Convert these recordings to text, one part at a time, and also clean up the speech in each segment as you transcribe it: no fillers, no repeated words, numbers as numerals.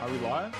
Are we live?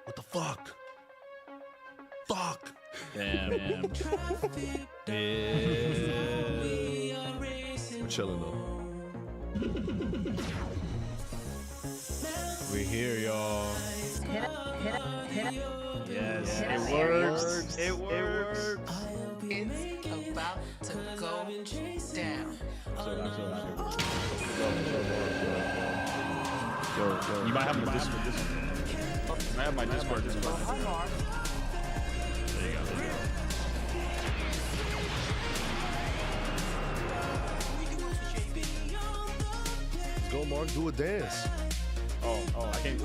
What the fuck? Fuck. Damn. We're chilling though. We're here, y'all. Yes, It it works. works. It works. It's about to go down. You might have my Discord. I have my Discord. Hi, Mark. There you go. Let's go, Mark. Do a dance. Oh, I can't.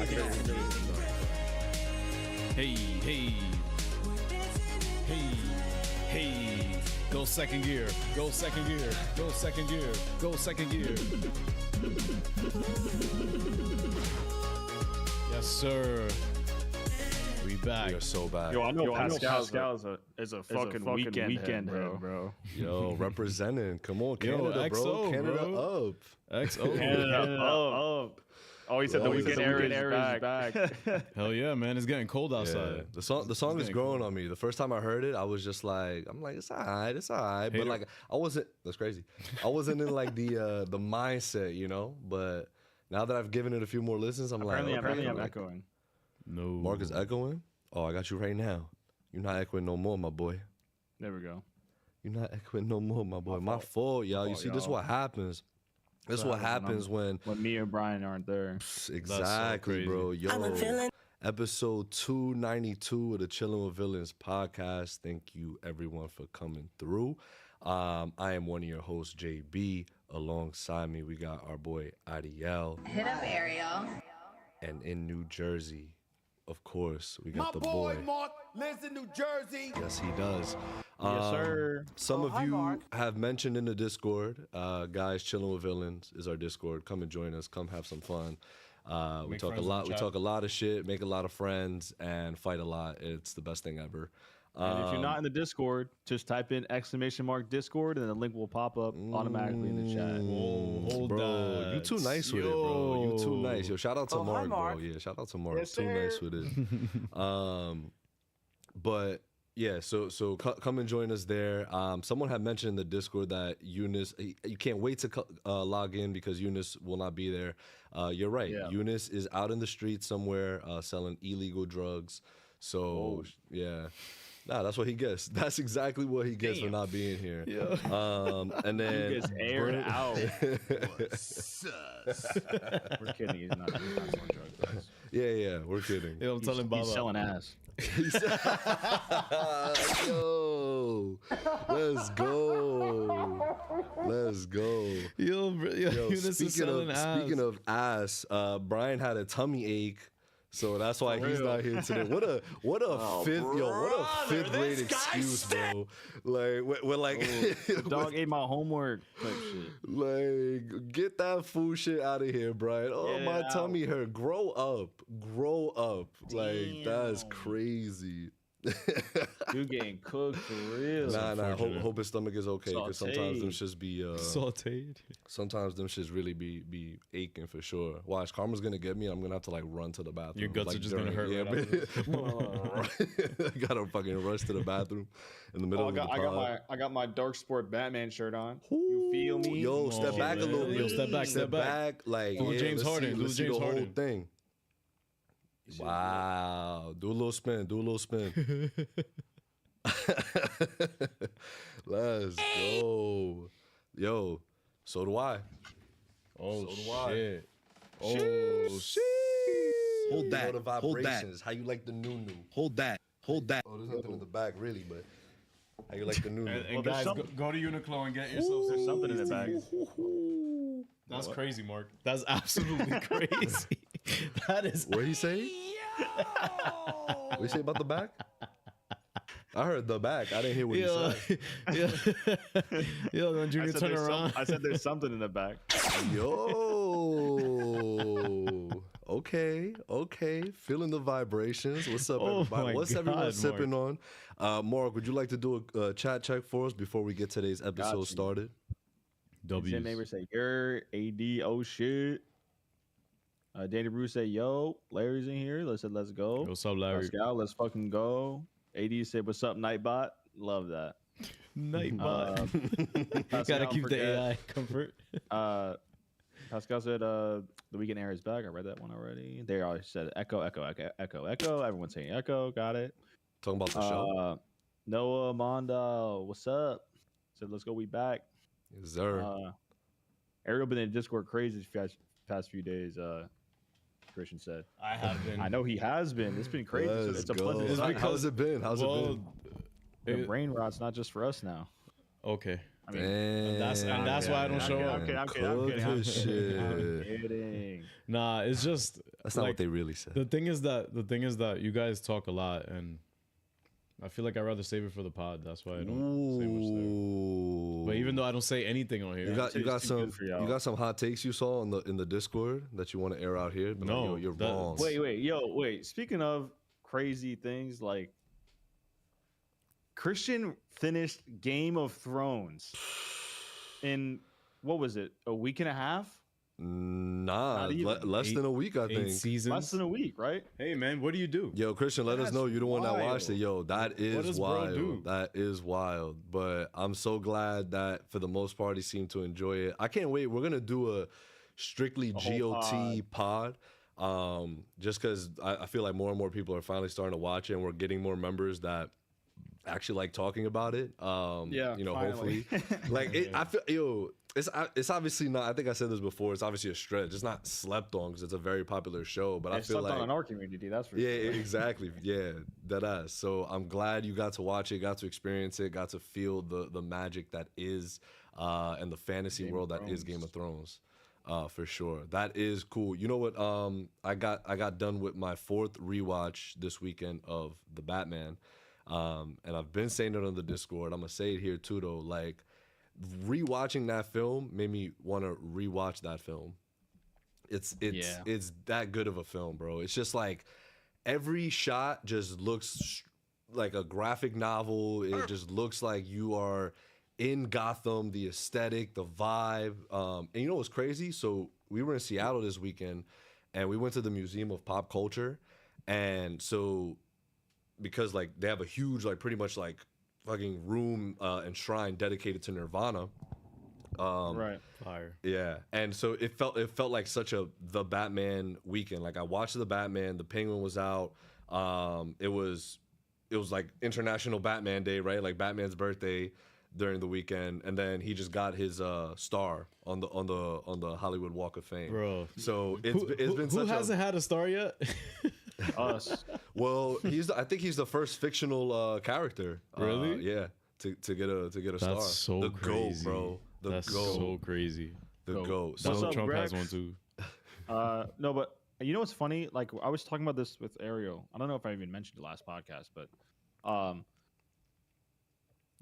Hey. Go second gear. Go second gear. Go second gear. Go second gear. Yes, sir. We back. We are so back. Yo, I know Pascal is a fucking weekend head, bro. Yo, representing. Come on, Canada, bro. XO, Canada bro. up. XO. Canada up. Oh, he said Yo, the he weekend said the weekend era is back. Hell yeah, man. It's getting cold outside. Yeah. The song is growing on me. The first time I heard it, I was just like, it's alright. But like, I wasn't. That's crazy. I wasn't in like the mindset, you know. But now that I've given it a few more listens, I'm Apparently I'm like, echoing. No. Mark is echoing. Oh, I got you right now. You're not echoing no more, my boy. There we go. You're not echoing no more, my boy. My fault, y'all. You see, this is what happens. This is what happens when me and Brian aren't there. Exactly, bro. Yo, episode 292 of the Chillin' with Villains podcast. Thank you, everyone, for coming through. I am one of your hosts, JB. Alongside me, we got our boy Ariel. Hit up Ariel. And in New Jersey, of course, we got My the boy. Mark lives in New Jersey. Yes, he does. Yes, sir. Some of you Mark. have mentioned in the Discord, guys, Chilling with Villains is our Discord. Come and join us. Come have some fun. We talk a lot. We talk a lot of shit, make a lot of friends, and fight a lot. It's the best thing ever. And if you're not in the Discord, just type in !Discord and the link will pop up automatically in the chat. Hold bro, that. You too nice with it, bro. You too nice. Yo, shout out to Mark, bro. Yeah, shout out to Mark. Yes, too nice sir. with it. But yeah, so come and join us there. Someone had mentioned in the Discord that Eunice, you can't wait to log in because Eunice will not be there. You're right. Yeah. Eunice is out in the street somewhere selling illegal drugs. So yeah. Nah, that's what he gets. That's exactly what he gets for not being here. Yeah. And then He gets aired out. Sus. We're kidding. He's not selling drugs, guys. yeah, we're kidding. Yo, I'm telling Baba. He's selling ass. Yo, let's go. Yo, Eunice is selling ass. Speaking of ass, Brian had a tummy ache. So that's why he's not here today. What a fifth grade excuse, bro. Like we're like The dog ate my homework. Type shit. like get that food shit out of here, Brian. Oh, Get my it tummy hurt. Grow up. Like that's crazy. Dude getting cooked for real. Nah. Hope his stomach is okay because sometimes them shits be sauteed. sometimes them shits really be aching for sure. Watch, Karma's gonna get me. I'm gonna have to like run to the bathroom. Your guts like, are just gonna hurt. I gotta fucking rush to the bathroom in the middle of the pod. I got my dark sport Batman shirt on. You feel me? Yo, step back a little bit. Yo, step back. Like Do a James let's Harden. see- Do a let's see James the whole Harden. thing. Wow. Do a little spin. Let's go. Yo, so do I. Oh, So do I. shit. Oh, shit. Hold that. You know the Hold that. vibrations. How you like the new? Hold that. Oh, there's nothing in the back really, but how you like the new? And there's guys, some- go to Uniqlo and get yourself There's something in the bag. That's crazy, Mark. That's absolutely crazy. That is. What he say? What he say about the back? I heard the back. I didn't hear what he said. Yo, then Junior turn around. I said there's something in the back. Yo. Okay. Feeling the vibrations. What's up, Oh everybody? my What's God, everyone Mark. sipping on? Mark, would you like to do a chat check for us before we get today's episode you. started? Same neighbor say, "Yer AD, oh shit." Danny Bruce say, "Yo, Larry's in here. Let's go." What's up, Larry? Pascal, let's fucking go. AD said, "What's up, Nightbot?" Love that. Nightbot. Pascal, Gotta keep the forget- AI comfort. Pascal said, "The weekend air is back." I read that one already. They always said, "Echo, echo, echo, echo, echo." Everyone's saying, "Echo." Got it. Talking about the show. Noah Mondo, what's up? Said, "Let's go. We back." Yes, sir. Ariel been in Discord crazy these past few days. Christian said, I have been. "I know he has been. It's been crazy. Let's It's a go. pleasant It's time. How's it been? How's it been? The brain rot's not just for us now. Okay. I mean, Damn. That's why I don't show up. I'm kidding. Cook his shit. I'm kidding. Nah, it's just That's not like, what they really said. the thing is that you guys talk a lot, and I feel like I'd rather save it for the pod. That's why I don't say much there. Ooh. But even though I don't say anything on here, You got It's too some good for y'all. hot takes you saw in the Discord that you want to air out here. But No, yo, you're that- wrong. Wait. Speaking of crazy things, like Christian finished Game of Thrones in what was it? A week and a half? Nah, Not even. less than a week, I 8 think. seasons. Less than a week, right? Hey man, what do you do? Yo, Christian, let us That's know you're the one that wild. watched it. Yo, that is does bro wild. do? That is wild. But I'm so glad that for the most part he seemed to enjoy it. I can't wait. We're gonna do a strictly whole GOT pod. Just because I feel like more and more people are finally starting to watch it, and we're getting more members that actually like talking about it. Yeah, you know, finally. hopefully, like it, I feel, it's obviously not. I think I said this before. It's obviously a stretch. It's not slept on because it's a very popular show. But I It's feel slept like on in our community, that's for yeah, sure. exactly. Yeah, that ass. So I'm glad you got to watch it, got to experience it, got to feel the magic that is, and the fantasy world that is Game of Thrones. For sure, that is cool. You know what? I got done with my 4th rewatch this weekend of the Batman, and I've been saying it on the Discord. I'm gonna say it here too, though. Like rewatching that film made me want to rewatch that film. It's that good of a film, bro. It's just like every shot just looks like a graphic novel. It just looks like you are in Gotham, the aesthetic, the vibe. And you know what's crazy? So we were in Seattle this weekend, and we went to the Museum of Pop Culture, and so because like they have a huge like pretty much like fucking room and shrine dedicated to Nirvana. Right. Fire. Yeah, and so it felt like such a the Batman weekend. Like I watched the Batman, the Penguin was out. It was like International Batman Day, right? Like Batman's birthday during the weekend, and then he just got his star on the Hollywood Walk of Fame. Bro. So it's been who such hasn't had a star yet? Us. well, I think he's the first fictional character. Really? Yeah, to get a star. That's so the crazy, GOAT, bro. The That's GOAT. so crazy. The GOAT. GOAT. What's Donald up, Trump has Greg? one too. No, but you know what's funny? Like I was talking about this with Ariel. I don't know if I even mentioned the last podcast, but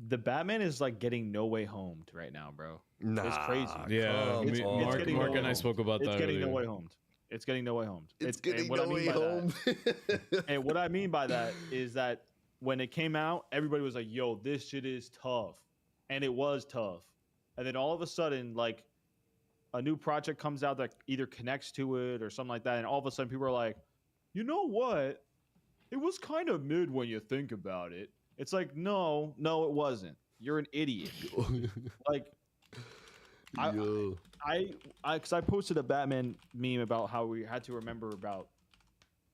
the Batman is like getting No Way Home right now, bro. Nah, It's crazy. Yeah, come It's on. Mark getting and no I home. spoke about It's that getting earlier. No Way Home. It's getting No Way Home. It's and getting what no I mean way by home. That, and what I mean by that is that when it came out, everybody was like, "Yo, this shit is tough," and it was tough. And then all of a sudden, like a new project comes out that either connects to it or something like that, and all of a sudden people are like, "You know what? It was kind of mid when you think about it." It's like, no, it wasn't. You're an idiot. Like, Yo. because I posted a Batman meme about how we had to remember about,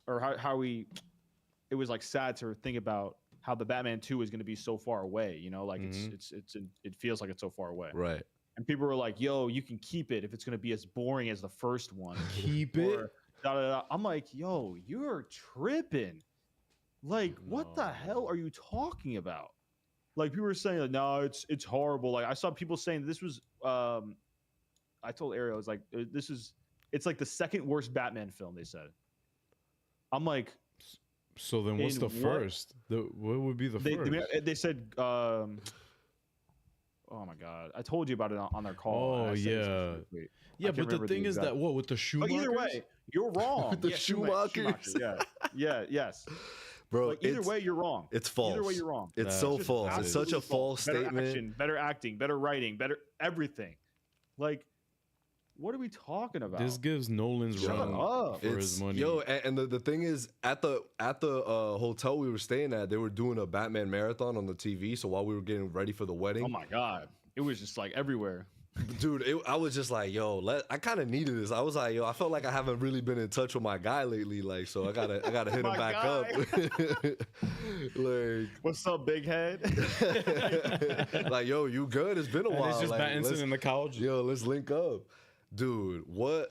or how it was like sad to think about how the Batman 2 is going to be so far away. You know, like it feels like it's so far away. Right. And people were like, "Yo, you can keep it if it's going to be as boring as the first one." Keep it. Or, da, da, da. I'm like, "Yo, you're tripping. Like, what the hell are you talking about?" Like people were saying, like, "No, it's horrible." Like I saw people saying this was. I told Ariel, I was like, it's like the second worst Batman film. They said. I'm like, So then, what's in the what- first? What would be the first? they said. Oh my god, I told you about it on their call. Oh, and I said this yeah. specifically. Yeah, I can't but the remember thing is exact- that what with the But Schumachers? either way, you're wrong. With the Yeah, Schumachers. Yes. Bro, Like, either way, you're wrong. it's false. Either way, you're wrong. It's That's so just false. It's such a Absolutely false Better statement. action, better acting, better writing, better everything. Like, what are we talking about? This gives Nolan's Shut run up. for his money. Yo, and the thing is, at the hotel we were staying at, they were doing a Batman marathon on the TV. So while we were getting ready for the wedding, Oh my god, it was just like everywhere. dude, I was just like, yo, I kind of needed this. I was like, yo, I felt like I haven't really been in touch with my guy lately, like, so I gotta hit him My back up. Like, What's up, big head? like, yo, you good? It's been a And while. it's just Like, Battinson let's- in the couch. Yo, let's link up. Dude, what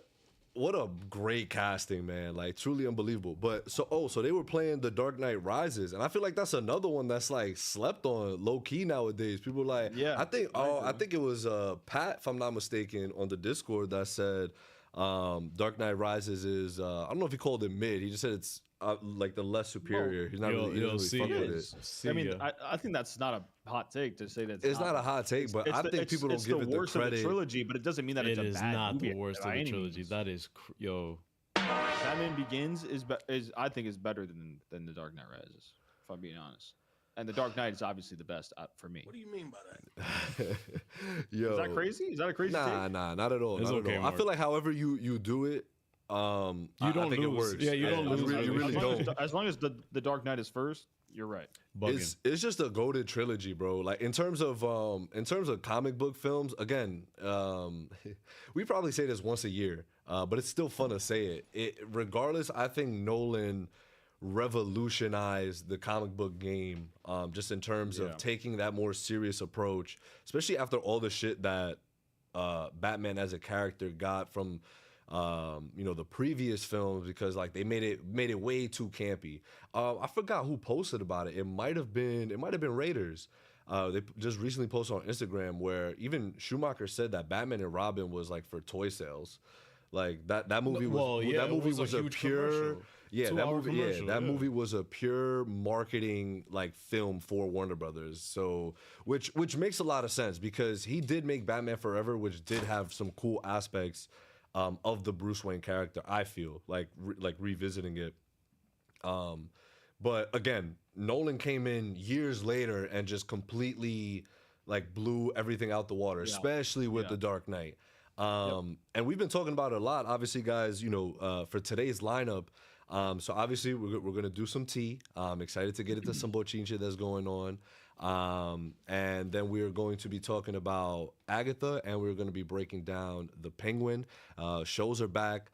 a great casting, man. Like truly unbelievable. But so they were playing The Dark Knight Rises, and I feel like that's another one that's like slept on low key nowadays. People are like, Yeah, I think it was Pat, if I'm not mistaken, on the Discord that said Dark Knight Rises is I don't know if he called it mid. He just said it's like the less superior. He's not Yo, really, he doesn't see, really fuck with is. it. See I mean, ya. I think that's not a hot take to say that It's not a hot take, but I think people don't give it the worst of the credit. trilogy, but it doesn't mean that It it's a is bad not movie the worst of by the any trilogy. means. That is, yo. Batman Begins is I think is better than The Dark Knight Rises, if I'm being honest. And The Dark Knight is obviously the best for me. What do you mean by that? Yo, Is that crazy? Is that a crazy Nah, take? not at all. It's Not at okay, all. I Mark. feel like however you do it, You I don't think it lose. works. Yeah, you don't lose. You really as long don't. As long as the Dark Knight is first, you're right. Bugging. It's just a goated trilogy, bro. Like in terms of comic book films, again, we probably say this once a year, but it's still fun to say it. Regardless, I think Nolan revolutionized the comic book game, just in terms of taking that more serious approach, especially after all the shit that Batman as a character got from the previous films, because like they made it way too campy. I forgot who posted about it. It might have been Raiders. They just recently posted on Instagram where even Schumacher said that Batman and Robin was like for toy sales. Like that movie was Well, yeah, that movie it was a a huge pure commercial. yeah, that 2-hour movie commercial, that yeah. movie was a pure marketing like film for Warner Brothers. So which makes a lot of sense because he did make Batman Forever, which did have some cool aspects of the Bruce Wayne character. I feel like revisiting it. But again, Nolan came in years later and just completely like blew everything out the water, especially with The Dark Knight. And we've been talking about it a lot, obviously, guys. You know, for today's lineup. So obviously we're gonna do some tea. I'm excited to get into some bochinche that's going on. And then we're going to be talking about Agatha, and we're going to be breaking down The Penguin. Shows are back.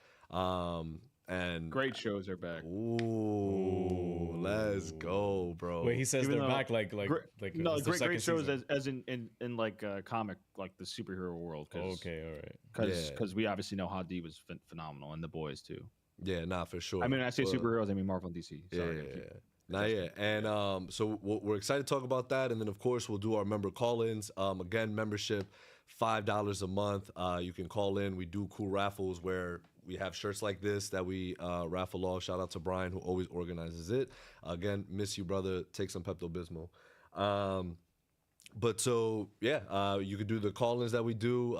And great shows are back. Ooh, let's go, bro. Wait, he says they're back like no, great shows as in like comic, like the superhero world. Okay, all right. Because we obviously know Hadi was phenomenal, and The Boys too. Yeah, nah, for sure. I mean, I say superheroes, I mean Marvel and DC. Sorry, And so we're excited to talk about that. And then, of course, we'll do our member call-ins. Again, membership, $5 a month. You can call in. We do cool raffles where we have shirts like this that we raffle off. Shout out to Brian, who always organizes it. Again, miss you, brother. Take some Pepto-Bismol. But so, yeah, you could do the call-ins that we do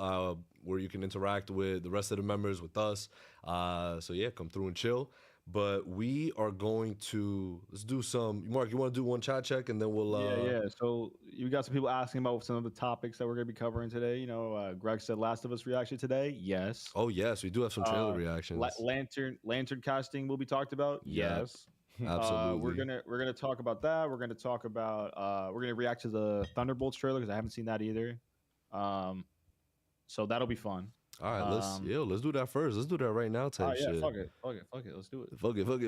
where you can interact with the rest of the members, with us. So, yeah, come through and chill. But we are going to, let's do some, Mark, you want to do one chat check and then we'll... Yeah. So you got some people asking about some of the topics that we're going to be covering today. You know, Greg said Last of Us reaction today. Yes. Oh, yes. We do have some trailer reactions. Lantern casting will be talked about. Yeah. Yes. Absolutely. We're gonna talk about that. We're gonna talk about we're gonna react to the Thunderbolts trailer because I haven't seen that either. So that'll be fun. All right, let's do that first. Let's do that right now type shit. Fuck it. Let's do it. Fuck it. Fuck it.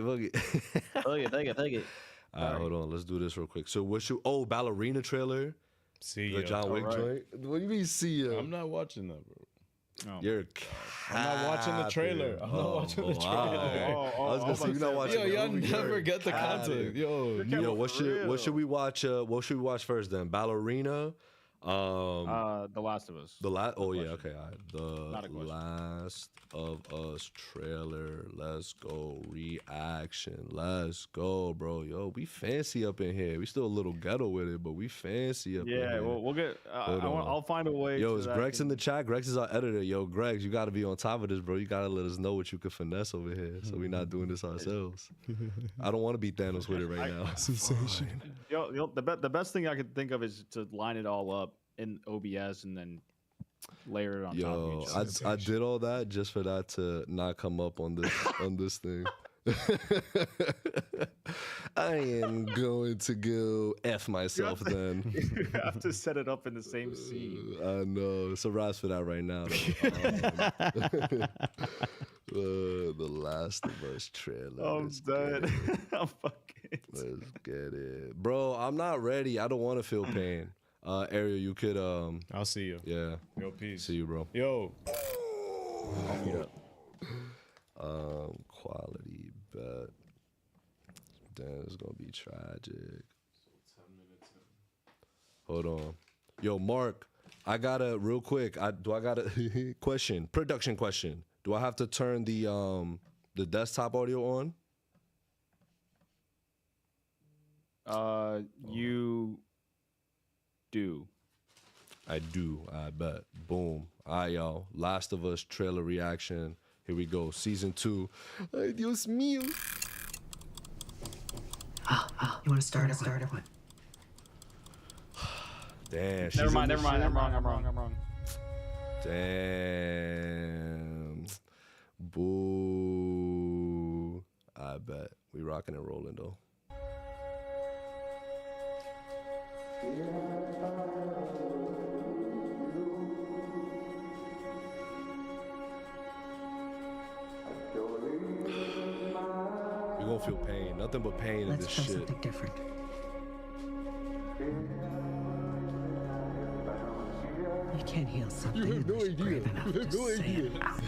All right, hold on. Let's do this real quick. So Ballerina trailer? See the John Wick joint? What do you mean see ya? I'm not watching that, bro. Oh, You're I'm not watching the trailer. I'm not watching the trailer. I was gonna say you're not watching. Yo, y'all never get the content. Yo, what should we watch? What should we watch first then? Ballerina. The Last of Us. Oh yeah, okay. All right. The Last of Us trailer. Let's go. Reaction. Let's go, bro. Yo, we fancy up in here. We still a little ghetto with it, but we fancy up in here. Yeah, we'll get. I'll find a way. Yo, is Greg's in the chat? Greg's is our editor. Yo, Greg's, you got to be on top of this, bro. You got to let us know what you can finesse over here, so we're not doing this ourselves. I don't want to beat Thanos with it right now. Sensation. Yo, the best thing I could think of is to line it all up in OBS and then layer it on top of each other. I did all that just for that to not come up on this thing. I am going to go F myself then. You have to set it up in the same scene. I know. It's a rise for that right now. The Last of Us trailer. I'm dead. I'm fucking. Let's get it. Bro, I'm not ready. I don't want to feel pain. Ariel, you could I'll see you. Yeah. Yo, peace. See you, bro. Yo. I'll meet up. Quality bet. Damn, it's gonna be tragic. 10 minutes in. Hold on. Yo, Mark, I gotta real quick. I got a production question. Do I have to turn the desktop audio on? You do. I do. I bet. Boom. All right, y'all. Last of Us trailer reaction. Here we go. Season 2. Ay, Dios mío. You want to start it? What? Damn. Never mind. I'm wrong. Damn. Boo. I bet. We rocking and rolling, though. You're gonna feel pain. Nothing but pain in Let's this try shit. something different. You can't heal something. You have no unless you're idea. brave enough You have to no say idea. it out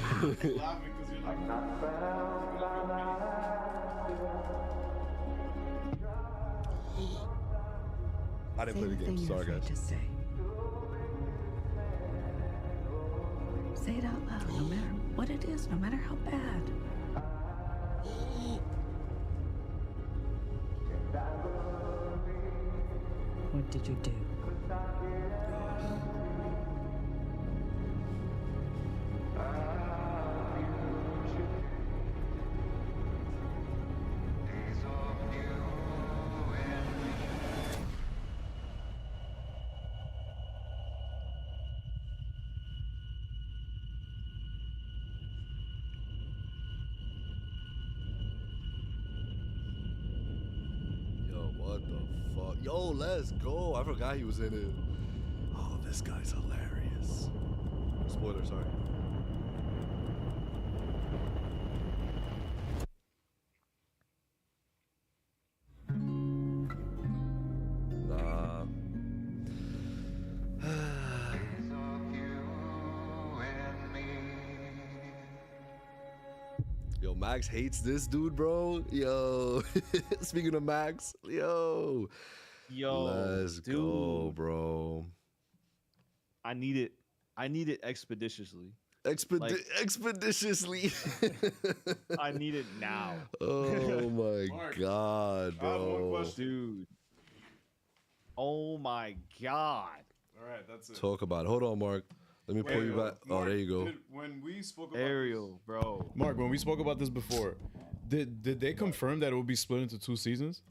loud. I didn't play the Say game. thing you're Sorry, afraid guys. to say. Say it out loud, no matter what it is, no matter how bad. What did you do? Yo, let's go. I forgot he was in it. Oh, this guy's hilarious. Spoiler, sorry. Nah. Yo, Max hates this dude, bro. Yo. Speaking of Max, yo. Let's go, bro. I need it expeditiously. Expeditiously. I need it now. Oh my Mark, God, I have one bro. question. Dude. Oh my God. All right, that's it. Talk about it. Hold on, Mark. Let me pull you back. Oh, there you go. When we spoke about Ariel, bro. this, Mark, when we spoke about this before, did they confirm that it will be split into 2 seasons?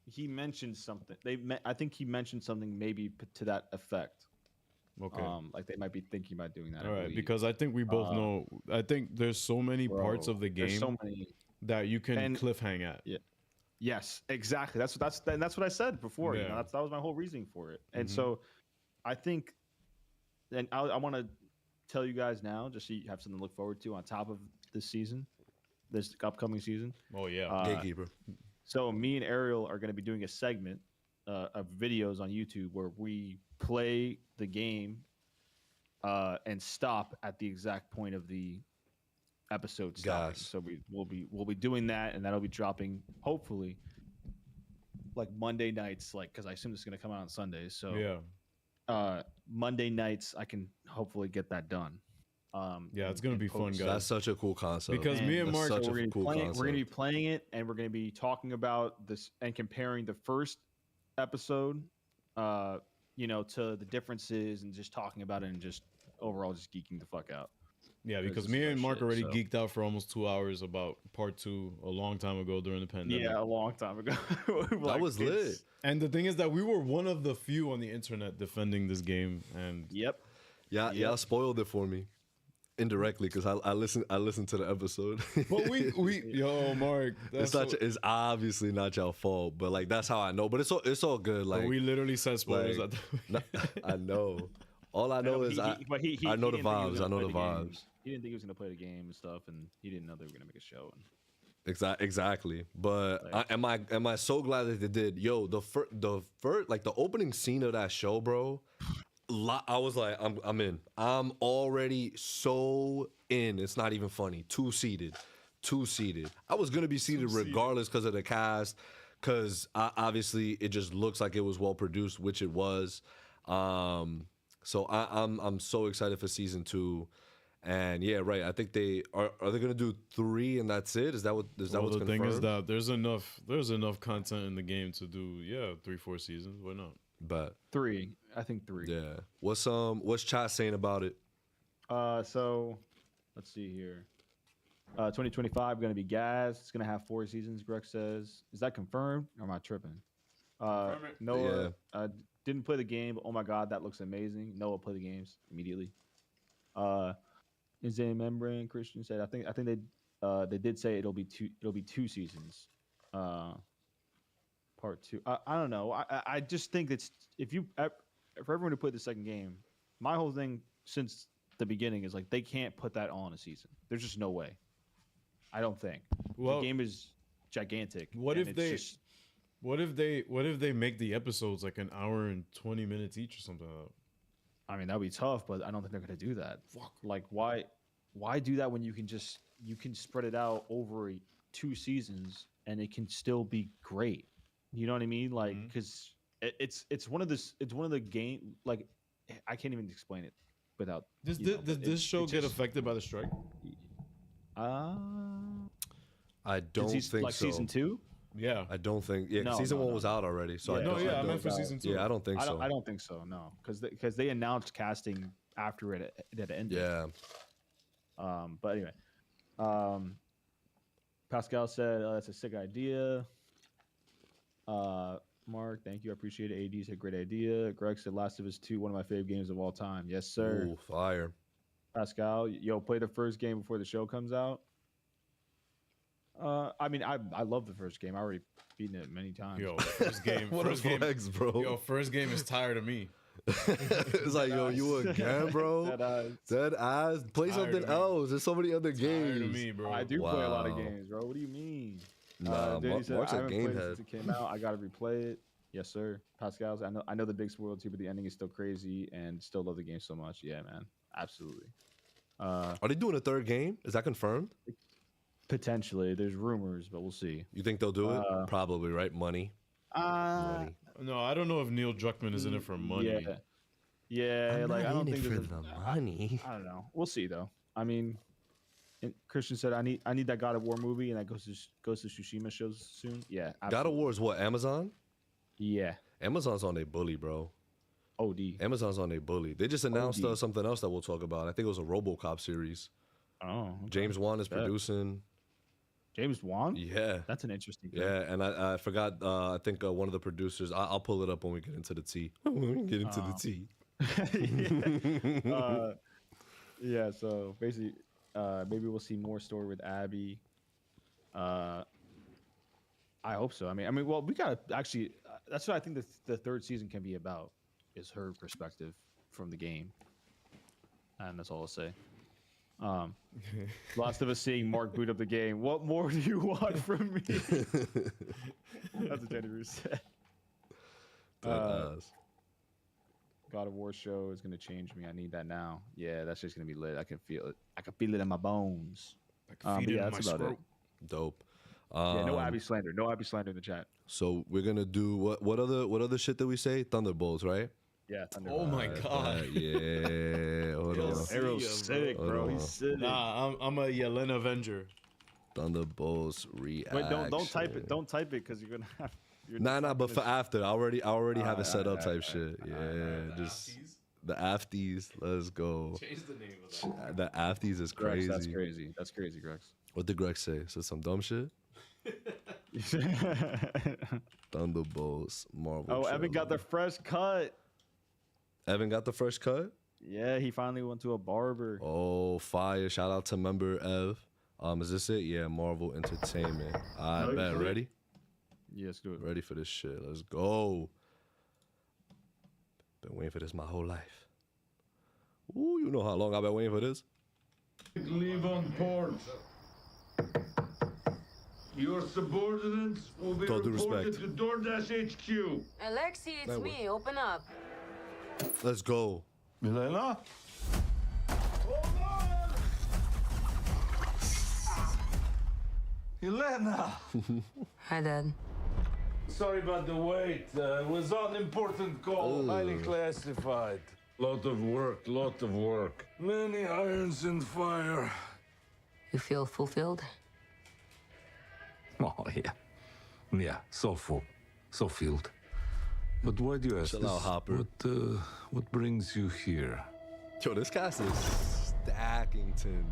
He mentioned something. I think he mentioned something maybe to that effect. Okay. Like they might be thinking about doing that. All I right, believe. because I think we both know. I think there's so many parts Bro, of the there's game so many. that you can And- cliffhang at. Yeah. Yes, exactly. That's what I said before. You Yeah. know, that was my whole reasoning for it. And so, I think, and I want to tell you guys now, just so you have something to look forward to on top of this season, this upcoming season. Oh yeah. Gatekeeper. So me and Ariel are going to be doing a segment of videos on YouTube where we play the game and stop at the exact point of the episode stopping. Gas. So we'll be doing that, and that'll be dropping hopefully like Monday nights, like because I assume it's going to come out on Sundays. So Yeah. Monday nights I can hopefully get that done. Yeah, it's gonna be fun, guys. That's such a cool concept. Because me and That's Mark, such a cool we're concept. going to be playing it, and we're going to be talking about this and comparing the first episode, to the differences and just talking about it and just overall just geeking the fuck out. Yeah, because This me is and our Mark shit, already so. geeked out for almost 2 hours about part 2 a long time ago during the pandemic. Yeah, a long time ago. That was lit. And the thing is that we were one of the few on the internet defending this game, and Yep. Yeah, Yep. y'all spoiled it for me indirectly because I listened to the episode. but yo, Mark, It's obviously not y'all fault, but like that's how I know. But it's all good. Like we literally said spoilers like, at the I know. All I know is I know the didn't think he was vibes. I gonna know play the game. vibes. He didn't think he was going to play the game and stuff, and he didn't know they were going to make a show. Exactly. But am I so glad that they did? Yo, the first like the opening scene of that show, bro. I was like, I'm in. I'm already so in. It's not even funny. Two seated. I was gonna be seated regardless because of the cast, because obviously it just looks like it was well produced, which it was. So I'm so excited for season 2. And yeah, right. I think they are they gonna do 3 and that's it? Is that what's the confirmed? thing is that there's enough content in the game to do 3-4 seasons. Why not? But 3. I think 3. yeah, what's chat saying about it? So let's see here. 2025 going to be gas. It's going to have 4 seasons. Greg says, "Is that confirmed? Or am I tripping?" Noah didn't play the game, but oh my god, that looks amazing. Noah play the games immediately. Is a membrane? Christian said, "I think they did say it'll be 2 seasons." Part 2. I don't know. I just think it's for everyone who played the second game, my whole thing since the beginning is like they can't put that on a season. There's just no way. I don't think. Well, the game is gigantic. What and if it's what if they make the episodes like an hour and 20 minutes each or something like that? I mean, that'd be tough, but I don't think they're gonna do that. Like, why do that when you can spread it out over 2 seasons and it can still be great? You know what I mean? Like, because it's one of the game. Like, I can't even explain it without. Does this show get affected by the strike? I don't think like so. Season 2? Yeah. I don't think. Yeah, 'cause No, season no, 1 no. was out already. So Yeah. I meant for season 2. Yeah, I don't think so. I don't think so. No, because they announced casting after it had ended. Yeah. But anyway, Pascal said that's a sick idea. Mark, thank you. I appreciate it. AD said great idea. Greg said Last of Us 2, one of my favorite games of all time. Yes, sir. Ooh, fire. Pascal, play the first game before the show comes out. I mean, I love the first game. I already beaten it many times. Yo, first game. What first a game, flex, bro. Yo, first game is tired of me. It's like, yo, you again, bro? Dead eyes. Play Tired something of me. else. There's so many other Tired of games. me, bro. I do play a lot of Wow. games, bro. What do you mean? Nah, Danny said, Mark's I a haven't game played it head. since it came out. I gotta replay it. Yes, sir. Pascal's. I know the big spoiler too, but the ending is still crazy, and still love the game so much. Yeah, man, absolutely. Are they doing a third game? Is that confirmed? Potentially, there's rumors, but we'll see. You think they'll do it? Probably, right? Money. Money. No, I don't know if Neil Druckmann is in it for money. Yeah, I'm like not I don't in it think for there's the money. I don't know. We'll see though. I mean, Christian said I need that God of War movie, and that Ghost of Tsushima shows soon. Yeah, God of absolutely. War is what? Amazon? Yeah, Amazon's on a bully, bro. OD. Amazon's on a bully. They just announced OD. something else that we'll talk about. I think it was a RoboCop series. Oh, okay. James Wan is Bet. producing. James Wan. Yeah. That's an interesting thing. Yeah, and I forgot. I think one of the producers. I'll pull it up when we get into the tea. When we get into the tea. Yeah. So basically, maybe we'll see more story with Abby. I hope so. I mean, well, we gotta actually. That's what I think the third season can be about, is her perspective from the game, and that's all I'll say. Lots of us seeing Mark boot up the game. What more do you want from me? That's what Danny Bruce said. God of War show is gonna change me. I need that now. Yeah, that's just gonna be lit. I can feel it. I can feel it in my bones. But yeah, that's about it. Dope. Yeah, no Abby slander. No Abby slander in the chat. So we're gonna do what other shit did we say? Thunderbolts, right? Yeah. Oh my god. Yeah. Hold on. Arrow's sick, bro. Hold He's on. sick. Nah, I'm a Yelena Avenger. Thunderbolts reaction. Wait, don't type it. Don't type it because you're gonna have. Nah, but for after, I already have it set up type alright, shit. Yeah, just the afties. Let's go. Change the name of that. The afties is Grex, crazy. that's crazy. That's crazy, Grex. What did Greg say? Said some dumb shit. Thunderbolts, Marvel. Oh, Evan got the trailer. fresh cut. Evan got the fresh cut. Yeah, he finally went to a barber. Oh, fire! Shout out to member Ev. Is this it? Yeah, Marvel Entertainment. I bet. Ready? Yeah, let's do it. Ready for this shit. Let's go. Been waiting for this my whole life. Ooh, you know how long I've been waiting for this? Leave on port. Your subordinates will be With all due reported respect. to DoorDash HQ. Alexi, it's That me. Open up. Let's go. Milena? Elena! Hi, Dad. Sorry about the wait. It was an important call, highly classified. Lot of work. Many irons in fire. You feel fulfilled? Oh, yeah. Yeah, so full. So filled. But why do you ask Chill this? out, Hopper. What brings you here? Yo, this cast is Stackington.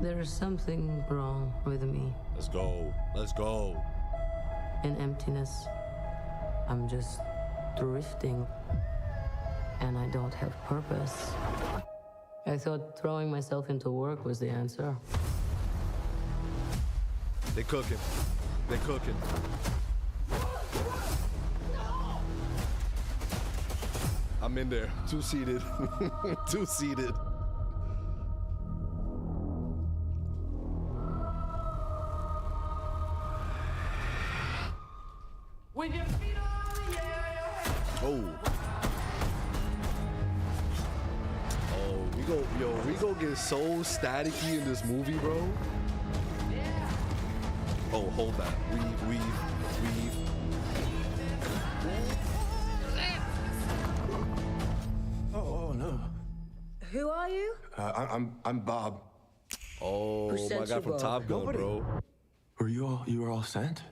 There is something wrong with me. Let's go. Let's go. An emptiness. I'm just drifting. And I don't have purpose. I thought throwing myself into work was the answer. They cooking. They cooking. I'm in there. Two-seated. Two-seated. Oh. Oh, we go get so staticky in this movie, bro. Oh, hold that. Weave. Oh no. Who are you? I'm Bob. Oh, Who my sent guy you, from Bob? Top Gun, Nobody. bro. You were all sent?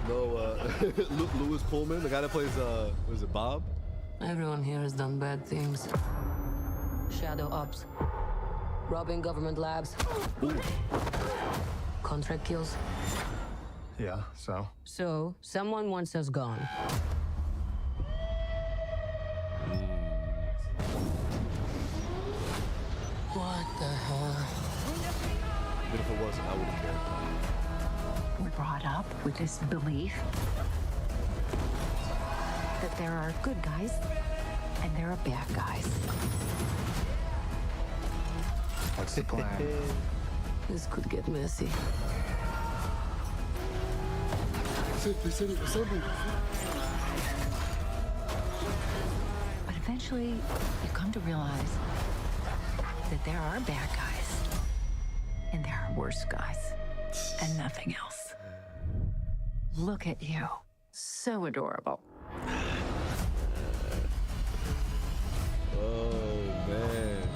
No, Louis Pullman, the guy that plays, was it Bob? Everyone here has done bad things. Shadow ops. Robbing government labs. Contract kills. Yeah, so? So, someone wants us gone. What the hell? Even if it wasn't, I wouldn't care. We're brought up with this belief that there are good guys and there are bad guys. What's the plan? This could get messy. They said it assembled. But eventually, you come to realize that there are bad guys and there are worse guys and nothing else. Look at you. So adorable. Oh, man.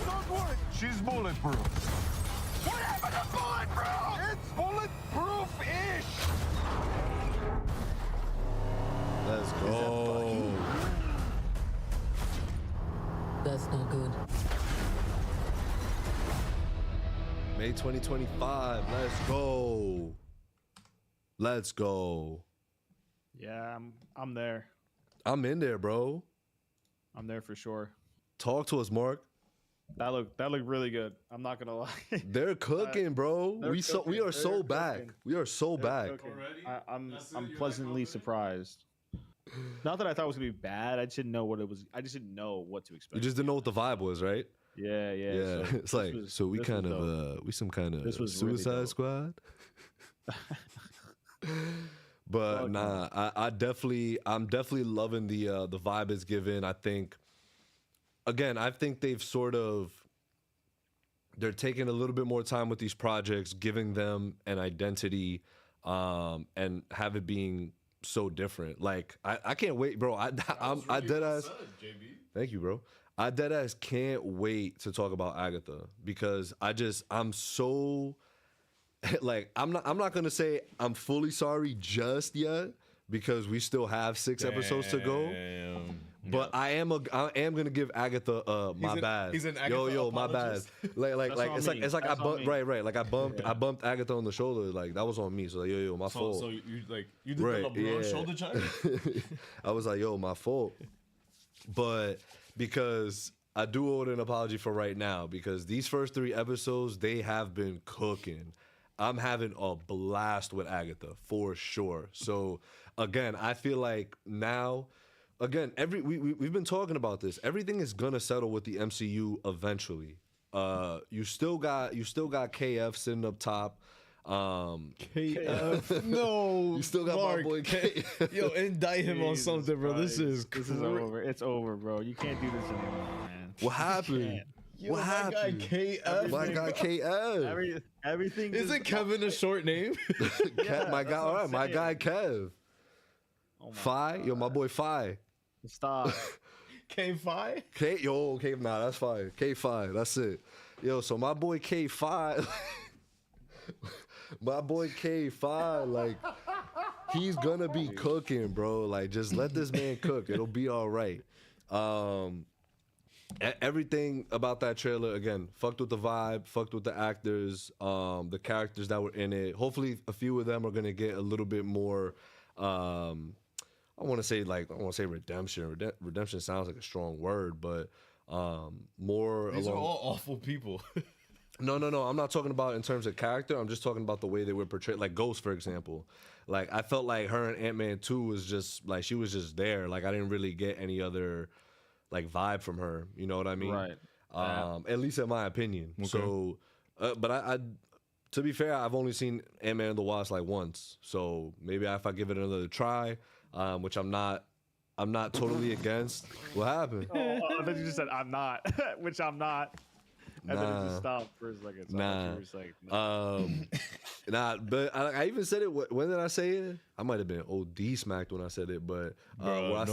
Don't worry, she's bulletproof. What happened to bulletproof? It's bulletproof-ish. Let's go. That's not good. May 2025. Let's go. Let's go. Yeah, I'm there. I'm in there, bro. I'm there for sure. Talk to us, Mark. That looked really good. I'm not gonna lie. They're cooking, bro. They're We are so They're back. cooking. We are so back. I'm pleasantly surprised. Not that I thought it was gonna be bad. I just didn't know what it was. I just didn't know what to expect. You just didn't know what the vibe was, right? Yeah. Yeah. So It's like, was- so we this kind was of dope. we some kind of This was really Suicide dope. Squad. But Fuck nah, I'm definitely loving the vibe it's given. I think they're taking a little bit more time with these projects, giving them an identity, and have it being so different. Like I can't wait, bro. I dead ass. Thank you, bro. I dead ass can't wait to talk about Agatha because I'm so like I'm not gonna say I'm fully sorry just yet because we still have 6 episodes to go. But I am gonna give Agatha my bad. He's an Agatha yo, my bad. apologist. Like That's on me. it's like I That's on bumped me. right. Like I bumped Agatha on the shoulder. Like that was on me. So like yo, my fault. So you did Right, the LeBron yeah. shoulder check? I was like, yo, my fault. But because I do owe an apology for right now because these first 3 episodes, they have been cooking. I'm having a blast with Agatha for sure. So again, I feel like now, again, we've been talking about this. Everything is gonna settle with the MCU eventually. You still got KF sitting up top. KF. No. You still got my Mark. boy K. Yo, indict him on Jesus something, bro. This is This is over. It's over, bro. You can't do this anymore, man. What happened? Yo, What my guy happened? KF. My guy KF. Everything. Isn't Kevin a short name? My guy, all right, my saying. guy Kev. Oh my Fi, yo, my boy Fi. Stop. K5? K, nah, that's fire. K5, that's it. Yo, so my boy K5, my boy K5, like, he's gonna be cooking, bro. Like, just let this man cook. It'll be all right. Everything about that trailer, again, fucked with the vibe, fucked with the actors, the characters that were in it. Hopefully, a few of them are gonna get a little bit more. I want to say redemption. Redemption sounds like a strong word, but more. These are all awful people. No. I'm not talking about in terms of character. I'm just talking about the way they were portrayed. Like Ghost, for example. Like I felt like her and Ant-Man 2 was just like she was just there. Like I didn't really get any other like vibe from her. You know what I mean? Right. At least in my opinion. Okay. So, but I to be fair, I've only seen Ant-Man and the Wasp like once. So maybe if I give it another try, which I'm not totally against. What happened? I thought you just said I'm not, which I'm not. And then it Nah. just stopped for a second. So I thought Nah. you were just like, no. Nah, but I even said it. When did I say it? I might have been OD smacked when I said it, but where I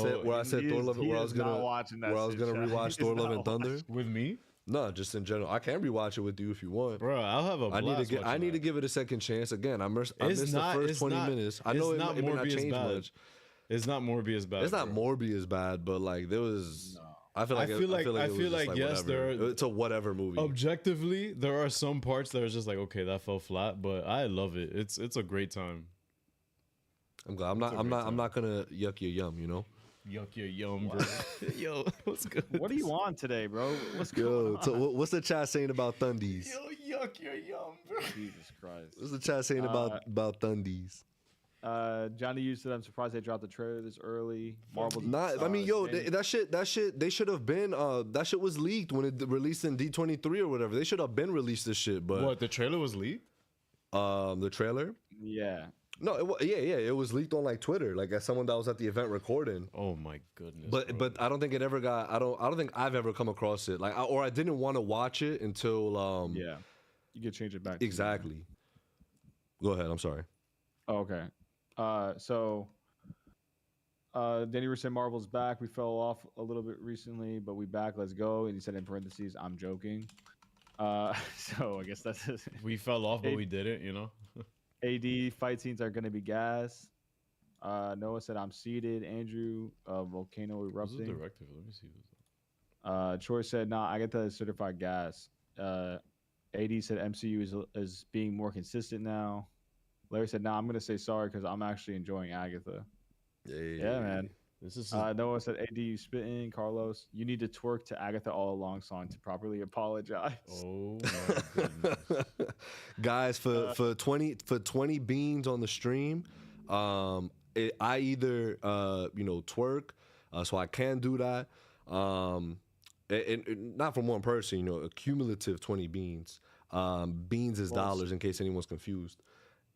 said He Thor is- Love, he where I was is not gonna watching that where I was shit, gonna Shaq. rewatch He's Thor Love not and Thunder. With me? No, just in general. I can rewatch it with you if you want. Bro, I'll have a I blast. need to give it a second chance. Again, I missed the first 20 minutes. I know it's it not may not Morbius change bad. much. It's not Morbius bad. It's not bro. Morbius bad, but like there was. I feel like I feel like it was just yes, whatever. It's a whatever movie. Objectively, there are some parts that are just like, okay, that fell flat, but I love it. It's a great time. I'm glad. I'm not gonna yuck your yum. You know. Yuck your yum, bro. Yo, what's good? What are you on today, bro? What's going on? So what's the chat saying about Thundies? Yo, yuck your yum, bro. Jesus Christ. What's the chat saying about Thundies? Johnny used said, I'm surprised they dropped the trailer this early. Marvel. Not, I mean, yo, that shit, they should have been. That shit was leaked when it released in D23 or whatever. They should have been released this shit. But What, the trailer was leaked? The trailer? Yeah. No, it was leaked on like Twitter, like as someone that was at the event recording. Oh my goodness. But I don't think it ever got. I don't think I've ever come across it. Like, or I didn't want to watch it until. Yeah. You could change it back. Exactly. Go ahead. I'm sorry. Oh, okay. Danny Russo said Marvel's back. We fell off a little bit recently, but we back. Let's go. And he said in parentheses, I'm joking. So I guess that's we fell off, but we didn't, you know. AD fight scenes are gonna be gas. Noah said I'm seated. Andrew, volcano erupting. This is directive. Let me see this. Troy said nah, Agatha is certified gas. AD said MCU is being more consistent now. Larry said nah, I'm gonna say sorry because I'm actually enjoying Agatha. Yeah, man. This is Noah said, "AD, you spitting." Carlos, you need to twerk to Agatha All Along song to properly apologize. Oh my goodness, guys! For 20 beans on the stream, I either twerk, so I can do that. And not from one person, a cumulative 20 beans. Beans is dollars, in case anyone's confused.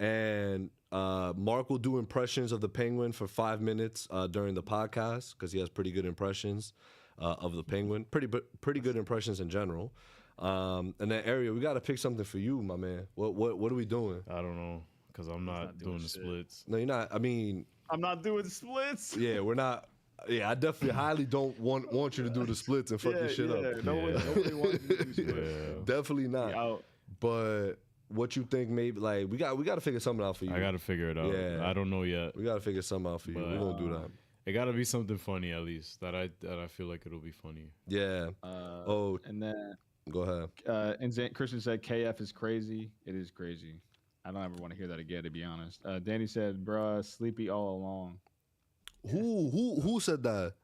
And Mark will do impressions of the Penguin for 5 minutes during the podcast because he has pretty good impressions of the Penguin. Pretty good impressions in general. And then Ariel, we got to pick something for you, my man. What are we doing? I don't know because I'm not doing the splits. No, you're not. I mean, I'm not doing splits. Yeah, we're not. Yeah, I definitely highly don't want you to do the splits and fuck this shit up. Nobody wants you to do splits. Definitely not. But what you think? Maybe like we got to figure something out for you. I got to figure it out. Yeah, I don't know yet. We got to figure something out for you. We're gonna do that. It got to be something funny at least that I feel like it'll be funny. Yeah. And then go ahead. And Christian said KF is crazy. It is crazy. I don't ever want to hear that again, to be honest. Danny said, "Bruh, sleepy all along." Who said that?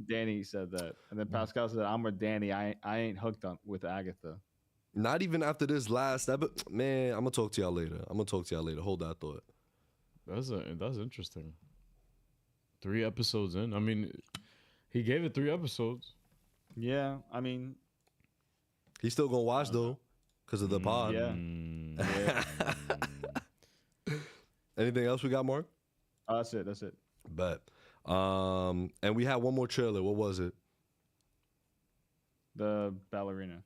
Danny said that, and then Pascal said, "I'm with Danny. I ain't hooked on with Agatha." Not even after this last episode. Man, I'm gonna talk to y'all later. Hold that thought. That's interesting. 3 episodes in. I mean, he gave it 3 episodes. Yeah, I mean, he's still gonna watch though, because of the pod. Yeah. Anything else we got, Mark? That's it. Bet. And we had one more trailer. What was it? The Ballerina.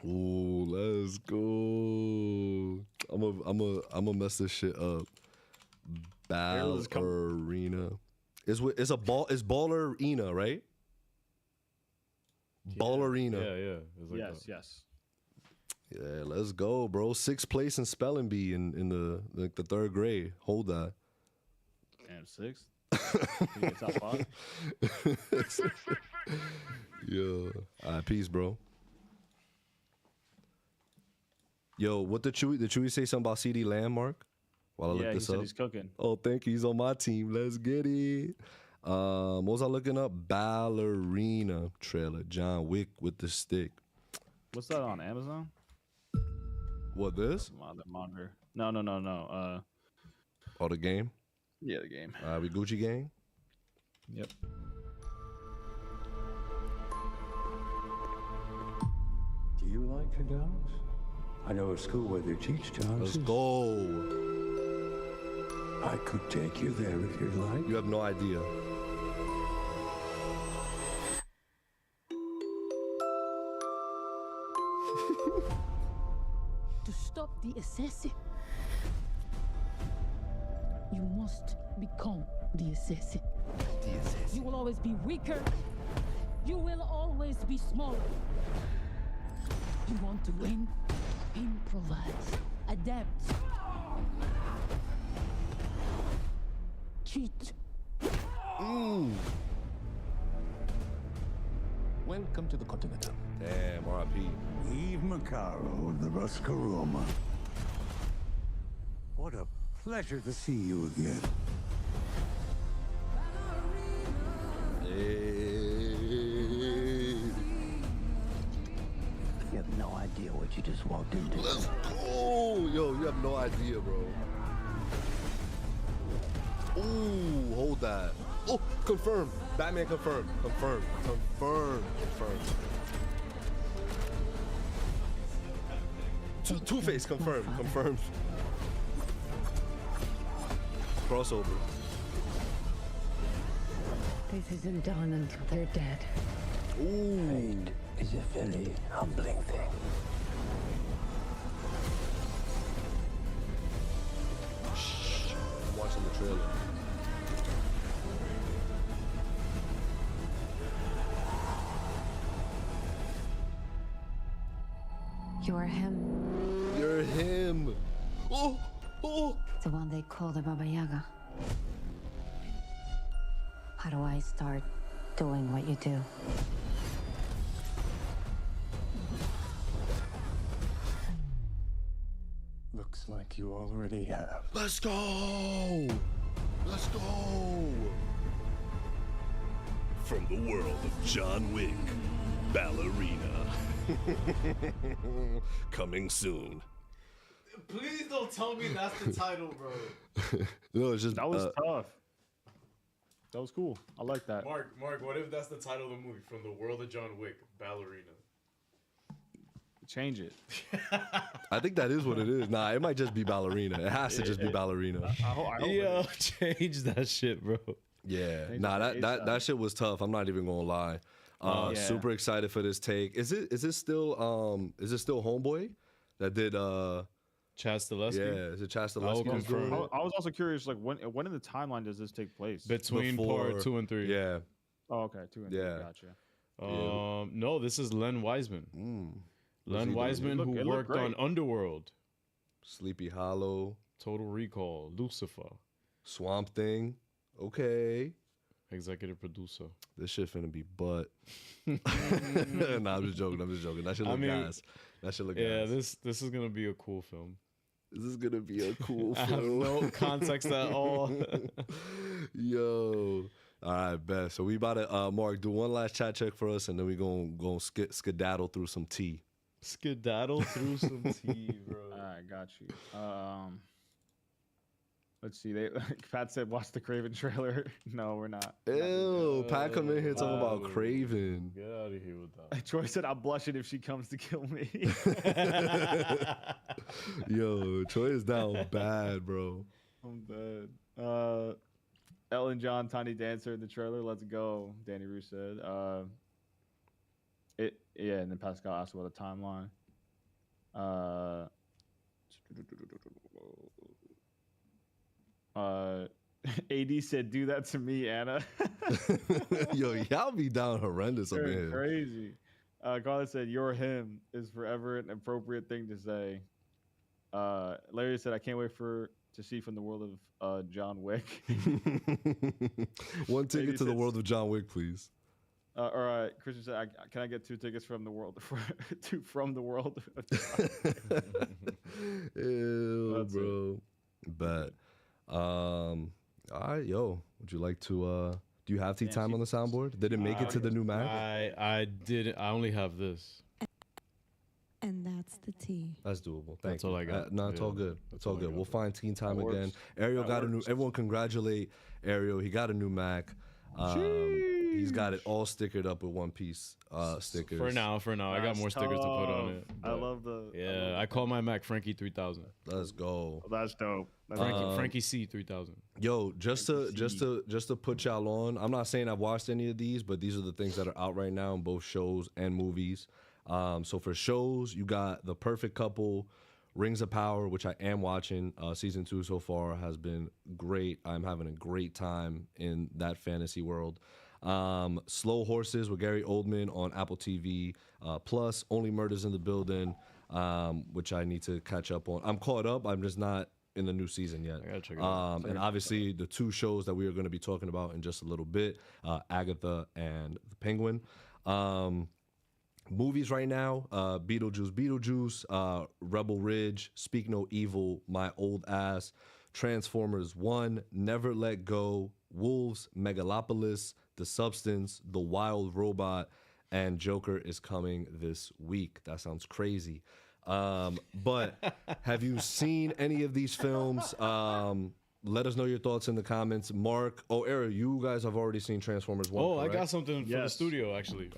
Ooh, let's go. I'm a mess this shit up. Ballerina. It's Ballerina, right? Yeah. Ballerina. Yeah. It's like Yes. Yeah, let's go, bro. 6th place in spelling bee in the 3rd grade. Hold that. Damn, 6th. You get top 5. Yeah. All right, peace, bro. Yo, what did Chewy say something about CD Landmark? While I look this he said up. he's cooking. Oh, thank you. He's on my team. Let's get it. What was I looking up? Ballerina trailer. John Wick with the stick. What's that on Amazon? What, this? The monitor. No. Oh, the game? Yeah, the game. We Gucci gang? Yep. Do you like your dogs? I know a school where they teach dogs. Let's go. I could take you there if you'd like. You have no idea. To stop the assassin, you must become the assassin. You will always be weaker. You will always be smaller. You want to win? Improvise. Adapt. Cheat. Welcome to the Continental. Damn, R.I.P. Eve Macaro of the Ruscaroma. What a pleasure to see you again. what you just walked into. Let's go! Yo, you have no idea, bro. Ooh, hold that. Oh, confirmed. Batman confirmed. Confirmed. Confirmed. Confirmed. Two-Face confirmed. Confirmed. Crossover. This isn't done until they're dead. Ooh. Fate is a very humbling thing. Shh. I'm watching the trailer. You're him. You're him. Oh, oh. The one they call the Baba Yaga. How do I start doing what you do? Looks like you already have. Let's go. Let's go. From the world of John Wick, Ballerina. Coming soon. Please don't tell me that's the title, bro. No, it's just That was tough. That was cool. I like that. Mark, what if that's the title of the movie? From the world of John Wick, Ballerina. Change it. I think that is what it is. Nah, it might just be Ballerina. It has to just be Ballerina. I hope Yo, change that shit, bro. Yeah. Nah, that shit was tough. I'm not even gonna lie. Yeah. Super excited for this take. Is it still Homeboy that did Chaz Stileski? Yeah, is it Chaz I will Stileski? confirm. I was also curious, like when in the timeline does this take place? Between part 2 and 3. Yeah. Oh, okay, 2 and 3. Yeah. Gotcha. No, this is Len Wiseman. Len Wiseman, It who looked worked great. on Underworld, Sleepy Hollow, Total Recall, Lucifer, Swamp Thing. Okay. executive producer. This shit finna be butt. Nah, I'm just joking. That shit look gas. That shit look Yeah, gas. this is gonna be a cool film. This is gonna be a cool I have film. no context at all. Yo. All right, bet. So we about to Mark do one last chat check for us, and then we gonna skedaddle through some tea. Skedaddle through some tea, bro. All right, got you. Let's see. Pat said, "Watch the Craven trailer." No, we're not. Ew, Pat come in here talking about Craven. Get out of here with that. Troy said, "I'm blushing if she comes to kill me." Yo, Troy is down bad, bro. I'm dead. Ellen John, Tiny Dancer in the trailer. Let's go. Danny Rue said. Yeah, and then Pascal asked about the timeline. AD said, "Do that to me, Anna." Yo, y'all be down horrendous up in You're here. crazy. Carla said, "You're him" is forever an appropriate thing to say. Larry said, "I can't wait to see from the world of John Wick." One ticket to the world of John Wick, please. All right, Christian said, "Can I get 2 tickets from the world from the world?" Of John Wick? Ew, That's bro. Bet. All right, yo. Would you like to? Do you have tea time on the soundboard? Did it make it to the new Mac? I didn't. I only have this. And that's the tea. That's doable. That's all I got. No, it's all good. It's all good. We'll find teen time again. Ariel got a new. Everyone congratulate Ariel. He got a new Mac. He's got it all stickered up with One Piece stickers. For now. I got more stickers to put on it. I love the. Yeah, I call my Mac Frankie 3000. Let's go. That's dope. Frankie C 3000. Yo, just to put y'all on. I'm not saying I've watched any of these, but these are the things that are out right now in both shows and movies. So for shows, you got The Perfect Couple, Rings of Power, which I am watching. Season 2 so far has been great. I'm having a great time in that fantasy world. Slow Horses with Gary Oldman on Apple TV. Plus, Only Murders in the Building, which I need to catch up on. I'm caught up. I'm just not in the new season yet. I gotta check it out. And obviously, the 2 shows that we are going to be talking about in just a little bit, Agatha and The Penguin. Movies right now, Beetlejuice, Rebel Ridge, Speak No Evil, My Old Ass, Transformers 1, Never Let Go, Wolves, Megalopolis, The Substance, The Wild Robot, and Joker is coming this week. That sounds crazy. But have you seen any of these films? Let us know your thoughts in the comments. Mark, Eric, you guys have already seen Transformers 1, Oh, correct? I got something for the studio, actually.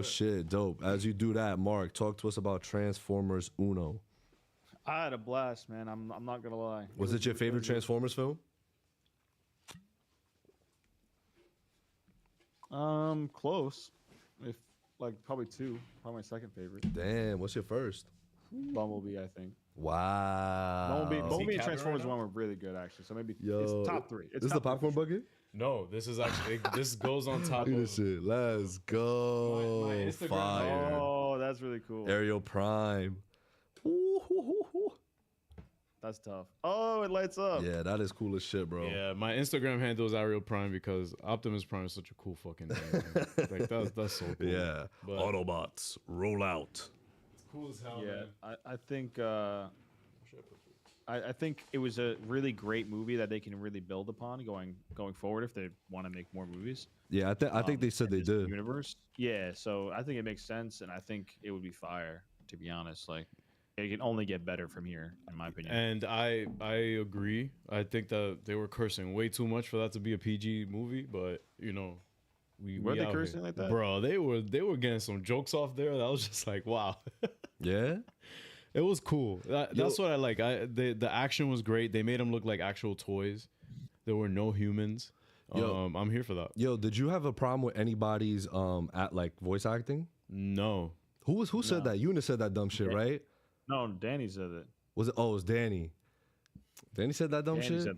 Shit, dope. As you do that, Mark, talk to us about Transformers Uno. I had a blast, man. I'm not gonna lie. Was it your favorite Transformers film? Close. If like probably two. Probably my second favorite. Damn, what's your first? Bumblebee, I think. Wow. Bumblebee and Transformers 1 were really good, actually. So maybe it's top 3. This is the popcorn bucket? No, this is actually this goes on top Look at of this shit. Let's go. my Instagram. Fire. Oh, that's really cool. Ariel Prime. That's tough. Oh, it lights up. Yeah, that is cool as shit, bro. Yeah, my Instagram handle is Ariel Prime because Optimus Prime is such a cool fucking name. Like that's so cool. Yeah. But Autobots, roll out. cool as hell, Yeah, man. I think I think it was a really great movie that they can really build upon going forward if they want to make more movies. Yeah, I think they said they did. Universe. Yeah, so I think it makes sense, and I think it would be fire. To be honest, like it can only get better from here, in my opinion. And I agree. I think that they were cursing way too much for that to be a PG movie, but you know, were they cursing like that, bro? They were getting some jokes off there. That was just like wow. Yeah. It was cool. That's what I like. The action was great. They made them look like actual toys. There were no humans. I'm here for that. Yo, did you have a problem with anybody's at like voice acting? No. Who said that? Eunice said that dumb shit, right? No, Danny said it. Was it? Oh, it was Danny. Danny said that dumb Danny shit. said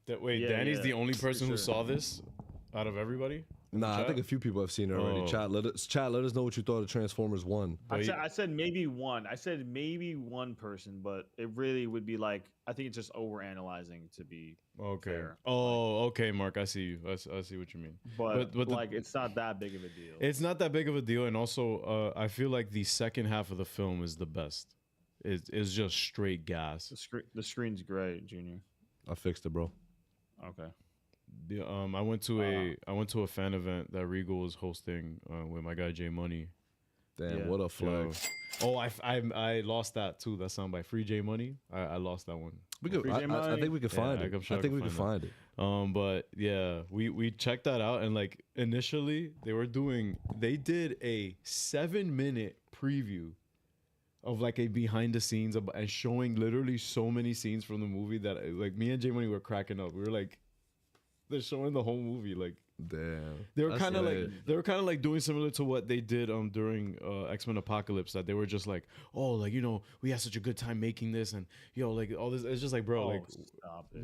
that. Wait, Yeah, Danny's yeah, the only person who sure. saw this out of everybody? Nah, I think a few people have seen it already. Oh. Chat, let us know what you thought of Transformers 1. I said maybe one. I said maybe one person, but it really would be like I think it's just over analyzing to be fair. Oh, okay, Mark. I see you. I see what you mean. But like it's not that big of a deal. It's not that big of a deal, and also I feel like the second half of the film is the best. It's just straight gas. The screen's great, Junior. I fixed it, bro. Okay. I went to a fan event that Regal was hosting with my guy J Money. Damn, what a flex. Oh, I lost that too. That sound by Free J Money. I lost that one. We could. I think we could find it. I think we could find it. But yeah, we checked that out, and like initially they did a 7-minute preview of like a behind the scenes and showing literally so many scenes from the movie that like me and J Money were cracking up. We were like, they're showing the whole movie. Like, damn. They were kind of like doing similar to what they did during X-Men Apocalypse, that they were just like, oh, like, you know, we had such a good time making this, and yo, like all this. It's just like, bro, like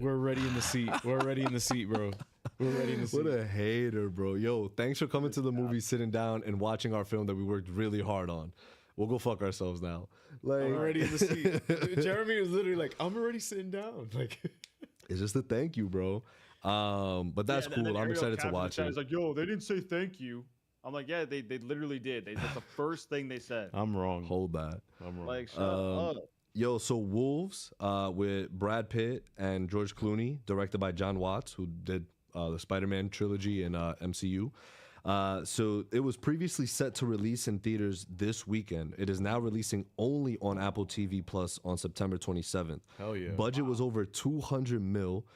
we're already in the seat. We're already in the seat, bro. We're already in the seat. What a hater, bro. Yo, thanks for coming to the movie, sitting down and watching our film that we worked really hard on. We'll go fuck ourselves now. Like, I'm already in the seat. Jeremy was literally like, I'm already sitting down. Like, it's just a thank you, bro. But that's cool. I'm excited to watch it. He's like, yo, they didn't say thank you. I'm like, yeah, they literally did. That's the first thing they said. I'm wrong. Hold that. I'm wrong. Like, shut up. Yo, so Wolves with Brad Pitt and George Clooney, directed by John Watts, who did the Spider-Man trilogy and MCU. So it was previously set to release in theaters this weekend. It is now releasing only on Apple TV Plus on September 27th. Hell yeah. Budget was over 200 mil.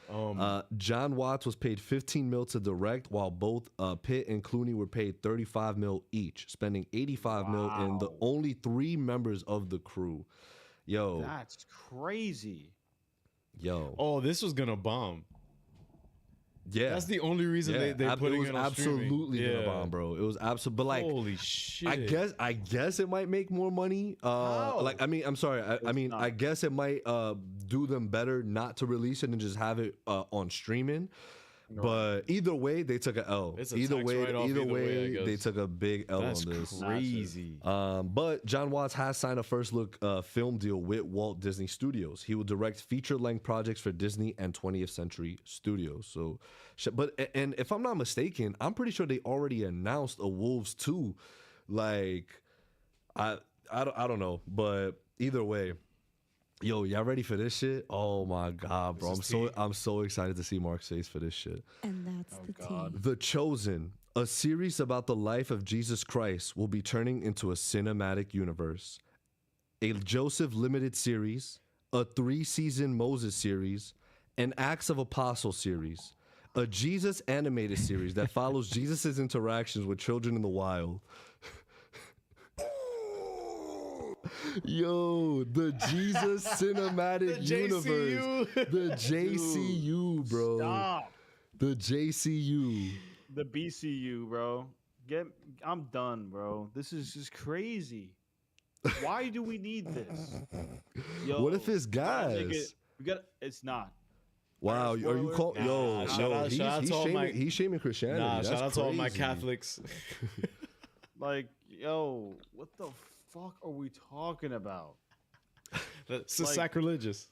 John Watts was paid 15 mil to direct, while both Pitt and Clooney were paid 35 mil each, spending 85 mil in the only 3 members of the crew. Yo. That's crazy. Yo. Oh, this was gonna bomb. Yeah, that's the only reason they put it on absolutely streaming. gonna bomb, bro. It was absolutely, but like, holy shit. I guess it might make more money. Like, I mean, I'm sorry. I guess it might do them better not to release it and just have it on streaming. No. But either way, they took an L. Either way, they took a big L on this. That's crazy. But John Watts has signed a first look film deal with Walt Disney Studios. He will direct feature-length projects for Disney and 20th Century Studios. So, and if I'm not mistaken, I'm pretty sure they already announced a Wolves 2. Like, I don't know, but either way. Yo, y'all ready for this shit? Oh my god, bro. I'm so excited to see Mark's face for this shit. And that's the tea. The Chosen, a series about the life of Jesus Christ, will be turning into a cinematic universe. a Joseph limited series, a 3-season Moses series, an Acts of Apostles series, a Jesus animated series that follows Jesus' interactions with children in the wild. Yo, the Jesus cinematic universe. The JCU, bro. Stop. The JCU. The BCU, bro. I'm done, bro. This is just crazy. Why do we need this? Yo, what if it's guys? It's not. Wow, are you calling? Yo, he's shaming Christianity. Nah, That's shout out to all my crazy. Catholics. Like, yo, what the fuck are we talking about? That's sacrilegious.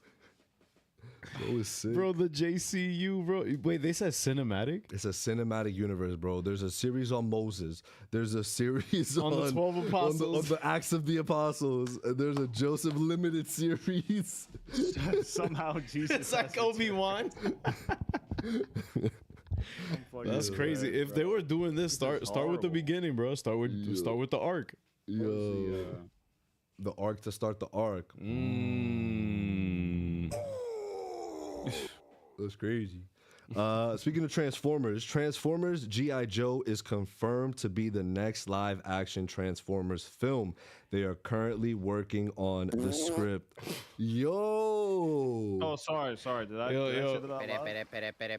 Bro, is sick. Bro, the JCU, bro. Wait, they said cinematic? It's a cinematic universe, bro. There's a series on Moses. There's a series on the 12 apostles. On the Acts of the Apostles. And there's a Joseph limited series. Somehow Jesus. It's like Obi-Wan. That's crazy. If they were doing this, start with the beginning, bro. Start with the arc. Yo, the arc to start the arc. That's crazy. Speaking of Transformers G.I. Joe is confirmed to be the next live action Transformers film. They are currently working on the script. Yo. Oh, sorry. Did I say that out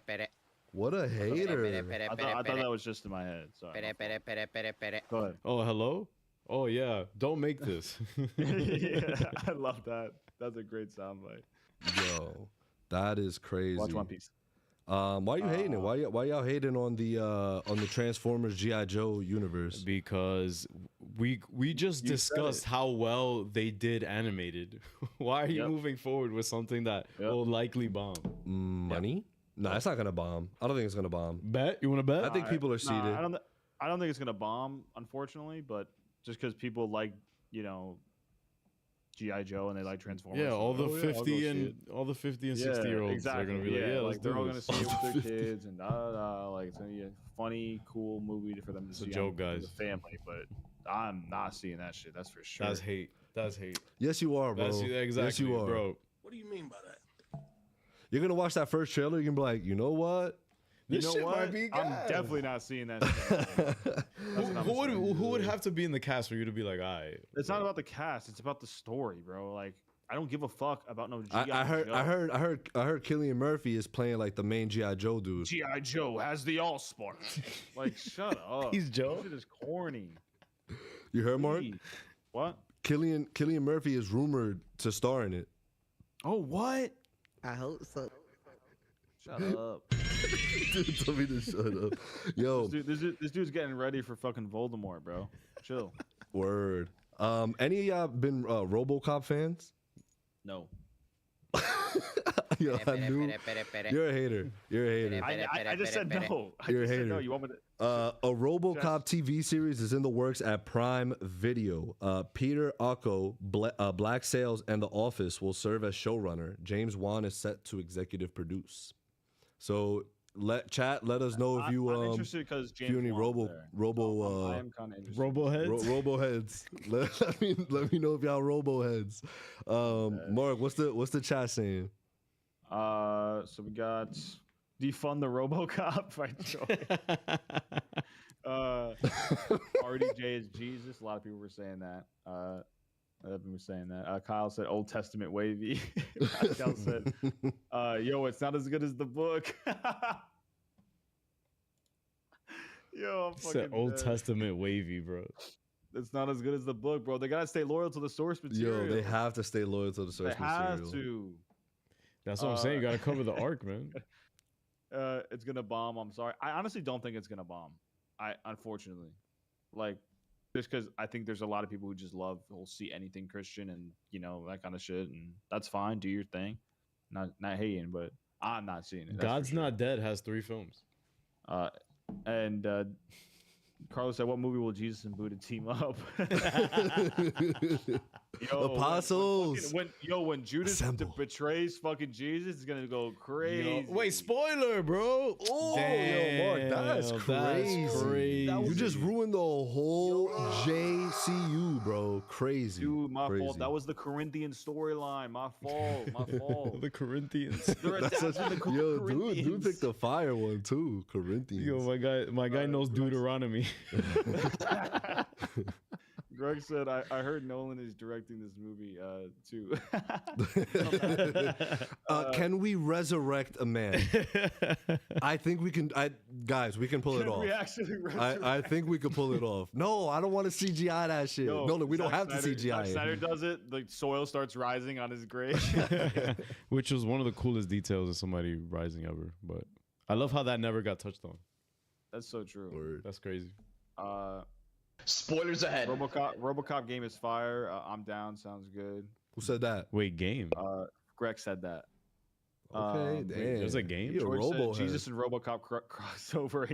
loud? What a hater. I thought that was just in my head. Sorry. Go ahead. Oh, hello? Oh, yeah. Don't make this. Yeah, I love that. That's a great soundbite. Yo, that is crazy. Watch One Piece. Why are you hating it? Why y'all hating on the Transformers G.I. Joe universe? Because we just discussed how well they did animated. Why are you moving forward with something that will likely bomb? Money? No, it's not gonna bomb. I don't think it's gonna bomb. Bet? You want to bet? I think people are seated. I don't think it's gonna bomb, unfortunately. But just because people like, G.I. Joe and they like Transformers. Yeah, all the 50 and 60-year-olds exactly. are gonna be like, they're all gonna see it with their kids and like it's gonna be a funny, cool movie for them to see. It's a joke, guys. The family, but I'm not seeing that shit. That's for sure. That's hate. That's hate. Yes, you are, bro. Exactly, yes, you are, bro. What do you mean by that? You're gonna watch that first trailer. You're gonna be like, you know what? This shit might be I'm definitely not seeing that. Who would have to be in the cast for you to be like, It's not about the cast. It's about the story, bro. Like, I don't give a fuck about no G.I. I Joe. heard Cillian Murphy is playing like the main G.I. Joe dude. G.I. Joe has the all spark. Like, shut up. He's Joe. This shit is corny. You heard, Mark? What? Cillian Murphy is rumored to star in it. Oh, what? I hope so. Shut up. Dude, tell me to shut up. Yo, this dude's getting ready for fucking Voldemort, bro. Chill. Word. Any of y'all been RoboCop fans? No. Yo, I knew. You're a hater. You're a hater. I just said no. You're a hater. No, you want me to? A RoboCop TV series is in the works at Prime Video. Peter Ocko, Black Sails, and The Office will serve as showrunner. James Wan is set to executive produce. So let us know if you I'm interested because James any I am kind of interested. Roboheads. Let me know if y'all Roboheads. Mark, what's the chat saying? So we got defund the RoboCop by Joy. RDJ is Jesus. A lot of people were saying that. Kyle said Old Testament wavy. Pascal said, yo, it's not as good as the book. Yo, I'm fucking said Old Testament wavy, bro. It's not as good as the book, bro. They gotta stay loyal to the source material. Yo, they have to stay loyal to the source material. They have to. That's what I'm saying. You gotta cover the arc, man. It's gonna bomb. I'm sorry. I honestly don't think it's gonna bomb. Unfortunately, like, just because I think there's a lot of people who just will see anything Christian and that kind of shit, and that's fine. Do your thing. Not hating, but I'm not seeing it. God's Not Dead has 3 films. And Carlos said, "What movie will Jesus and Buddha team up?" Apostles. When Judas betrays fucking Jesus, it's gonna go crazy. Wait, spoiler, bro. Oh, yo, Mark, that's crazy. You just ruined the whole JCU, bro. Crazy. Dude, my crazy. fault. That was the Corinthian storyline. My fault. My fault. The Corinthians. Dude picked the fire one too. Corinthians. Yo, my guy knows Deuteronomy. Greg said, I heard Nolan is directing this movie too. Can we resurrect a man? I think we can. Guys, we can pull it off. We actually resurrect? I think we could pull it off. No, I don't want to CGI that shit. No, we don't have to CGI it. Snyder does it. The soil starts rising on his grave. Which was one of the coolest details of somebody rising ever. But I love how that never got touched on. That's so true. Word. That's crazy. Spoilers ahead. RoboCop game is fire. I'm down. Sounds good. Who said that? Wait, game. Greg said that. Okay, damn. There's a game. You're a robo head. Jesus and RoboCop crossover.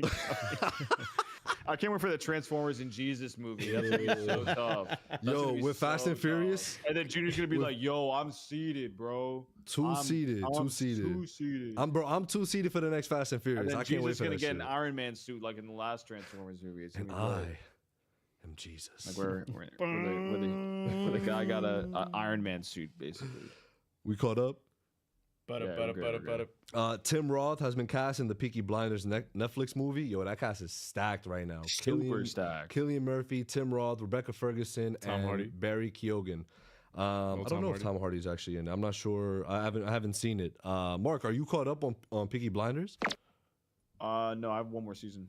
I can't wait for the Transformers and Jesus movie. That's gonna be so tough. Yo, with Fast and Furious, and then Junior's gonna be like, "Yo, I'm seated, bro. Two seated. I'm 2-seated. I'm 2-seated for the next Fast and Furious. And then I can't wait for that. He's gonna get shit. an Iron Man suit like in the last Transformers movie. It's And gonna be I am Jesus. like where the guy got a Iron Man suit basically. We caught up. Good. Tim Roth has been cast in the Peaky Blinders Netflix movie. Yo, that cast is stacked right now. Super stacked. Cillian Murphy, Tim Roth, Rebecca Ferguson, and Hardy. Barry Keoghan. I don't know if Tom Hardy's actually in it. I'm not sure. I haven't seen it. Mark, are you caught up on Peaky Blinders? No, I have one more season.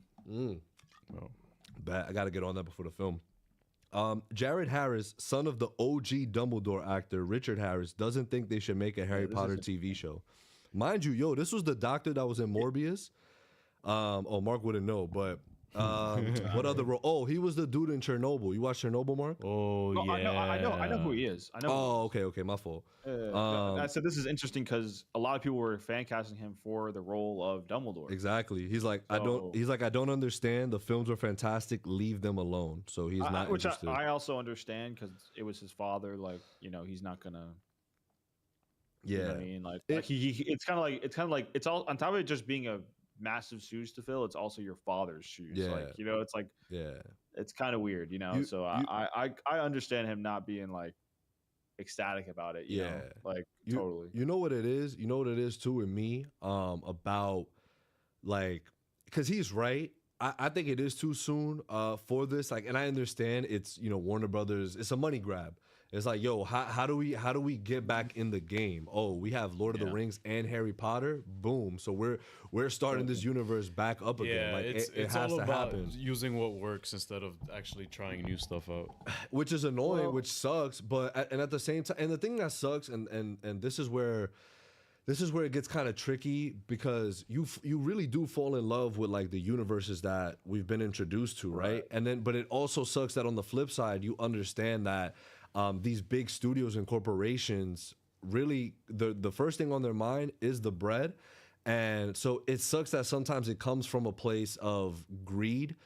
Oh. I got to get on that before the film. Jared Harris, son of the OG Dumbledore actor Richard Harris, doesn't think they should make a Harry Potter TV show. Mind you, yo, this was the doctor that was in Morbius. Mark wouldn't know, but what other role? Oh, he was the dude in Chernobyl. You watched Chernobyl, Mark? Oh, No, yeah. I know who he is. I know. Okay, my fault. I said this is interesting because a lot of people were fan casting him for the role of Dumbledore. Exactly. He's like, I don't understand. The films are fantastic. Leave them alone. So he's not interested. I also understand because it was his father. Like, he's not gonna. Yeah. You know what I mean, like it's kind of like it's all on top of it just being a massive shoes to fill. It's also your father's shoes. Yeah. Like, it's like, it's kind of weird, I understand him not being like ecstatic about it. You know? Like totally. You know what it is? You know what it is too with me about like, because he's right. I think it is too soon for this. Like, and I understand it's Warner Brothers. It's a money grab. It's like, yo, how do we get back in the game? Oh, we have Lord of the Rings and Harry Potter. Boom. So we're starting this universe back up again. Yeah, like it's has all to about happen. using what works instead of actually trying new stuff out. Which is annoying, which sucks. But at the same time, and the thing that sucks, and this is where it gets kind of tricky because you really do fall in love with like the universes that we've been introduced to, right? And then, but it also sucks that on the flip side, you understand that these big studios and corporations really the first thing on their mind is the bread, and so it sucks that sometimes it comes from a place of greed.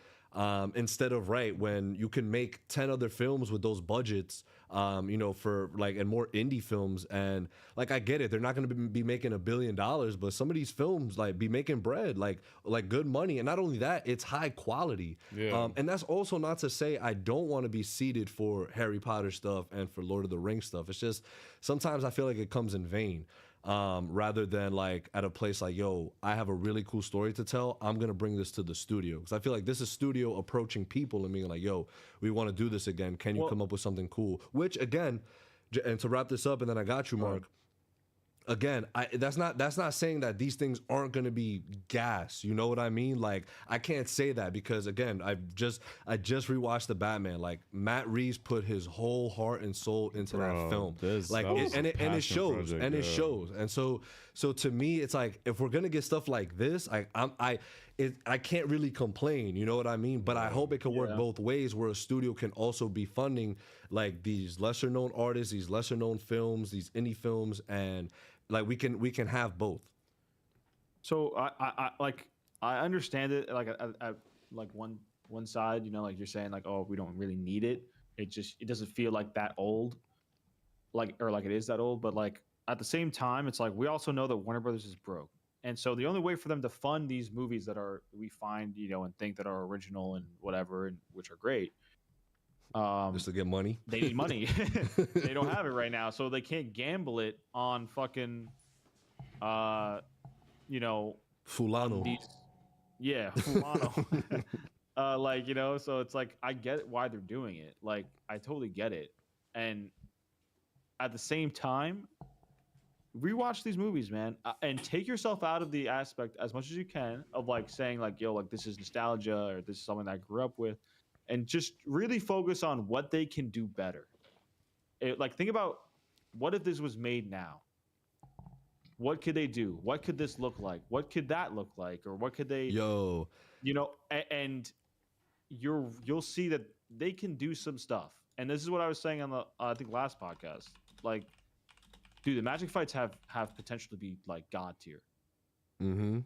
Instead of when you can make 10 other films with those budgets, for and more indie films, and like I get it, they're not going to be making $1 billion, but some of these films be making bread, like good money, and not only that, it's high quality. Yeah. And that's also not to say I don't want to be seated for Harry Potter stuff and for Lord of the Rings stuff. It's just sometimes I feel like it comes in vain. Rather than like at a place like, yo, I have a really cool story to tell. I'm going to bring this to the studio. Because I feel like this is studio approaching people and being like, yo, we want to do this again. Can you come up with something cool? Which again, and to wrap this up, and then I got you, Mark. Again, that's not saying that these things aren't going to be gas. You know what I mean? Like, I can't say that because again, I just rewatched the Batman. Like, Matt Reeves put his whole heart and soul into that film. It shows. It shows. And so to me, it's like if we're gonna get stuff like this, I can't really complain. You know what I mean? But I hope it can work both ways, where a studio can also be funding like these lesser known artists, these lesser known films, these indie films, and like we can have both. So I understand it. Like I like one side, like you're saying, like, oh, we don't really need it. It doesn't feel like that old. like it is that old, but like at the same time, it's like we also know that Warner Brothers is broke. And so the only way for them to fund these movies that are we find, and think that are original and whatever, and which are great, just to get money. they need money. They don't have it right now, so they can't gamble it on fucking, Fulano. Fulano. So it's like I get why they're doing it. Like I totally get it, and at the same time, rewatch these movies, man, and take yourself out of the aspect as much as you can of like saying like, yo, like this is nostalgia or this is something that I grew up with, and just really focus on what they can do better. Like think about what if this was made now? What could they do? What could this look like? What could that look like? Or what could they and you'll see that they can do some stuff. And this is what I was saying on the I think last podcast. Like, dude, the magic fights have potential to be like god tier.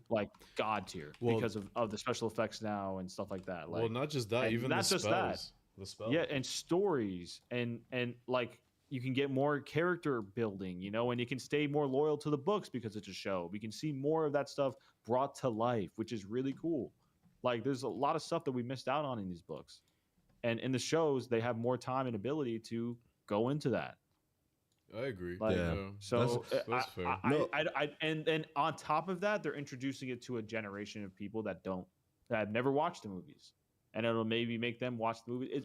Like god tier because of the special effects now and stuff like that. Like, well, not just that, even not the just spells. that. The spells. Yeah, and stories and like you can get more character building, and you can stay more loyal to the books because it's a show. We can see more of that stuff brought to life, which is really cool. Like there's a lot of stuff that we missed out on in these books. And in the shows, they have more time and ability to go into that. I agree. Like, yeah. So that's fair. And on top of that, they're introducing it to a generation of people that have never watched the movies, and it'll maybe make them watch the movie.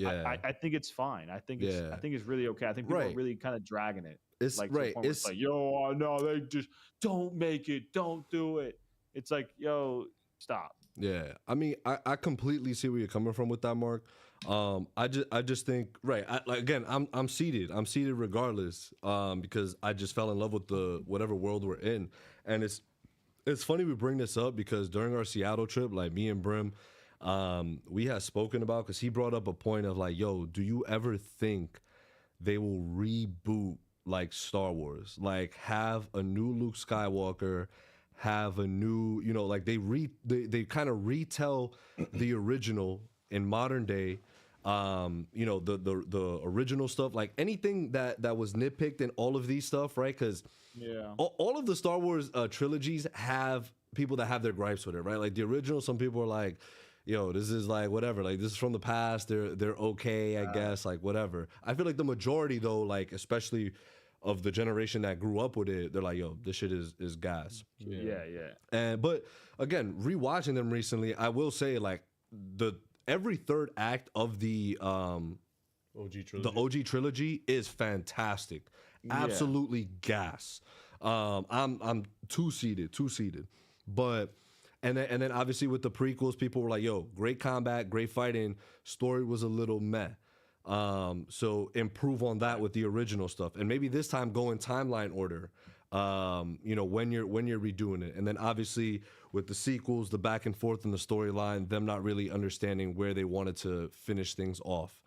I think it's fine. I think it's really okay. I think people are really kind of dragging it. It's like, right. It's like, yo, no, they just don't make it. Don't do it. It's like, yo, stop. Yeah, I mean, I completely see where you're coming from with that, Mark. I just think I'm seated. I'm seated regardless. Because I just fell in love with the whatever world we're in, and it's funny we bring this up because during our Seattle trip, like me and Brim, we had spoken about because he brought up a point of like, yo, do you ever think they will reboot like Star Wars, like have a new Luke Skywalker? Have a new, like they kind of retell the original in modern day, the original stuff, like anything that was nitpicked in all of these stuff, right? Because all of the Star Wars trilogies have people that have their gripes with it, right? Like the original, some people are like, yo, this is like whatever, like this is from the past, they're okay, I guess, like whatever. I feel like the majority though, like especially of the generation that grew up with it, they're like, yo, this shit is gas. Yeah. But again, rewatching them recently, I will say like every third act of the OG trilogy is fantastic. Absolutely gas. I'm two-seated. But and then obviously with the prequels, people were like, yo, great combat, great fighting, story was a little meh. So improve on that with the original stuff, and maybe this time go in timeline order. When you're redoing it, and then obviously with the sequels, the back and forth in the storyline, them not really understanding where they wanted to finish things off.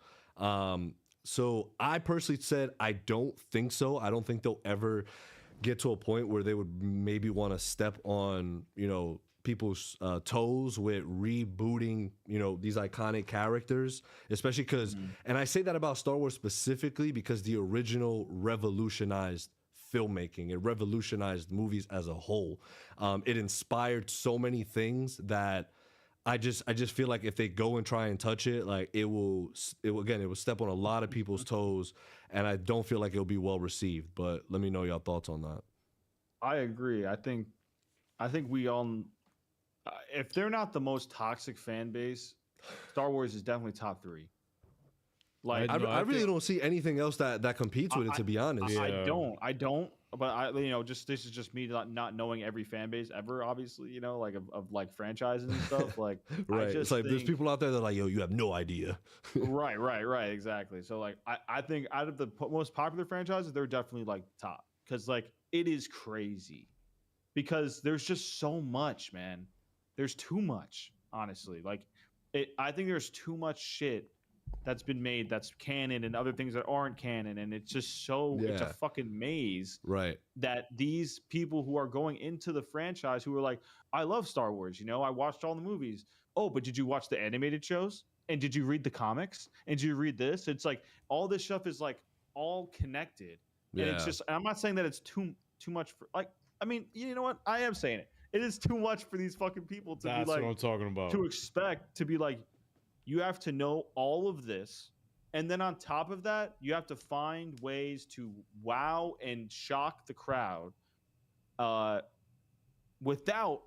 So I personally said I don't think so. I don't think they'll ever get to a point where they would maybe want to step on people's toes with rebooting these iconic characters, especially because and I say that about Star Wars specifically because the original revolutionized filmmaking. It revolutionized movies as a whole. It inspired so many things that I just feel like if they go and try and touch it, like it will step on a lot of people's toes, and I don't feel like it'll be well received. But let me know your thoughts on that. I agree. I think we all, if they're not the most toxic fan base, Star Wars is definitely top 3. Like I really don't see anything else that competes with it, to be honest. I don't. But this is just me not knowing every fan base ever. Obviously, like of like franchises and stuff. Like, right. It's like there's people out there that are like, yo, you have no idea. right, exactly. So like, I think out of the most popular franchises, they're definitely like top because like it is crazy because there's just so much, man. There's too much, honestly. Like, I think there's too much shit that's been made that's canon and other things that aren't canon, and it's just it's a fucking maze, right? That these people who are going into the franchise who are like, I love Star Wars, I watched all the movies. Oh, but did you watch the animated shows? And did you read the comics? And did you read this? It's like all this stuff is like all connected. Yeah. And it's just, I'm not saying that it's too much for, like, I mean, you know what? I am saying it. It is too much for these fucking people to That's be like, what I'm talking about. to expect to be like, you have to know all of this. And then on top of that, you have to find ways to wow and shock the crowd without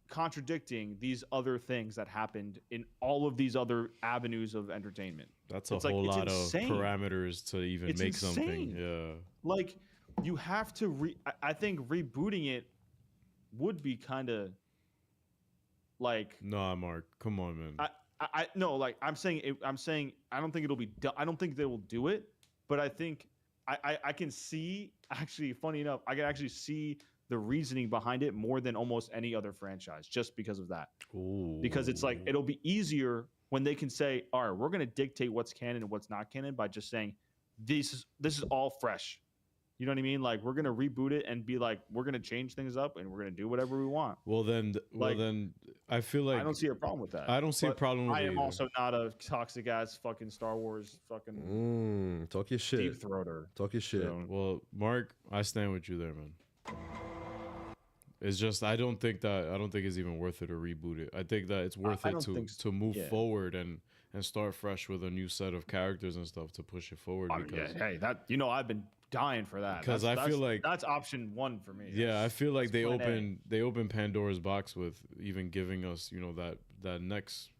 contradicting these other things that happened in all of these other avenues of entertainment. That's a It's whole like, lot of insane. parameters to even It's make something. insane. Yeah. Like, you have to I think rebooting it would be kind of like, Nah, Mark, come on, man. I no, like I'm saying I don't think it'll be done. I don't think they will do it, but I think I can see, actually, funny enough, I can actually see the reasoning behind it more than almost any other franchise, just because of that. Ooh. Because it's like, it'll be easier when they can say, all right, we're going to dictate what's canon and what's not canon by just saying this is all fresh. You know what I mean? Like, we're going to reboot it and be like, we're going to change things up and we're going to do whatever we want. Well, then I feel like I don't see a problem with that. I don't see a problem with it I am either. also not a toxic ass fucking Star Wars fucking talk your shit. deep throater. Talk your shit. So, Well, Mark, I stand with you there, man. It's just I don't think it's even worth it to reboot it. I think that it's worth I it don't to think to move yeah. forward and start fresh with a new set of characters and stuff to push it forward. Because hey, that, you know, I've been dying for that. 'Cause I feel like that's option one for me. yeah, I feel like they plan A. open Pandora's box with even giving us, you know, that next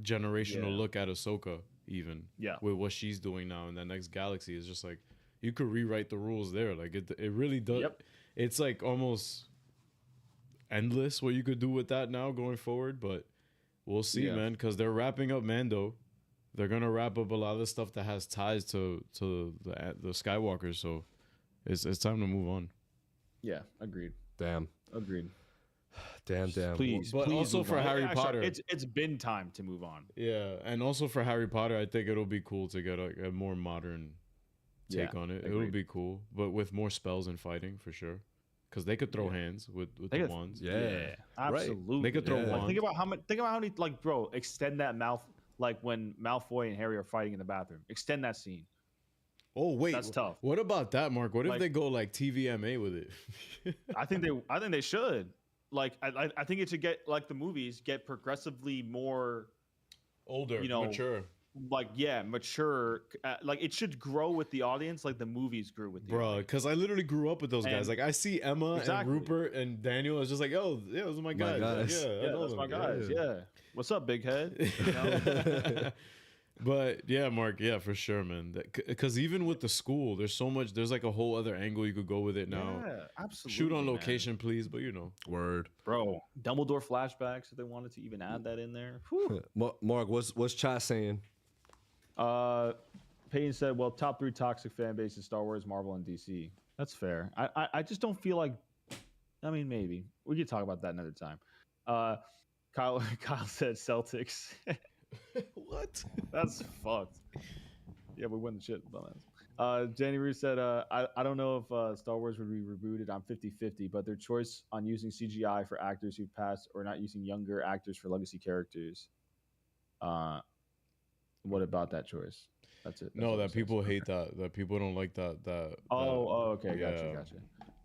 generational look at Ahsoka, even with what she's doing now in that next galaxy. Is just like, you could rewrite the rules there. Like it really does. Yep. It's like almost endless what you could do with that now going forward, but we'll see, man, because they're wrapping up Mando. They're gonna wrap up a lot of the stuff that has ties to the Skywalkers, so it's time to move on. Yeah, agreed. Damn. Agreed. Damn. Please, but please also move for on. Harry Actually, Potter, it's been time to move on. yeah, and also for Harry Potter, I think it'll be cool to get a more modern take on it. It would be cool, but with more spells and fighting for sure. Because they could throw hands with the wands. Yeah, absolutely. Right. They could throw wands. Like, think about how many, like, bro, extend that mouth, like when Malfoy and Harry are fighting in the bathroom. Extend that scene. Oh wait, that's tough. What about that, Mark? What if Like, they go like TVMA with it? I think they should. Like, I think it should get, like, the movies get progressively more older, you know, mature. Like, yeah, mature. Like, it should grow with the audience, like the movies grew with the Bro, audience. because I literally grew up with those guys. And- Like, I see Emma and Exactly. Rupert and Daniel. It's just like, oh, yeah, those are my guys. Like, Yeah, I know that's them. my guys. Yeah. What's up, big head? You know? But yeah, Mark, yeah, for sure, man. Because even with the school, there's so much. There's like a whole other angle you could go with it now. Yeah, absolutely. Shoot on man. location, please. But you know, word, bro. Dumbledore flashbacks, if they wanted to even add that in there. Whew. Mark, what's chat saying? Payne said, "Well, top 3 toxic fan bases: Star Wars, Marvel, and DC." That's fair. I just don't feel like. I mean, maybe we could talk about that another time. Kyle said Celtics. What? That's fucked. Yeah, we win the shit. Danny Ruth said, I don't know if Star Wars would be rebooted. I'm 50-50, but their choice on using CGI for actors who passed or not using younger actors for legacy characters. What about that choice? That's it. That's no, what that it says. people hate that. That people don't like that. Okay, yeah. gotcha.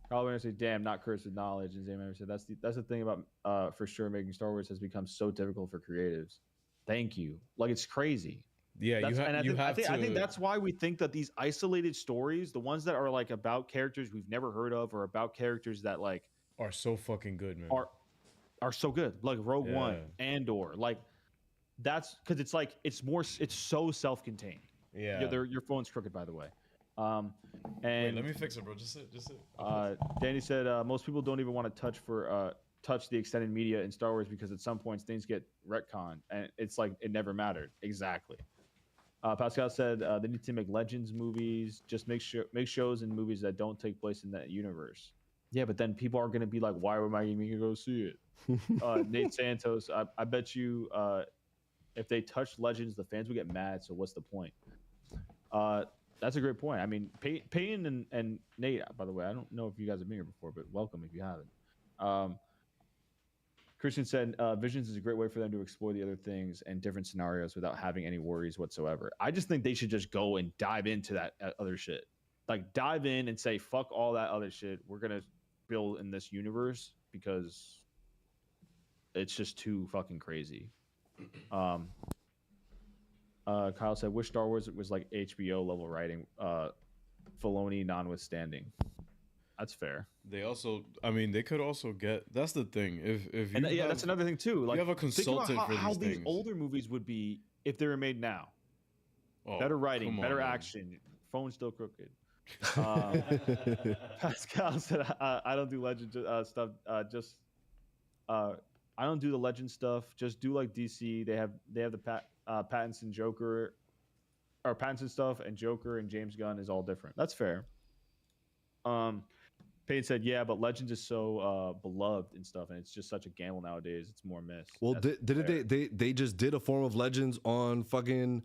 Carl Winter said, "Damn, not cursed with knowledge." And Zayman said, "That's the thing about for sure making Star Wars has become so difficult for creatives." Thank you. Like, it's crazy. Yeah, I think that's why we think that these isolated stories, the ones that are like about characters we've never heard of, or about characters that like are so fucking good, man. Are so good. Like Rogue One, Andor, like that's because it's like it's so self-contained. Yeah. Your phone's crooked, by the way. And wait, let me fix it, bro. Just sit. Danny said most people don't even want to touch the extended media in Star Wars because at some points things get retconned and it's like it never mattered. Exactly. Pascal said they need to make Legends movies. Just make shows and movies that don't take place in that universe. Yeah, but then people are going to be like, why am I even going to go see it? Nate Santos, I bet you if they touch Legends, the fans would get mad. So what's the point? That's a great point. I mean, Payne and Nate, by the way, I don't know if you guys have been here before, but welcome if you haven't. Christian said, Visions is a great way for them to explore the other things and different scenarios without having any worries whatsoever. I just think they should just go and dive into that other shit. Like, dive in and say, fuck all that other shit. We're going to build in this universe because it's just too fucking crazy. Kyle said, wish Star Wars was like HBO level writing, Filoni notwithstanding. That's fair. They also, I mean, they could also get. That's the thing. If you yeah, that's another thing too. Like, you have a consultant for how these things. These older movies would be if they were made now. Oh, better writing, better man. action. Phone still crooked. Pascal said, "I don't do legend stuff. I don't do the legend stuff. Just do like DC. They have the Pattinson Joker, or Pattinson stuff, and Joker and James Gunn is all different. That's fair." Payne said, "Yeah, but Legends is so beloved and stuff, and it's just such a gamble nowadays. It's more missed." Well, they just did a form of Legends on fucking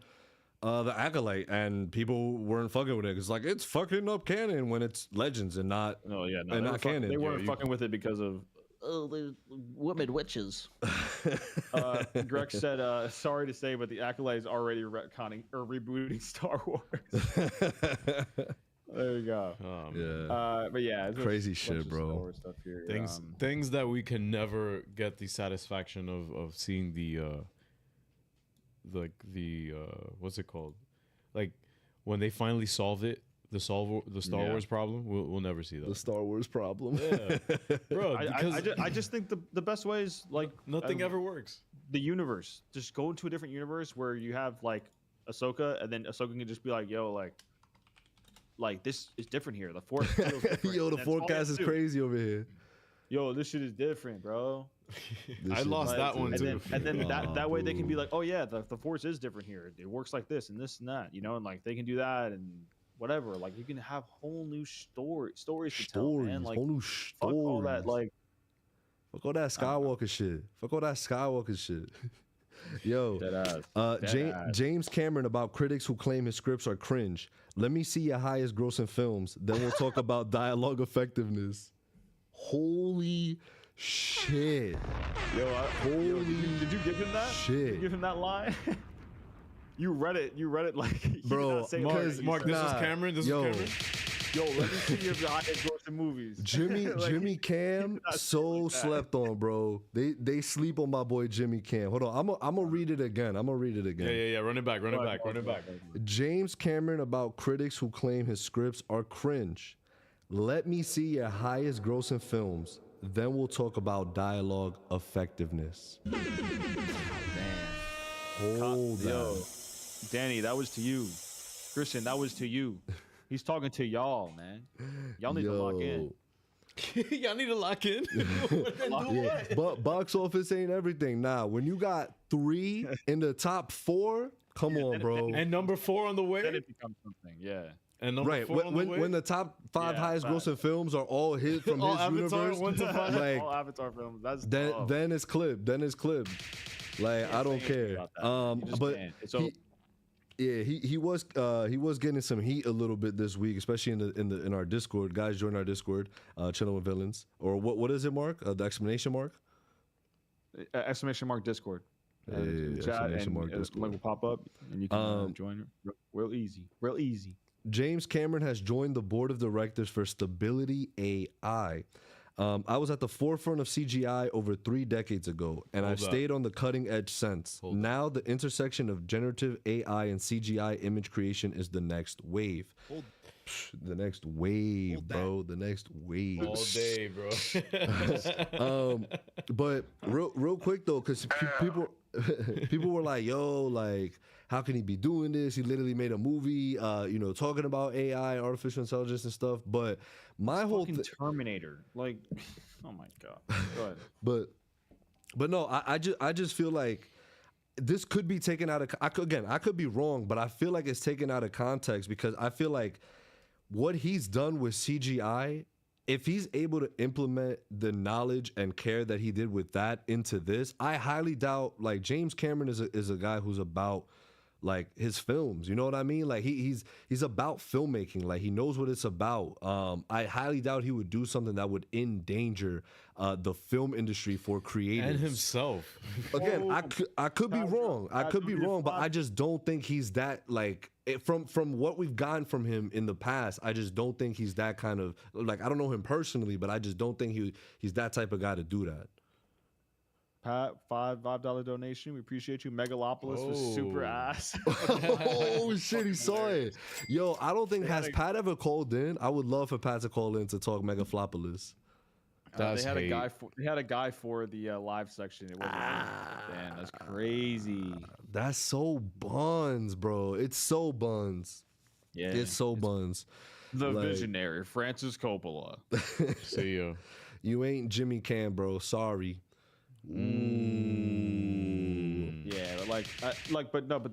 the Acolyte, and people weren't fucking with it. It's like, it's fucking up canon when it's Legends and not and not canon. They weren't fucking with it because of the women witches. Greg said, "Sorry to say, but the Acolyte is already retconning or rebooting Star Wars." There you go. But yeah, it's crazy shit, bro. Stuff here. Things that we can never get the satisfaction of seeing the what's it called? Like when they finally solve it, the Star Wars problem, we'll never see that. The Star Wars problem. Yeah, bro. I just think the best way is like nothing ever works. The universe. Just go into a different universe where you have like Ahsoka, and then Ahsoka can just be like, "Yo, like this is different here. The force feels different." Yo, the forecast is crazy over here. Yo, this shit is different, bro. I lost that one too. And then that way they can be like, "Oh yeah, the force is different here. It works like this and this and that," you know, and like they can do that and whatever. Like you can have whole new stories to tell, man. Like whole new fuck all that, like fuck all that Skywalker shit. Fuck all that Skywalker shit. Yo, James Cameron about critics who claim his scripts are cringe. Let me see your highest grossing films. Then we'll talk about dialogue effectiveness. Holy shit. Yo, did you give him that? Shit. Did you give him that line? You read it like, bro. Mark, this was Cameron. This was Cameron. Yo, let me see your highest grossing movies. Jimmy Cam so slept on, bro. They sleep on my boy Jimmy Cam. Hold on, I'm gonna read it again. Yeah. Run it back. James Cameron about critics who claim his scripts are cringe. Let me see your highest grossing films. Then we'll talk about dialogue effectiveness. Hold Yo, Danny, that was to you. Christian, that was to you. He's talking to y'all, man. Y'all need to lock in. Y'all need to lock in. But box office ain't everything. Nah, when you got 3 in the top 4, come on, bro. And number 4 on the way. Then it becomes something, yeah. And number 4 on the way. When the top 5 highest grossing films are all hit from his Avatar, universe, 1 to 5. like all Avatar films. That's then it's clipped. Like I don't care. But he was getting some heat a little bit this week, especially in our Discord. Guys, join our Discord, chilling with villains. Or what is it, Mark? The exclamation mark? Exclamation mark Discord. Yeah, exclamation mark Discord. Link will pop up and you can join. Real easy. James Cameron has joined the board of directors for Stability AI. I was at the forefront of CGI over 3 decades ago, and I've stayed on the cutting edge since. Now the intersection of generative AI and CGI image creation is the next wave. The next wave, bro. The next wave. All day, bro. But real quick though, because people were like, "Yo, like, how can he be doing this? He literally made a movie, talking about AI, artificial intelligence and stuff." But my whole Terminator, like, oh my god. Go ahead. But no, I just feel like this could be taken out of. I could be wrong, but I feel like it's taken out of context because I feel like what he's done with CGI, if he's able to implement the knowledge and care that he did with that into this, I highly doubt. Like James Cameron is a guy who's about like his films. You know what I mean? Like he's about filmmaking. Like he knows what it's about. I highly doubt he would do something that would endanger the film industry for creators and himself. Again, I could be wrong. I could be wrong, but I just don't think he's that like from what we've gotten from him in the past. I just don't think he's that kind of like, I don't know him personally, but I just don't think he's that type of guy to do that. Pat, $5 donation. We appreciate you. Megalopolis was super ass. Oh shit, he saw it. Yo, I don't think has Pat ever called in. I would love for Pat to call in to talk Megalopolis. They had a guy for the live section. It wasn't. Damn, that's crazy. That's so buns, bro. It's so buns. Yeah, it's so buns. The visionary, Francis Coppola. See you. You ain't Jimmy Cam, bro. Sorry. Yeah, but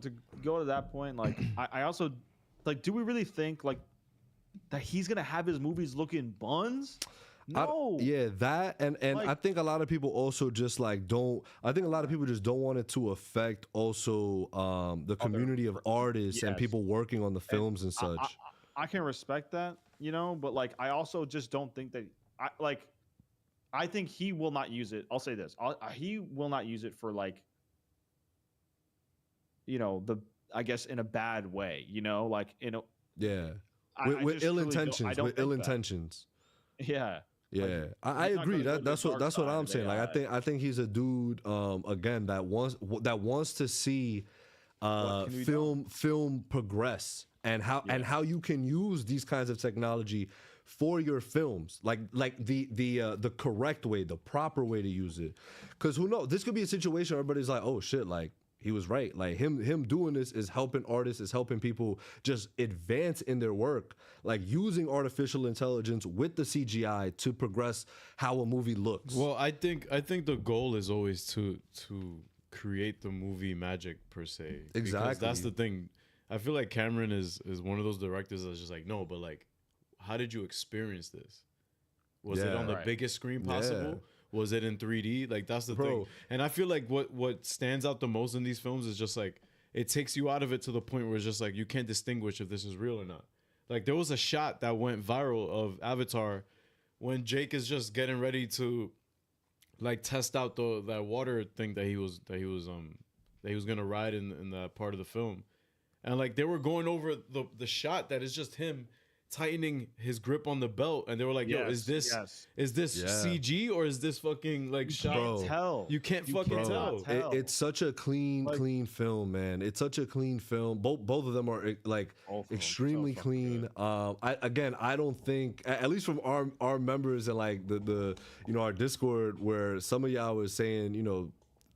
to go to that point, like I also like, do we really think like that he's gonna have his movies looking buns? No. That and like, I think a lot of people also just like don't. I think a lot of people just don't want it to affect also the community of artists and people working on the films and such. I can respect that, you know, but like I also just don't think that I think he will not use it. I'll say this: he will not use it for like, you know, I guess in a bad way, you know, like with ill intentions. With ill intentions. Yeah. Yeah, like, I agree. That's what I'm saying. Like I think he's a dude again that wants to see film progress and how you can use these kinds of technology for your films, like the correct way, the proper way to use it. Because who knows? This could be a situation where everybody's like, oh shit, like he was right. Like him doing this is helping artists, is helping people just advance in their work, like using artificial intelligence with the CGI to progress how a movie looks. Well, I think the goal is always to create the movie magic per se. Exactly. Because that's the thing. I feel like Cameron is one of those directors that's just like, no, but like, how did you experience this? Was it on the biggest screen possible? Yeah. Was it in 3D? Like that's the thing. And I feel like what stands out the most in these films is just like it takes you out of it to the point where it's just like you can't distinguish if this is real or not. Like there was a shot that went viral of Avatar when Jake is just getting ready to like test out that water thing that he was gonna ride in that part of the film. And like they were going over the shot that is just him tightening his grip on the belt, and they were like, "Yo, is this CG or is this fucking like shot?" You can't fucking tell. It's such a clean film, man. It's such a clean film. Both of them are like extremely clean. I don't think, at least from our members and like the our Discord, where some of y'all was saying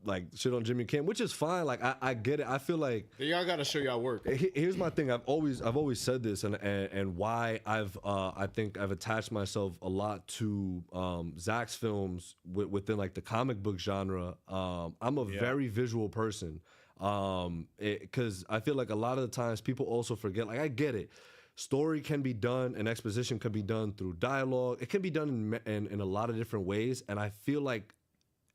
like shit on Jimmy Kim, which is fine. Like I get it. I feel like y'all gotta show y'all work. Here's my thing. I've always said this, and why I think I've attached myself a lot to Zach's films within like the comic book genre. I'm a very visual person, because I feel like a lot of the times people also forget. Like I get it. Story can be done, and exposition can be done through dialogue. It can be done in a lot of different ways, and I feel like,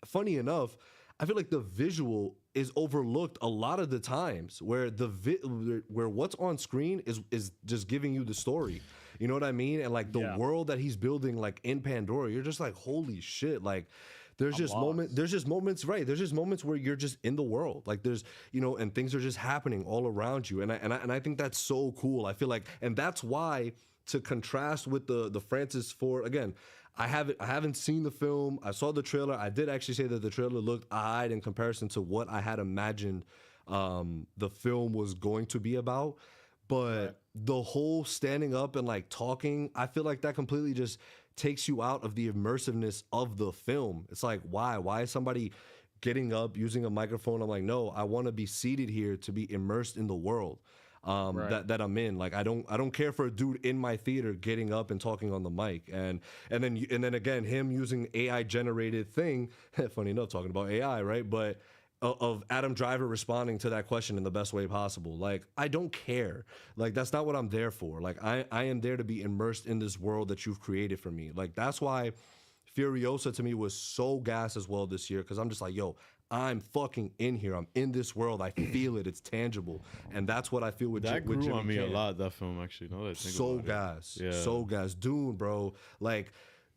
funny enough, I feel like the visual is overlooked a lot of the times, where where what's on screen is just giving you the story. You know what I mean? And like the world that he's building, like in Pandora, you're just like, holy shit! Like there's just moments where you're just in the world. Like there's and things are just happening all around you. And I think that's so cool. I feel like, and that's why, to contrast with the Francis Ford, again, I haven't seen the film. I saw the trailer. I did actually say that the trailer looked odd in comparison to what I had imagined the film was going to be about. But the whole standing up and like talking, I feel like that completely just takes you out of the immersiveness of the film. It's like, why is somebody getting up using a microphone? I'm like, no, I want to be seated here to be immersed in the world that I'm in. Like I don't care for a dude in my theater getting up and talking on the mic, and then again him using AI generated thing. Funny enough, talking about AI, right? But of Adam Driver responding to that question in the best way possible. Like I don't care. Like that's not what I'm there for. Like I am there to be immersed in this world that you've created for me. Like that's why Furiosa to me was so gas as well this year, because I'm just like, yo, I'm fucking in here. I'm in this world. I feel it. It's tangible, and that's what I feel with that with grew Jimmy on me Cam. a lot. That film actually, now that I think So about it. gas, Yeah. so gas, Dune, bro. Like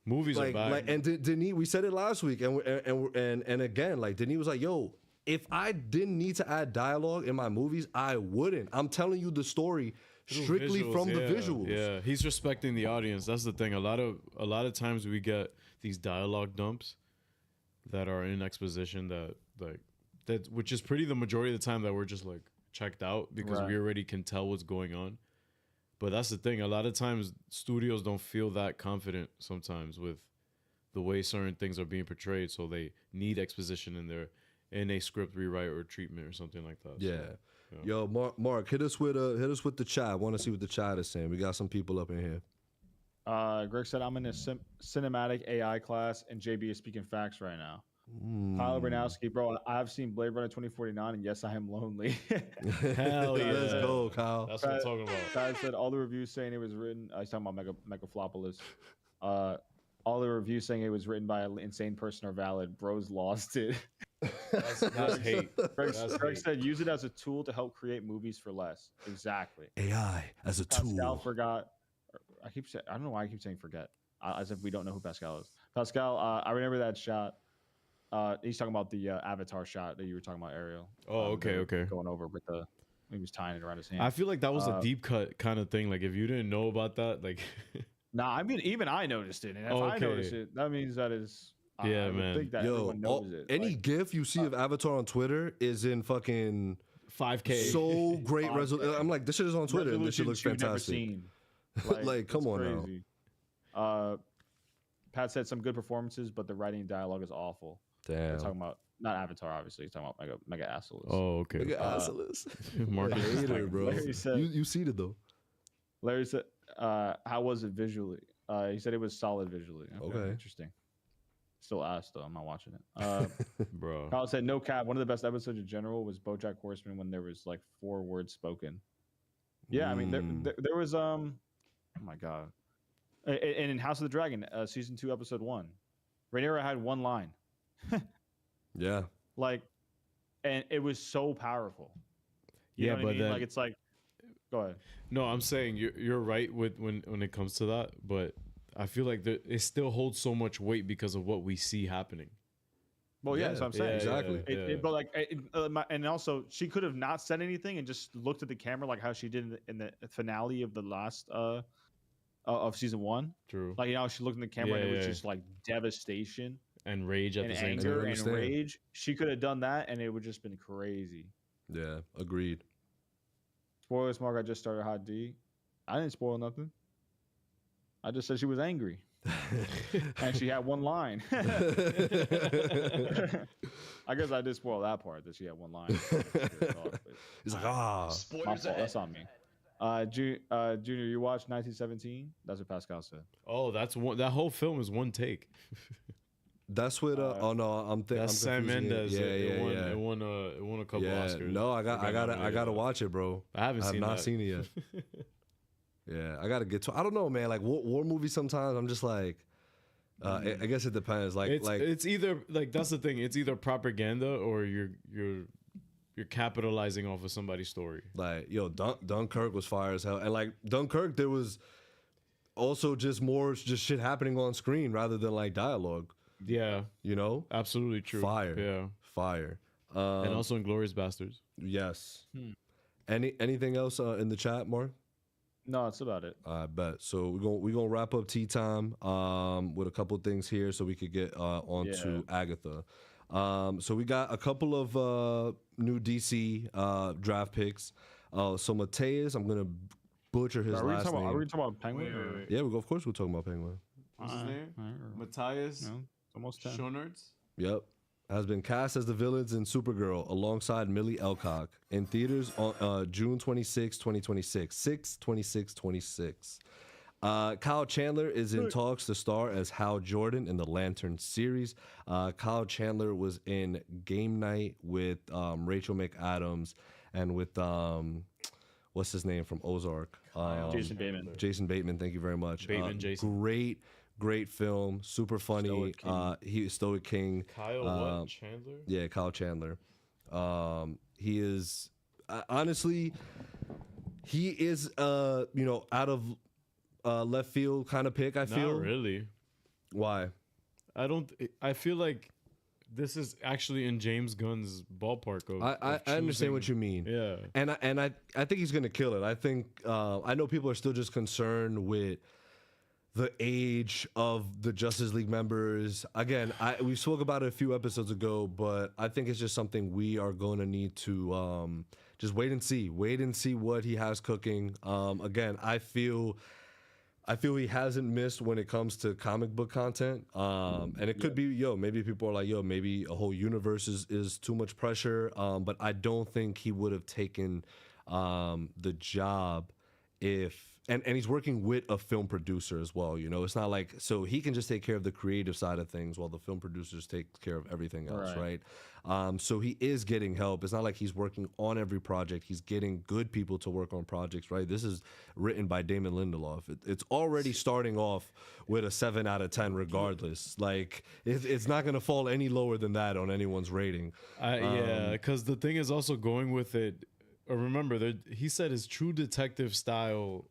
movies are back. and Denis, we said it last week, and again, like Denis was like, "Yo, if I didn't need to add dialogue in my movies, I wouldn't. I'm telling you the story strictly Visuals, from the yeah, visuals." Yeah, he's respecting the audience. That's the thing. A lot of times we get these dialogue dumps that are in exposition that which is pretty the majority of the time that we're just like checked out because we already can tell what's going on. But that's the thing. A lot of times studios don't feel that confident sometimes with the way certain things are being portrayed, so they need exposition in a script rewrite or treatment or something like that. Yeah. So, Yo, Mark, hit us with the chat. I want to see what the chat is saying. We got some people up in here. Greg said, I'm in a cinematic AI class, and JB is speaking facts right now. Kyle Bernowski, bro, I've seen Blade Runner 2049, and yes, I am lonely. Hell yeah. Let's go, Kyle. That's what I'm talking about. Kyle said, all the reviews saying it was written, he's talking about Megaflopolis. All the reviews saying it was written by an insane person are valid. Bros lost it. That's hate. Greg said, use it as a tool to help create movies for less. Exactly. AI as a Pascal tool. forgot. I don't know why I keep saying forget. As if we don't know who Pascal is. Pascal, I remember that shot. He's talking about the Avatar shot that you were talking about, Ariel. Oh, okay. Going over with he was tying it around his hand. I feel like that was a deep cut kind of thing. Like if you didn't know about that, like nah, I mean even I noticed it, and if I noticed it, that means that is. Yeah, I would man. think that everyone knows it. Any GIF you see of Avatar on Twitter is in fucking 5K. So great resolution. I'm like, this shit is on Twitter, and this shit looks you've never fantastic. seen. Like, come on crazy. Now. Pat said some good performances, but the writing and dialogue is awful. Damn. They're talking about not Avatar, obviously. He's talking about Mega Acilis. Oh, okay. Mega Acilis. Marcus is Hater, like, bro. Larry said, You seen it though. Larry said, how was it visually? He said it was solid visually. Okay. Interesting. Still asked though. I'm not watching it. Bro. Kyle said, no cap. One of the best episodes in general was BoJack Horseman when there was like 4 words spoken. Yeah, I mean there was oh my god. And in House of the Dragon, season 2, episode 1, Rhaenyra had 1 line. Yeah. Like, and it was so powerful. Yeah, know what but I mean? then Like it's like, go ahead. No, I'm saying you're right with when it comes to that, but I feel like it still holds so much weight because of what we see happening. Well, yeah, that's what I'm saying. Exactly. But like, and also she could have not said anything and just looked at the camera like how she did in the finale of the last of season 1. True. Like, you know, she looked in the camera and it was just like devastation and rage at the same anger time. and rage. She could have done that and it would just been crazy. Yeah, agreed. Spoilers, Mark. I just started Hot D. I didn't spoil nothing. I just said she was angry. And she had 1 line. I guess I did spoil that part that she had 1 line. He's like, spoilers. That's on me. Junior, you watched 1917? That's what Pascal said. Oh, that whole film is 1 take. That's what. Oh no, I'm thinking. That's Sam Mendes. Yeah. It won a couple Oscars. No, I gotta watch it, bro. I have not seen it yet. Yeah, I gotta get to. I don't know, man. Like war movies, sometimes I'm just like. I guess it depends. It's either like that's the thing. It's either propaganda or you're capitalizing off of somebody's story. Like, yo, Dunkirk was fire as hell, and like Dunkirk, there was also just more shit happening on screen rather than like dialogue. Yeah, you know, absolutely true. Fire, yeah, fire. And also Inglourious Bastards. Yes. Anything else in the chat, Mark? No, that's about it. I bet. So we're gonna wrap up tea time with a couple things here, so we could get on to Agatha. So we got a couple of new DC draft picks. So Mateus, I'm gonna butcher his last name. Are we talking about Penguin? Wait. Yeah, of course we're talking about Penguin. What's his name? Matthias almost 10. Schoenaerts. Yep. Has been cast as the villains in Supergirl alongside Millie Alcock in theaters on June 26, 2026. 6/26/26. Kyle Chandler is in talks to star as Hal Jordan in the Lantern series. Kyle Chandler was in Game Night with Rachel McAdams and with what's his name from Ozark? Jason Bateman. Jason Bateman, thank you very much. Bateman, Jason. Great film, super funny. Stoic King. Kyle Chandler? Yeah, Kyle Chandler. He is honestly, he is out of left field kind of pick. I feel. Not really. Why? I feel like this is actually in James Gunn's ballpark. I understand what you mean. Yeah, and I think he's gonna kill it. I think I know people are still just concerned with the age of the Justice League members. Again, we spoke about it a few episodes ago, but I think it's just something we are going to need to just wait and see what he has cooking. Again, I feel he hasn't missed when it comes to comic book content. And it could be, maybe people are like, maybe a whole universe is too much pressure. But I don't think he would have taken the job if, and he's working with a film producer as well. It's not like, so he can just take care of the creative side of things while the film producers take care of everything else, right? So he is getting help. It's not like he's working on every project. He's getting good people to work on projects, right? This is written by Damon Lindelof. It's already starting off with a 7 out of 10 regardless. Like, it's not going to fall any lower than that on anyone's rating. Yeah, because the thing is also going with it. Remember, he said his True Detective style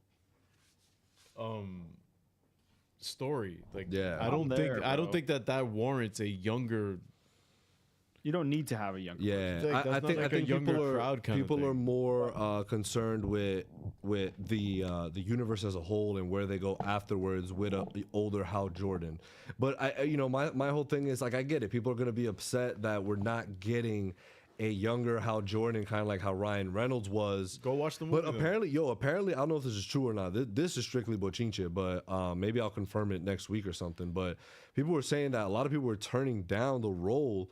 story. Like, I don't think that warrants a younger. You don't need to have a younger. Yeah, I think people are more concerned with the universe as a whole and where they go afterwards with the older Hal Jordan. But my whole thing is, like, I get it. People are gonna be upset that we're not getting a younger Hal Jordan, kind of like how Ryan Reynolds was. Go watch the movie. But apparently, I don't know if this is true or not. This is strictly bochinche, but maybe I'll confirm it next week or something. But people were saying that a lot of people were turning down the role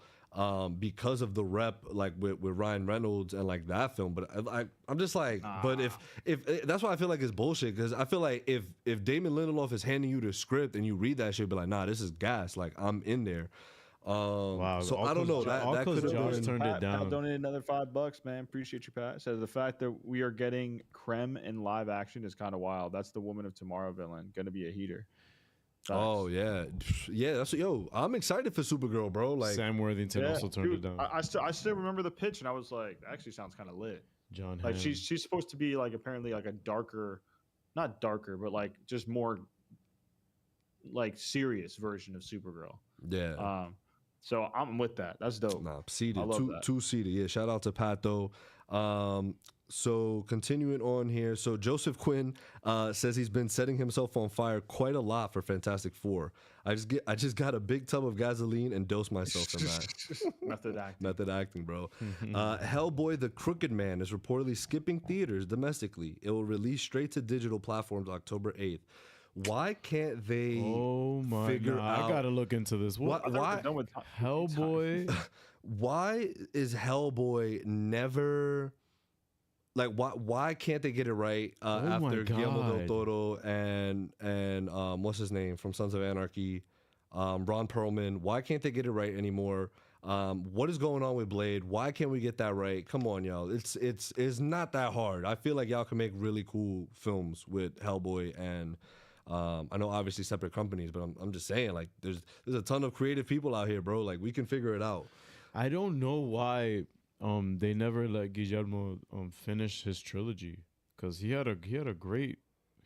because of the rep, like with Ryan Reynolds and like that film. But I'm just like, but if that's why I feel like it's bullshit, because I feel like if Damon Lindelof is handing you the script and you read that shit, be like, nah, this is gas. Like, I'm in there. Wow. So I don't know. That could have Josh turned it down. Pat donated another $5, man. Appreciate you, Pat. Says the fact that we are getting Krem in live action is kind of wild. That's the Woman of Tomorrow villain. Gonna be a heater. Oh yeah. That's I'm excited for Supergirl, bro. Like, Sam Worthington also turned it down. I still remember the pitch, and I was like, that actually sounds kind of lit. John, like she's supposed to be like apparently like a darker, not darker, but like just more like serious version of Supergirl. Yeah. So I'm with that. That's dope. Nah, seated. Two seated. Yeah, shout out to Pat though. So continuing on here. So Joseph Quinn says he's been setting himself on fire quite a lot for Fantastic Four. I just got a big tub of gasoline and dosed myself in that. Method acting, bro. Hellboy the Crooked Man is reportedly skipping theaters domestically. It will release straight to digital platforms October 8th. Why can't they figure out? I gotta look into this. Why Hellboy? Why is Hellboy never like? Why can't they get it right after Guillermo del Toro and what's his name from Sons of Anarchy, Ron Perlman? Why can't they get it right anymore? What is going on with Blade? Why can't we get that right? Come on, y'all. It's not that hard. I feel like y'all can make really cool films with Hellboy and. I know obviously separate companies, but I'm just saying, like, there's a ton of creative people out here, bro. Like, we can figure it out. I don't know why they never let Guillermo finish his trilogy, because he had a great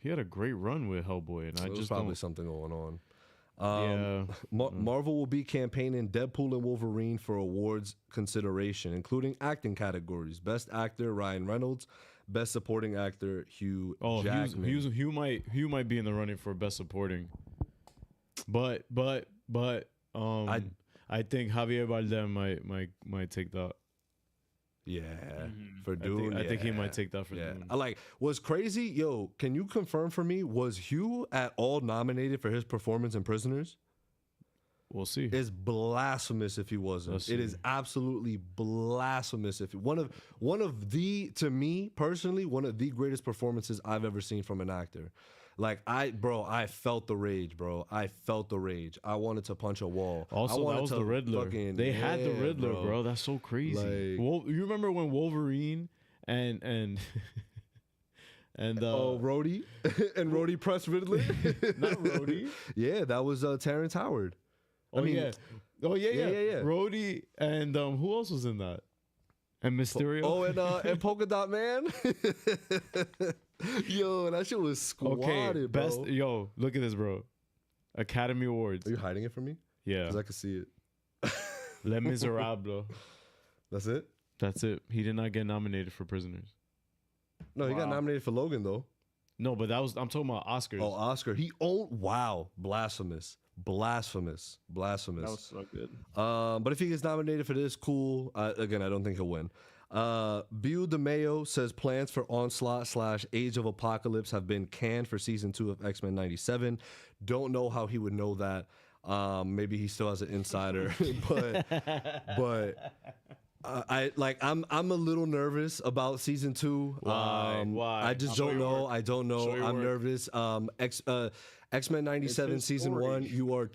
run with Hellboy, and so I just probably something going on. Marvel will be campaigning Deadpool and Wolverine for awards consideration, including acting categories: Best Actor Ryan Reynolds, Best Supporting Actor Hugh Jackman. Hugh might be in the running for Best Supporting, but I think Javier Bardem might take that. Yeah, for Dune. I think he might take that for Dune. I like. What's crazy, yo? Can you confirm for me? Was Hugh at all nominated for his performance in Prisoners? We'll see. It's blasphemous if he wasn't. It is absolutely blasphemous if one of the, to me personally, one of the greatest performances I've ever seen from an actor. Like, I felt the rage, bro. I felt the rage. I wanted to punch a wall. Also, that was the Riddler. They had the Riddler, bro. That's so crazy. Like, you remember when Wolverine and And Rhodey and Rhodey Press Ridley. Not Rhodey. Yeah, that was Terrence Howard. Oh yeah. Rhodey and who else was in that? And Mysterio. And Polka Dot Man. Yo, that shit was squatted, bro. Best. Yo, look at this, bro. Academy Awards. Are you hiding it from me? Yeah, because I can see it. Les Miserables. That's it. That's it. He did not get nominated for Prisoners. No, he got nominated for Logan though. No, but I'm talking about Oscars. Oh, Oscar. He owned. Wow, blasphemous. That was so good. But if he gets nominated for this, cool. Again, I don't think he'll win. Bill DeMayo says plans for Onslaught / Age of Apocalypse have been canned for season 2 of X-Men 97. Don't know how he would know that. Maybe he still has an insider, but I'm a little nervous about season 2. Why? I just don't know. I don't know. I'm nervous. X-Men 97 season 1. You are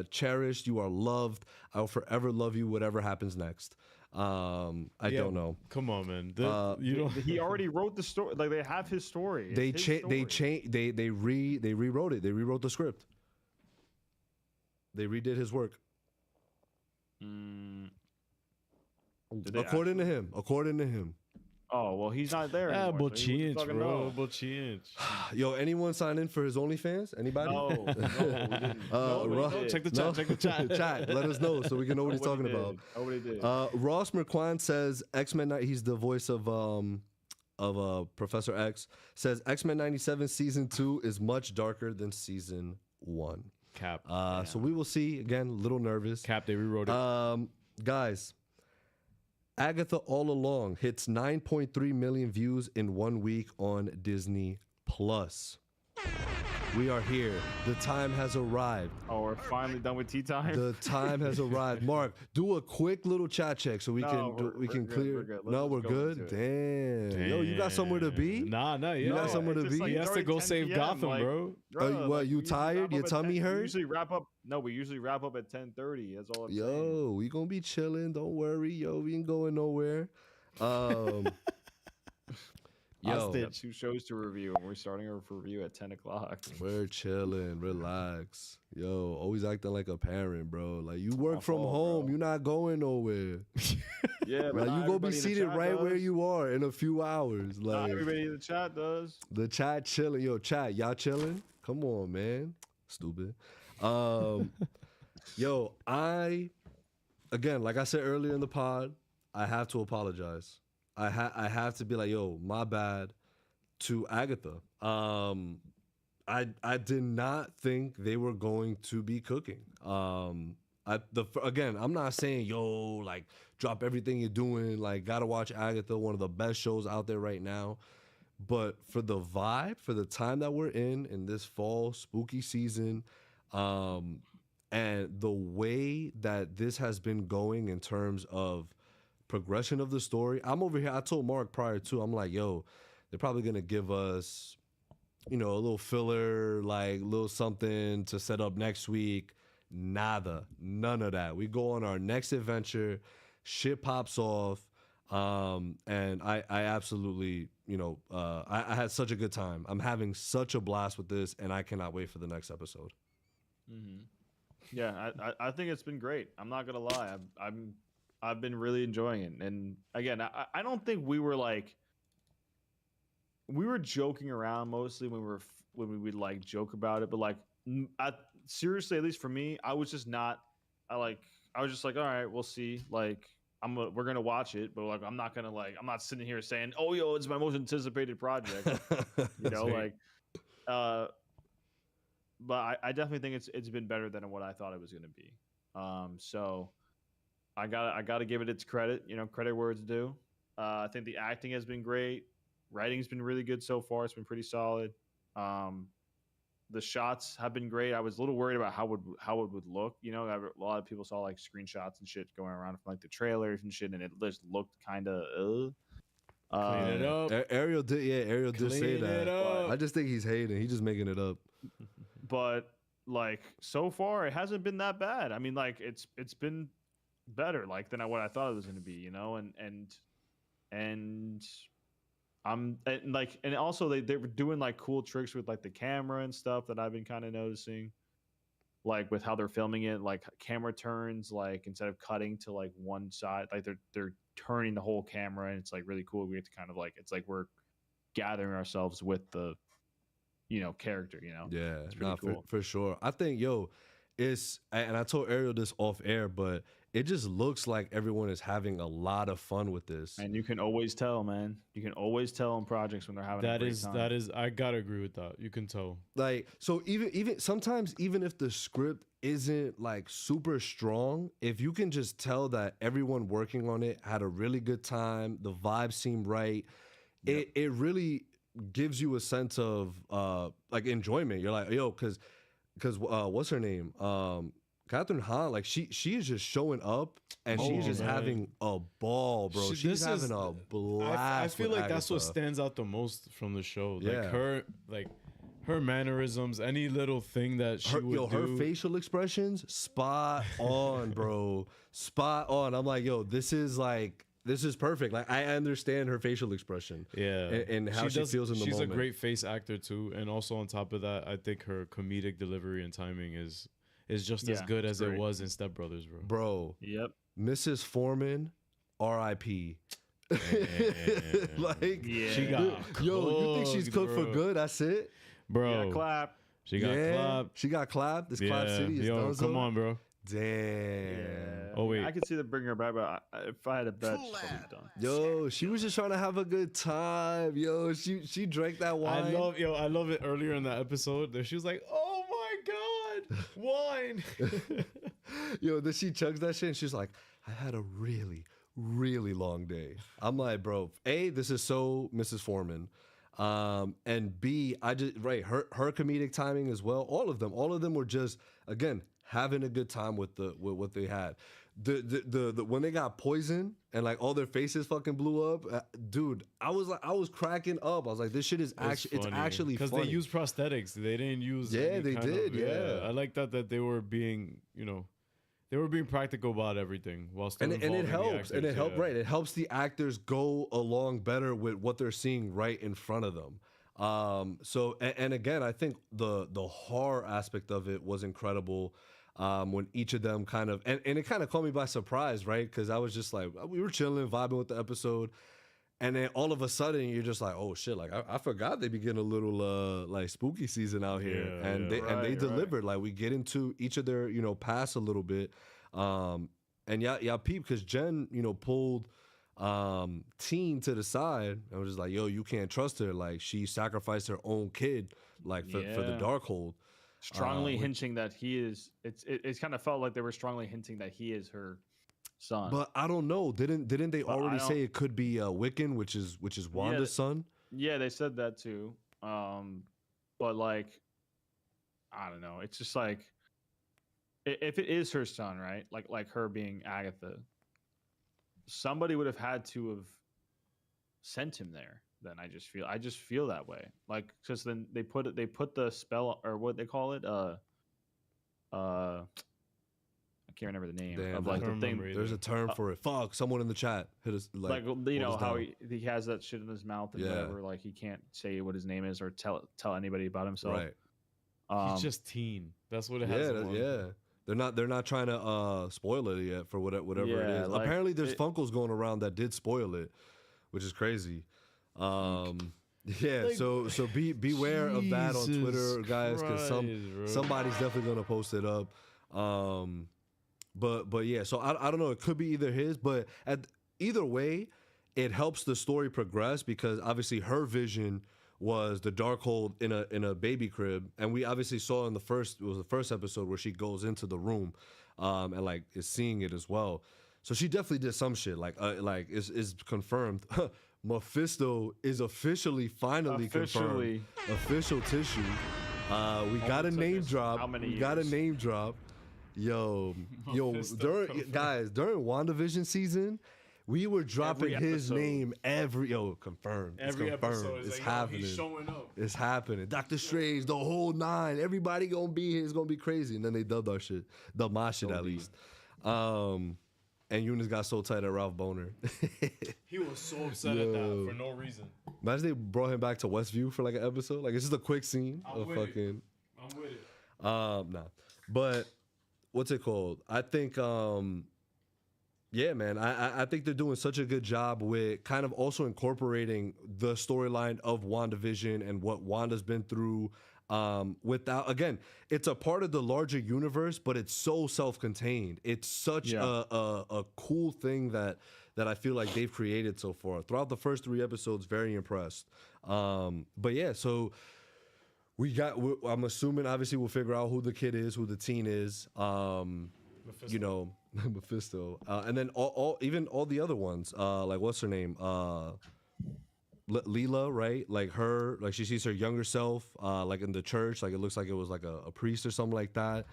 cherished. You are loved. I will forever love you. Whatever happens next. I don't know. Come on, man. You don't. He already wrote the story. Like they have his story. They rewrote it. They rewrote the script. They redid his work. According to him. Oh well, he's not there anymore. Yo, anyone sign in for his OnlyFans? Anybody? No, we didn't. Check the chat. Chat. Let us know so we can know what he's talking about. Nobody did. Ross Merquan says X-Men. He's the voice of Professor X. Says X-Men 97 season 2 is much darker than season 1. Cap. So we will see. Again, a little nervous. Cap. They rewrote it. Guys. Agatha All Along hits 9.3 million views in 1 week on Disney Plus. We are here. The time has arrived. Oh, we're finally done with tea time. The time has arrived. Mark, do a quick little chat check so we can clear. We're good. We're good. Damn. Yo, you got somewhere to be? Nah. You got somewhere to be? He has to go save Gotham, bro. What? You tired? Your tummy hurt? We usually wrap up. No, we usually wrap up at 10:30. That's all I'm saying. Yo, we gonna be chilling. Don't worry. Yo, we ain't going nowhere. Yo, we got 2 shows to review, and we're starting our review at 10 o'clock. We're chilling, relax. Yo, always acting like a parent, bro. Like you work from home, you're not going nowhere. Yeah, but you gonna be seated right where you are in a few hours. Like not everybody in the chat does. The chat chilling. Yo, chat, y'all chilling? Come on, man. Stupid. Yo, again, like I said earlier in the pod, I have to apologize. I have to be like, yo, my bad to Agatha. I did not think they were going to be cooking. Again, I'm not saying, yo, like drop everything you're doing. Like, gotta watch Agatha, one of the best shows out there right now. But for the vibe, for the time that we're in this fall spooky season, and the way that this has been going in terms of progression of the story. I'm over here. I told Mark prior to, I'm like, yo, they're probably going to give us, a little filler, like little something to set up next week. Nada. None of that. We go on our next adventure. Shit pops off. And I absolutely, I had such a good time. I'm having such a blast with this, and I cannot wait for the next episode. Mm-hmm. Yeah, I think it's been great. I'm not going to lie. I've been really enjoying it. And again, I don't think we were joking around mostly when we would like joke about it, but like seriously, at least for me, I was just not, I was just like, all right, we'll see. Like we're going to watch it, but like, I'm not sitting here saying, oh, yo, it's my most anticipated project, but I definitely think it's been better than what I thought it was going to be. So I gotta give it its credit, credit where it's due. I think the acting has been great. Writing's been really good so far. It's been pretty solid. The shots have been great. I was a little worried about how it would look. A lot of people saw like screenshots and shit going around from like the trailers and shit, and it just looked kind of. Clean it up. Ariel did say that. I just think he's hating. He's just making it up. But like so far, it hasn't been that bad. I mean, like it's been better like than what I thought it was going to be, and and also they were doing like cool tricks with like the camera and stuff that I've been kind of noticing, like with how they're filming it, like camera turns, like instead of cutting to like one side, like they're turning the whole camera, and it's like really cool. We get to kind of like, it's like we're gathering ourselves with the character, Yeah, it's pretty cool. for sure. I think it's, and I told Ariel this off air, but it just looks like everyone is having a lot of fun with this. And you can always tell, man. You can always tell in projects when they're having a great time. That is, I gotta agree with that. You can tell. Like, so even sometimes, even if the script isn't like super strong, if you can just tell that everyone working on it had a really good time, the vibes seem right, it really gives you a sense of like enjoyment. You're like, yo, because what's her name? Catherine Hahn, like she is just showing up and she's just having a ball, bro. She's having a blast. I feel like that's what Agatha. stands out the most from the show. Yeah. Like her mannerisms, any little thing that she would do. Her facial expressions, spot on, bro. Spot on. I'm like, yo, this is perfect. Like, I understand her facial expression. Yeah. And how she feels in the moment. She's a great face actor too. And also on top of that, I think her comedic delivery and timing is just as good as it was in Step Brothers, bro. Bro. Yep. Mrs. Foreman, R.I.P. Like, she got cooked, you think she's cooked bro. for good? That's it, bro. Clap. She got clapped. She got clapped. This Clap City is Yo, come on, bro. Damn. Yeah. Oh wait. I could see them bringing her back, but if I had a bet, she's probably done. Yo, she was just trying to have a good time. Yo, she drank that wine. I love it earlier in that episode that she was like, oh my God, wine. Yo, then she chugs that shit and she's like, I had a really, really long day. I'm like, bro, A, this is so Mrs. Foreman. And B, her comedic timing as well. All of them were just, again, having a good time with what they had. The when they got poisoned and like all their faces fucking blew up, dude, I was cracking up. I was like, this shit is actually, it's actually because they used prosthetics. They didn't use. Yeah, they did. Yeah, I like that they were being, they were being practical about everything while still and it helps. The actors, right. It helps the actors go along better with what they're seeing right in front of them. So and again, I think the horror aspect of it was incredible. When each of them kind of and it kind of caught me by surprise, right? Because I was just like, we were chilling, vibing with the episode, and then all of a sudden you're just like, oh shit, like I forgot they begin a little like spooky season out here, and they delivered. Like, we get into each of their past a little bit, and yeah, peep, because Jen pulled Teen to the side and was just like, yo, you can't trust her. Like, she sacrificed her own kid like for the Darkhold. Strongly hinting that he is. It's kind of felt like they were strongly hinting that he is her son. But I don't know. Didn't they already say it could be Wiccan, which is Wanda's son? Yeah, they said that too. But like, I don't know. It's just like, if it is her son, right? Like her being Agatha, somebody would have had to have sent him there. Then I just feel that way. Like, because then they put the spell, or what they call it, I can't remember the name. Damn, of like the thing. There's a term for it. Fuck, someone in the chat hit us. Like how he has that shit in his mouth and whatever. Like, he can't say what his name is or tell anybody about himself. Right. He's just Teen. That's what it has. Yeah. They're not trying to spoil it yet for whatever it is. Like, apparently, there's Funkos going around that did spoil it, which is crazy. So beware of that on Twitter, guys, because somebody's definitely gonna post it up. But yeah, so I don't know. It could be either his, but either way, it helps the story progress, because obviously her vision was the Darkhold in a baby crib, and we obviously saw in the first episode where she goes into the room, and like is seeing it as well. So she definitely did some shit. Like is confirmed. Mephisto is finally confirmed. Official tissue. We got a name drop. Yo, during WandaVision season, we were dropping his name confirmed. Every episode is it's like, happening. He's showing up. It's happening. Doctor Strange, the whole 9. Everybody gonna be here. It's gonna be crazy. And then they dubbed my shit at least. And Eunice got so tight at Ralph Boner. He was so upset at that for no reason. Imagine they brought him back to Westview for like an episode. Like it's just a quick scene of fucking. I'm with it. Nah. But what's it called? I think yeah, man. I think they're doing such a good job with kind of also incorporating the storyline of WandaVision and what Wanda's been through. Without, again, it's a part of the larger universe, but it's so self-contained. It's such a cool thing that I feel like they've created so far. Throughout the first 3 episodes, very impressed. But yeah, so I'm assuming obviously we'll figure out who the kid is, who the teen is. You know, Mephisto, and then even all the other ones. Like what's her name? Leela, right? Like her, like she sees her younger self, like in the church, like it looks like it was like a priest or something like that.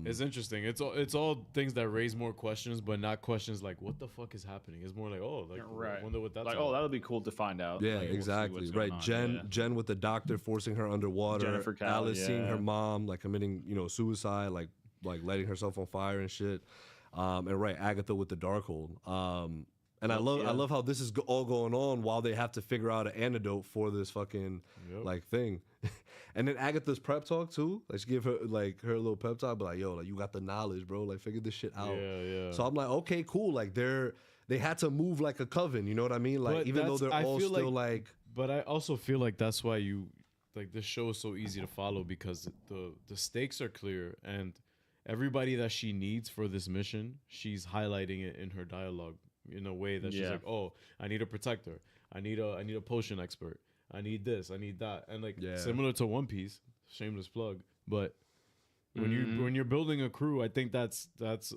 It's interesting. It's all things that raise more questions, but not questions like what the fuck is happening. It's more like, oh, like I wonder what that's like. about. Oh, that'll be cool to find out. Yeah, like, exactly. we'll Right. Jen with the doctor forcing her underwater. Jennifer Cal, Alice seeing her mom like committing, suicide, like lighting herself on fire and shit. And right, Agatha with the Darkhold. And I love how this is all going on while they have to figure out an antidote for this fucking like thing. And then Agatha's prep talk too. Like she give her like her little pep talk, but like, yo, like you got the knowledge, bro. Like figure this shit out. Yeah. So I'm like, okay, cool. Like they had to move like a coven. You know what I mean? Like But even though they're all still like. But I also feel like that's why this show is so easy to follow, because the stakes are clear and everybody that she needs for this mission, she's highlighting it in her dialogue in a way that she's like, oh, I need a protector, I need a potion expert, I need this, I need that, and like similar to One Piece, shameless plug, but when you're building a crew, I think that's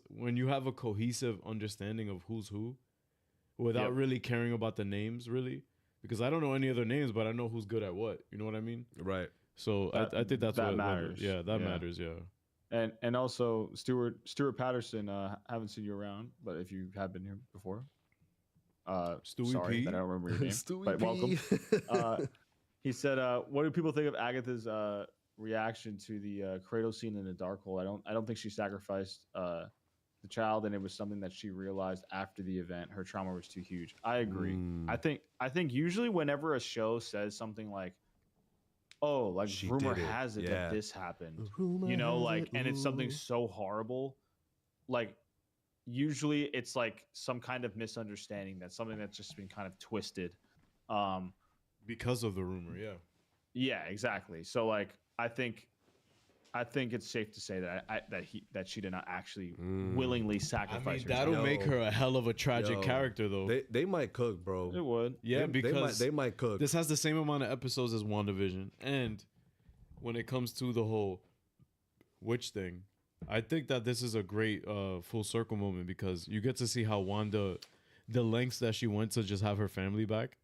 when you have a cohesive understanding of who's who, without really caring about the names, really, because I don't know any other names, but I know who's good at what. You know what I mean? Right. So I think that matters. That matters. Yeah. And also Stuart Patterson, haven't seen you around, but if you have been here before, Stewie sorry P. that I don't remember your name, Stewie but P. welcome. He said, "What do people think of Agatha's reaction to the cradle scene in the Darkhold? I don't think she sacrificed the child, and it was something that she realized after the event. Her trauma was too huge." I agree. I think usually whenever a show says something like, oh, like She rumor did it. has it Yeah. that this happened, like, and it's something so horrible, like usually it's like some kind of misunderstanding, that's something that's just been kind of twisted, Because of the rumor, yeah, exactly. So like I think it's safe to say that she did not actually willingly sacrifice herself. that'll make her a hell of a tragic character, though. They might cook, bro. It would. Yeah, because they might cook. This has the same amount of episodes as WandaVision, and when it comes to the whole witch thing, I think that this is a great full circle moment, because you get to see how Wanda, the lengths that she went to just have her family back,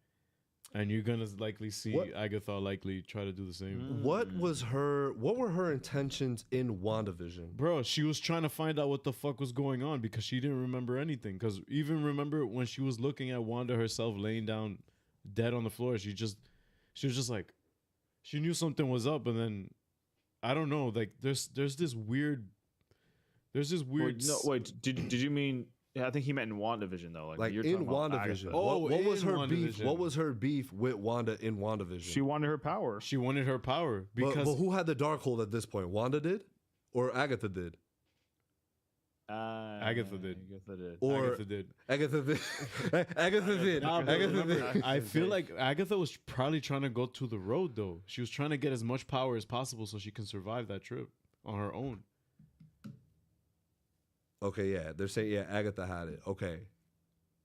and you're gonna likely see Agatha likely try to do the same. What were her intentions in WandaVision? Bro, she was trying to find out what the fuck was going on, because she didn't remember anything. Because even remember when she was looking at Wanda herself laying down dead on the floor, she was just like, she knew something was up, and then I don't know, like there's this weird. Wait, did you mean? Yeah, I think he meant in WandaVision though. Like you're in talking about WandaVision. Agatha. What was her WandaVision. beef? What was her beef with Wanda in WandaVision? She wanted her power. She wanted her power because but who had the Darkhold at this point? Wanda did, or Agatha did? Agatha did. Or Agatha did. Agatha did. Agatha did. Nah, but Agatha remember, did. I feel like Agatha was probably trying to go to the road, though. She was trying to get as much power as possible so she can survive that trip on her own. Okay, yeah, they're saying Agatha had it. Okay.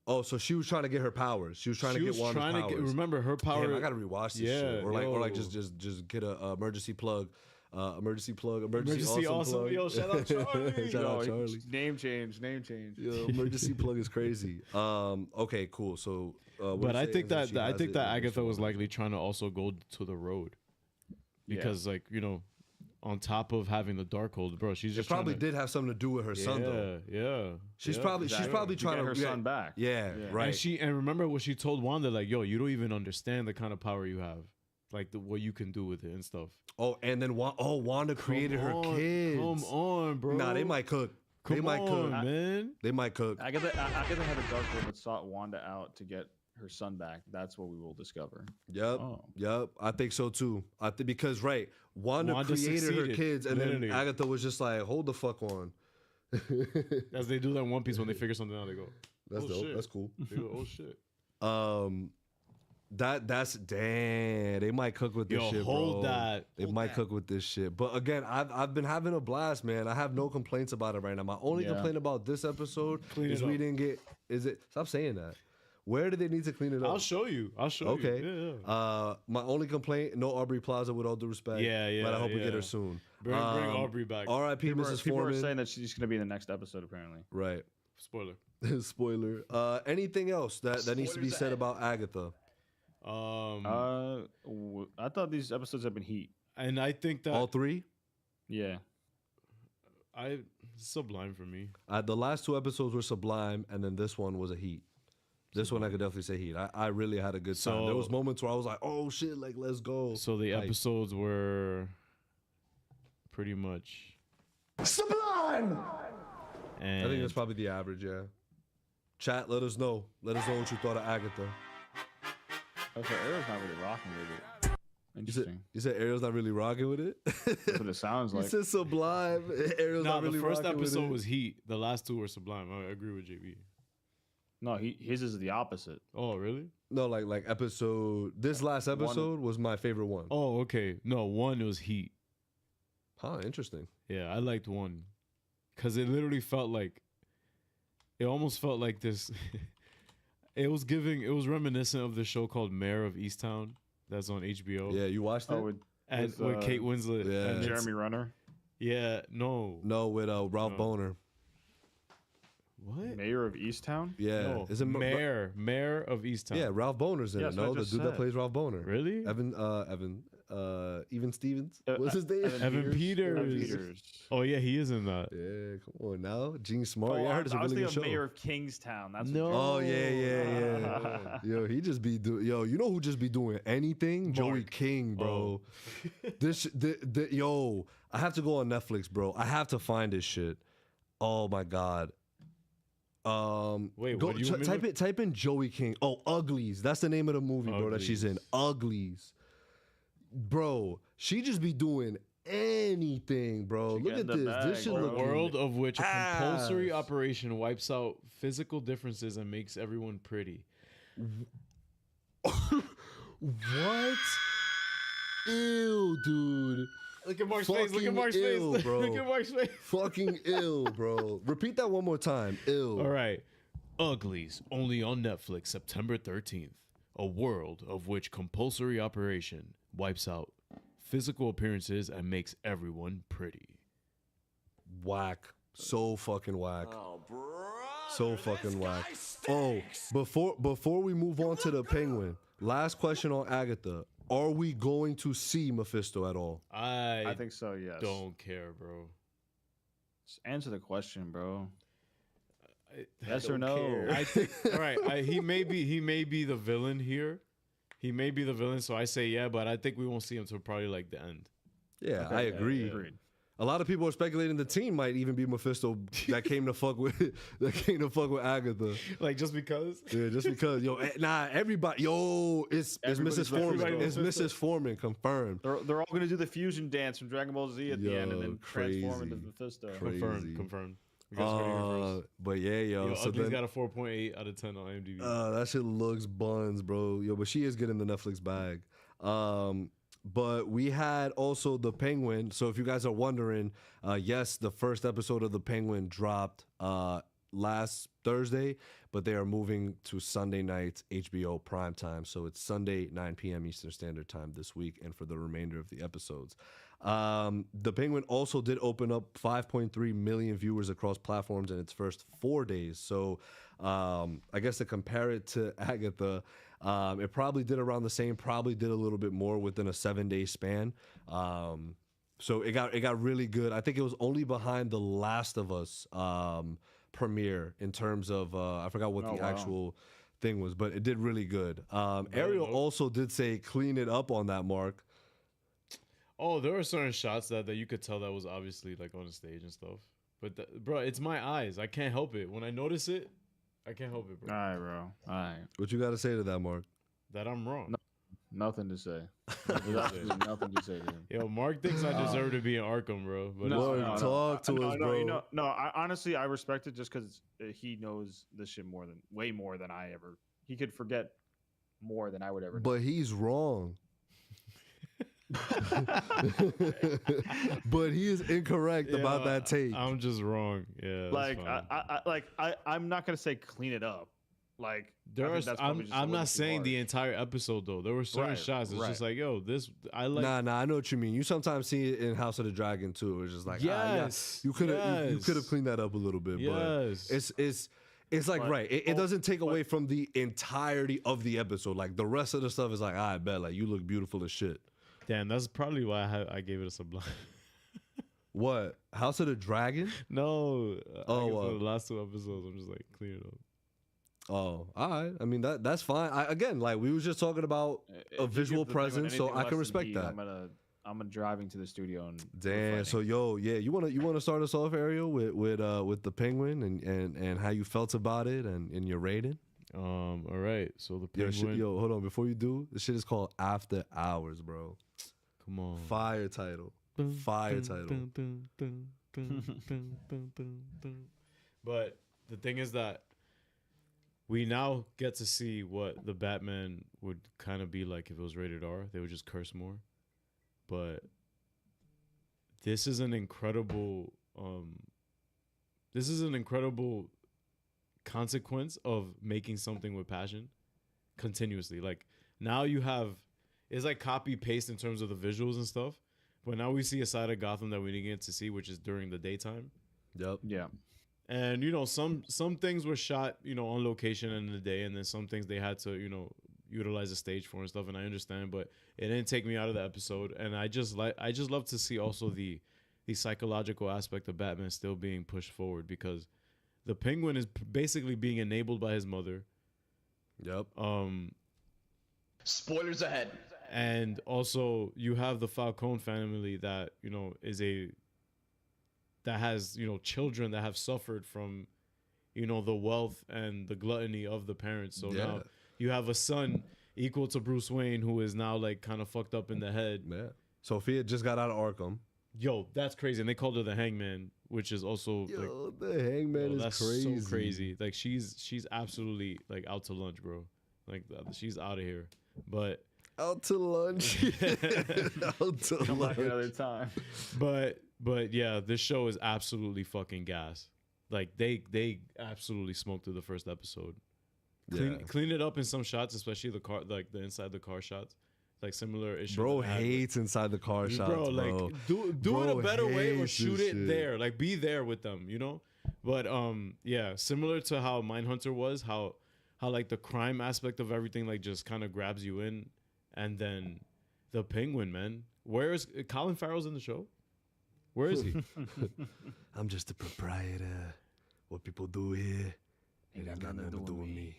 Oh, so she was trying to get her powers. She was trying to get Wanda's powers. Remember her power. Damn, I gotta rewatch this shit. Or like just get a emergency plug. Emergency awesome plug. Yo, shout out Charlie. Shout out Charlie. Name change. Yo, emergency plug is crazy. Okay, cool. So, but I think that Agatha was likely trying to also go to the road, because on top of having the Darkhold, bro, she's just probably did have something to do with her son, though. Yeah. She's probably trying to get her son back. Yeah, right. And remember what she told Wanda, like, yo, you don't even understand the kind of power you have, like what you can do with it and stuff. Oh, and then Wanda created her kids. Come on, bro. Nah, they might cook. Come They might cook. on, man. They might cook. Agatha had a dark word that sought Wanda out to get her son back. That's what we will discover. Yep. Yep. I think so too. I think because Wanda created her succeeded, kids, and literally. then Agatha was just like, "Hold the fuck on." As they do that in One Piece when they figure something out, they go, That's oh, dope. shit. That's cool. They go, oh shit. That's damn. They might cook with this Yo, shit, hold bro. that. They might cook with this shit. But again, I've been having a blast, man. I have no complaints about it right now. My only complaint about this episode is we didn't get. Is it? Stop saying that. Where do they need to clean it up? I'll show you. Okay. you. Yeah. My only complaint: no Aubrey Plaza. With all due respect. Yeah. But I hope we get her soon. Bring Aubrey back. R.I.P. Mrs. People are Foreman. saying that she's going to be in the next episode, apparently. Right. Spoiler. Spoiler. Anything else that needs to be said about Agatha? I thought these episodes have been heat. And I think that All three? Yeah. Sublime for me. The last two episodes were sublime, and then this one was a heat. This one I could definitely say heat. I really had a good time. There was moments where I was like, "Oh shit, like let's go." So the episodes were pretty much sublime. And I think that's probably the average. Yeah. Chat, let us know. Let us know what you thought of Agatha. Okay, Arrow's not really rocking with it. Interesting. You said Ariel's not really rocking with it? That's what it sounds like. You said sublime. Ariel's not really the first rocking with episode it. was heat. The last two were sublime. I agree with JB. No, his is the opposite. Oh, really? No, like episode. This last episode was my favorite one. Oh, okay. No, one was heat. Huh, interesting. Yeah, I liked one. Because it literally felt like, it almost felt like this. It was reminiscent of the show called Mayor of Easttown that's on HBO. Yeah, you watched it? with Kate Winslet. Yeah. And Jeremy Renner. Yeah, no. No, with Ralph Boner. What? Mayor of Easttown? Yeah. No, Is it Mayor of Easttown. Yeah, Ralph Boner's in Yeah, it. that's what No, I the just dude that said. plays Ralph Boner. Really? Even Stevens. What's his name? Evan Peters. Evan Peters. Oh, yeah, he is in that. Yeah, come on now. Gene Smart. Oh, Yeah, I heard it's a I was really good show. thinking of Mayor of Kingstown. That's No. what Oh yeah. Yo, he just be doing. Yo, you know who just be doing anything? Joey King, bro. Yo, I have to go on Netflix, bro. I have to find this shit. Oh my god. Wait, go what do you want me to type in Joey King. Oh, Uglies. That's the name of the movie, bro. That she's in. Uglies. Bro, she just be doing anything, bro. Look at getting this. the This bag, shit bro. look World of which a compulsory ass. operation wipes out physical differences and makes everyone pretty. What? Ew, dude. Look at Mark's face. Look at Fucking Mark's ill, face. bro. Look at Mark's face. Fucking ill, bro. Repeat that one more time. Ill. All right. Uglies, only on Netflix, September 13th. A world of which compulsory operation wipes out physical appearances and makes everyone pretty. Whack. So fucking whack. Oh, bro. So fucking whack. Oh, before we move on to the Penguin, last question on Agatha. Are we going to see Mephisto at all? I I think so, yes. don't care, bro. Just answer the question, bro. I Yes don't or no? care. I think all right. He may be the villain here. He may be the villain, so I say yeah, but I think we won't see him until probably like the end. Yeah, Okay, I agree. agreed. A lot of people are speculating the team might even be Mephisto that came to fuck with Agatha. Like just because? Yeah, just because. Yo, everybody. Yo, it's Everybody's Mrs. Foreman. everybody It's Mephisto. Mrs. Foreman confirmed. They're all gonna do the fusion dance from Dragon Ball Z at the end, and then transform into crazy. Mephisto. Crazy. Confirmed. You guys heard it here first. But yeah, yo. So Ugly's then, got a 4.8 out of 10 on IMDb. that shit looks buns, bro. Yo, but she is getting the Netflix bag. But we had also the Penguin. So if you guys are wondering, yes, the first episode of the Penguin dropped last Thursday, but they are moving to Sunday night HBO primetime. So it's Sunday 9 p.m. Eastern Standard Time this week, and for the remainder of the episodes. The Penguin also did open up 5.3 million viewers across platforms in its first 4 days. So I guess to compare it to Agatha, it probably did around the same, probably did a little bit more within a 7-day span. So it got really good. I think it was only behind The Last of Us premiere in terms of, I forgot what the actual thing was, but it did really good. Ariel also did say clean it up on that, Mark. Oh, there were certain shots that you could tell that was obviously like on the stage and stuff. But bro, it's my eyes. I can't help it. When I notice it, I can't help it, bro. All right, bro. All right. What you got to say to that, Mark? That I'm wrong. Nothing to say. Nothing to say to him. Yo, Mark thinks I deserve to be in Arkham, bro. But talk to us, bro. Honestly, I respect it just because he knows this shit way more than I ever. He could forget more than I would ever. But he's wrong. But he is incorrect about that take. I'm just wrong. Yeah. I'm not gonna say clean it up. Like I'm not saying the entire episode though. There were certain shots. It's just like, yo, this I like. Nah. I know what you mean. You sometimes see it in House of the Dragon too. It's just like, you could have cleaned that up a little bit. Yes. But it's like it doesn't take away from the entirety of the episode. Like the rest of the stuff is like, I bet like you look beautiful as shit. Damn, that's probably why I gave it a sublime. What? House of the Dragon? No. For the last 2 episodes, I'm just like clean it up. Oh, all right. I mean that's fine. Again, like we was just talking about a visual presence, so I can respect that. I'm driving to the studio and damn. So you wanna start us off, Ariel, with the Penguin and how you felt about it and your rating. All right. So the Penguin. Yo, hold on. Before you do, this shit is called After Hours, bro. Come on. Fire title. Fire title. But the thing is that we now get to see what the Batman would kind of be like if it was rated R. They would just curse more. But this is an incredible consequence of making something with passion continuously. Like now you have, it's like copy paste in terms of the visuals and stuff. But now we see a side of Gotham that we didn't get to see, which is during the daytime. Yep. Yeah. And some things were shot, on location in the day, and then some things they had to, utilize the stage for and stuff. And I understand, but it didn't take me out of the episode. And I just love to see also the psychological aspect of Batman still being pushed forward, because the Penguin is basically being enabled by his mother. Yep. Spoilers ahead. And also you have the Falcone family that, that has, children that have suffered from, the wealth and the gluttony of the parents. So now you have a son equal to Bruce Wayne who is now like kind of fucked up in the head. Yeah. Sophia just got out of Arkham. Yo, that's crazy. And they called her the Hangman, which is also the Hangman is crazy. So crazy. Like she's absolutely like out to lunch, bro. Like she's out of here. But out to lunch. Out to come lunch. back another time. But yeah, this show is absolutely fucking gas. Like they absolutely smoked through the first episode. Clean it up in some shots, especially the car, like the inside the car shots. Like similar issue. Bro hates inside the car shots, bro. Like do it a better way or shoot it there. Like be there with them, But yeah, similar to how Mindhunter was, how like the crime aspect of everything like just kind of grabs you in, and then the Penguin, man. Where is Colin Farrell's in the show? Where is he? I'm just a proprietor. What people do here ain't got nothing to do with me.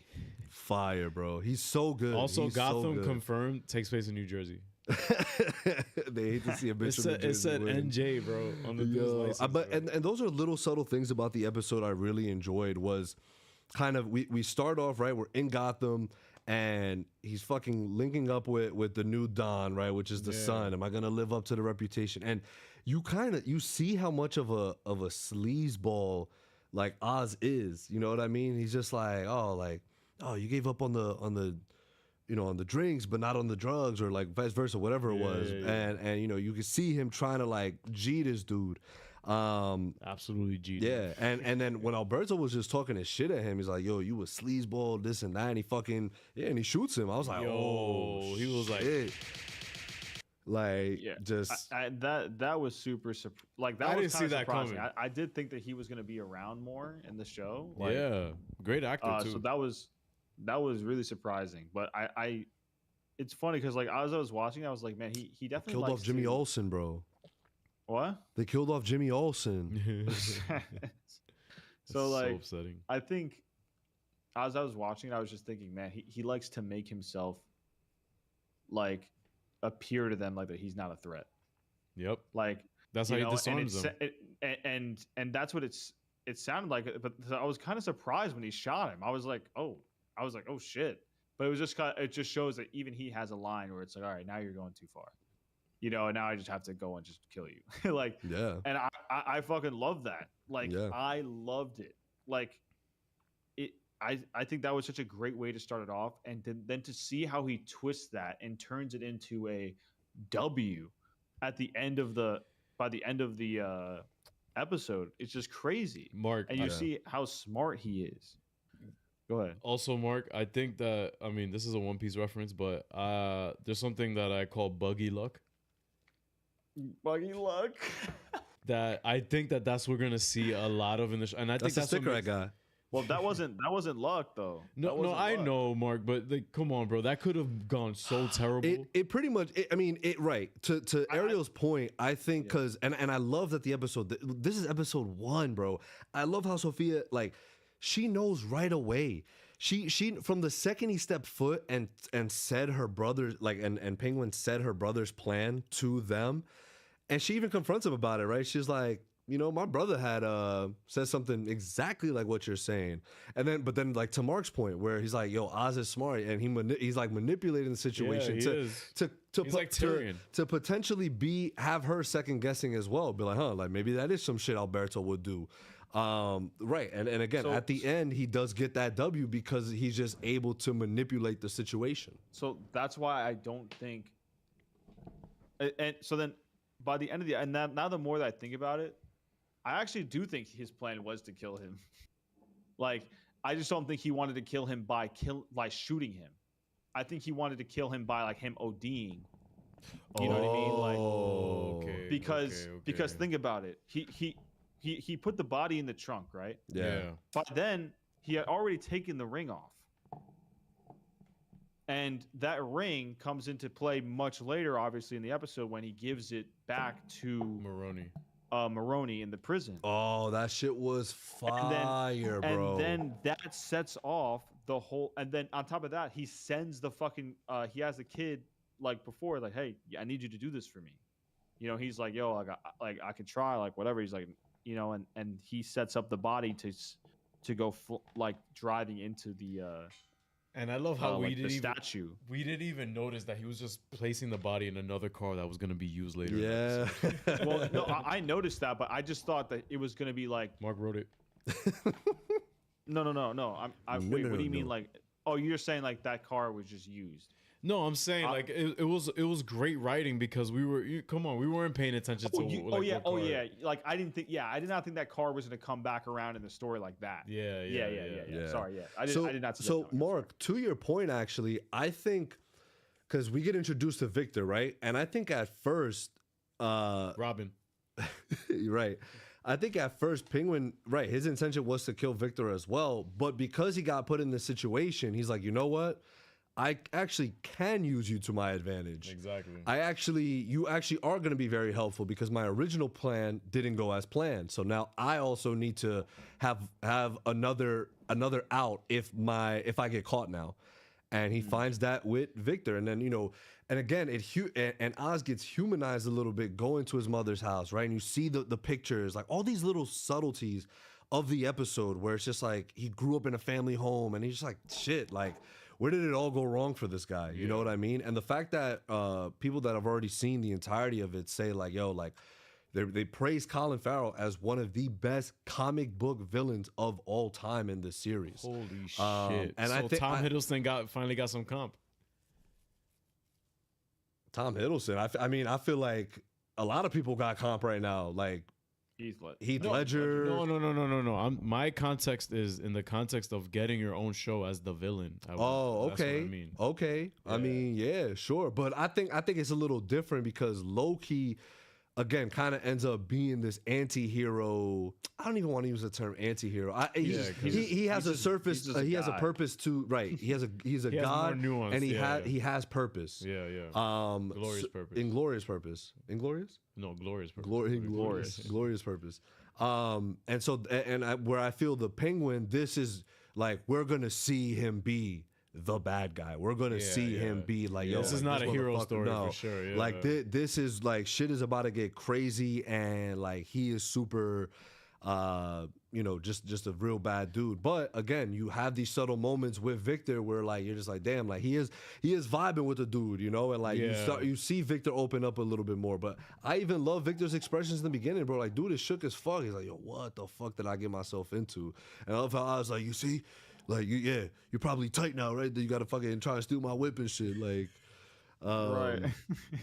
Fire, bro. He's so good. Also, He's Gotham confirmed takes place in New Jersey. They hate to see a bitch from New Jersey. It said win. NJ, bro, on the license. But and those are little subtle things about the episode I really enjoyed. Was kind of we start off right. We're in Gotham. And he's fucking linking up with the new Don, right? Which is the son. Am I gonna live up to the reputation? And you see how much of a sleazeball like Oz is. You know what I mean? He's just like, you gave up on the drinks, but not on the drugs, or like vice versa, whatever it was. Yeah. And you can see him trying to like G this dude. Absolutely G. Yeah, and then when Alberto was just talking his shit at him, he's like, "Yo, you a sleazeball, this and that," and he fucking and he shoots him. I was like, he was like, just that was super like that. I was didn't see that surprising. coming. I did think that he was gonna be around more in the show. Yeah, great actor too. So that was really surprising. But I it's funny because like as I was watching, I was like, man, he definitely killed off Jimmy Olsen, bro. What? They killed off Jimmy Olsen. So like, upsetting. I think as I was watching, I was just thinking, man, he likes to make himself like appear to them like that he's not a threat. Yep. Like That's how he disarms them. And that's what it sounded like. But I was kind of surprised when he shot him. I was like, oh shit. But it was just it just shows that even he has a line where it's like, all right, now you're going too far. And now I just have to go and just kill you. Like, yeah. And I fucking love that. Like, yeah. I loved it. Like, I think that was such a great way to start it off, and then to see how he twists that and turns it into a W at the end of the episode. It's just crazy, Mark. And you see how smart he is. Go ahead. Also, Mark, I think that this is a One Piece reference, but there's something that I call buggy luck. Buggy luck. That I think that's what we're gonna see a lot of in the show, and I think that's the sticker I got. Well, that wasn't luck though. No, I know, Mark, but come on, bro, that could have gone so terrible. It pretty much. Right to Ariel's point. I think because and I love that the episode. This is episode 1, bro. I love how Sophia she knows right away. She from the second he stepped foot and said her brother and Penguin said her brother's plan to them, and she even confronts him about it. Right? She's like, my brother had said something exactly like what you're saying, but then like to Mark's point where he's like, yo, Oz is smart, and he's like manipulating the situation to potentially have her second guessing as well, be like, like maybe that is some shit Alberto would do. Right, and again, at the end, he does get that W because he's just able to manipulate the situation. So that's why I don't think. And so then, by the end of now the more that I think about it, I actually do think his plan was to kill him. Like, I just don't think he wanted to kill him by shooting him. I think he wanted to kill him by him ODing. You know what I mean? Like, because think about it. He put the body in the trunk, right? Yeah. But then he had already taken the ring off. And that ring comes into play much later, obviously, in the episode when he gives it back to Maroni in the prison. Oh, that shit was fire, bro. And then that sets off the whole. And then on top of that, he sends the fucking. He has the kid before, hey, I need you to do this for me. He's like, yo, I could try, whatever. He's like, and he sets up the body to go driving into the. And I love how we didn't even notice that he was just placing the body in another car that was going to be used later. Yeah. Well, no, I noticed that, but I just thought that it was going to be Mark wrote it. No. Wait, what do you mean? Oh, you're saying that car was just used? No, I'm saying it was great writing because we weren't paying attention to. I did not think that car was going to come back around in the story like that. Yeah. Sorry, I did not. See so, Mark, to your point, actually, I think because we get introduced to Victor, right, and I think at first, Robin, right. I think at first Penguin, right, his intention was to kill Victor as well, but because he got put in this situation, he's like, you know what? I actually can use you to my advantage. Exactly. You actually are going to be very helpful because my original plan didn't go as planned. So now I also need to have another out if I get caught now. And he finds that with Victor, and then and again and Oz gets humanized a little bit going to his mother's house, right? And you see the pictures, all these little subtleties of the episode where it's just he grew up in a family home and he's just shit, where did it all go wrong for this guy? You know what I mean? And the fact that people that have already seen the entirety of it say they praise Colin Farrell as one of the best comic book villains of all time in this series. Holy shit! And so Tom Hiddleston finally got some comp. Tom Hiddleston. I feel like a lot of people got comp right now. Heath Ledger. No. My context is in the context of getting your own show as the villain. Okay. That's what I mean. Okay. Yeah. I mean, yeah, sure. But I think it's a little different because Loki, again, kind of ends up being this anti-hero. I don't even want to use the term anti-hero. He has a surface. He has a purpose to He's a god, and he has purpose. Yeah. Glorious purpose. Inglorious purpose. Inglorious? No, glorious purpose. Glorious purpose. Where I feel the Penguin, this is we're gonna see him be the bad guy. We're gonna see him be like, yo, this is like, not a hero story no. for sure. Yeah. Like this is like shit is about to get crazy, and like he is super, you know, just a real bad dude. But again, you have these subtle moments with Victor where like you're just like, damn, like he is vibing with the dude, you know, and like you see Victor open up a little bit more. But I even love Victor's expressions in the beginning, bro. Like, dude is shook as fuck. He's like, yo, what the fuck did I get myself into? And I love how I was like, you see, like you're probably tight now, right? That you gotta fucking try to steal my whip and shit, like. Right.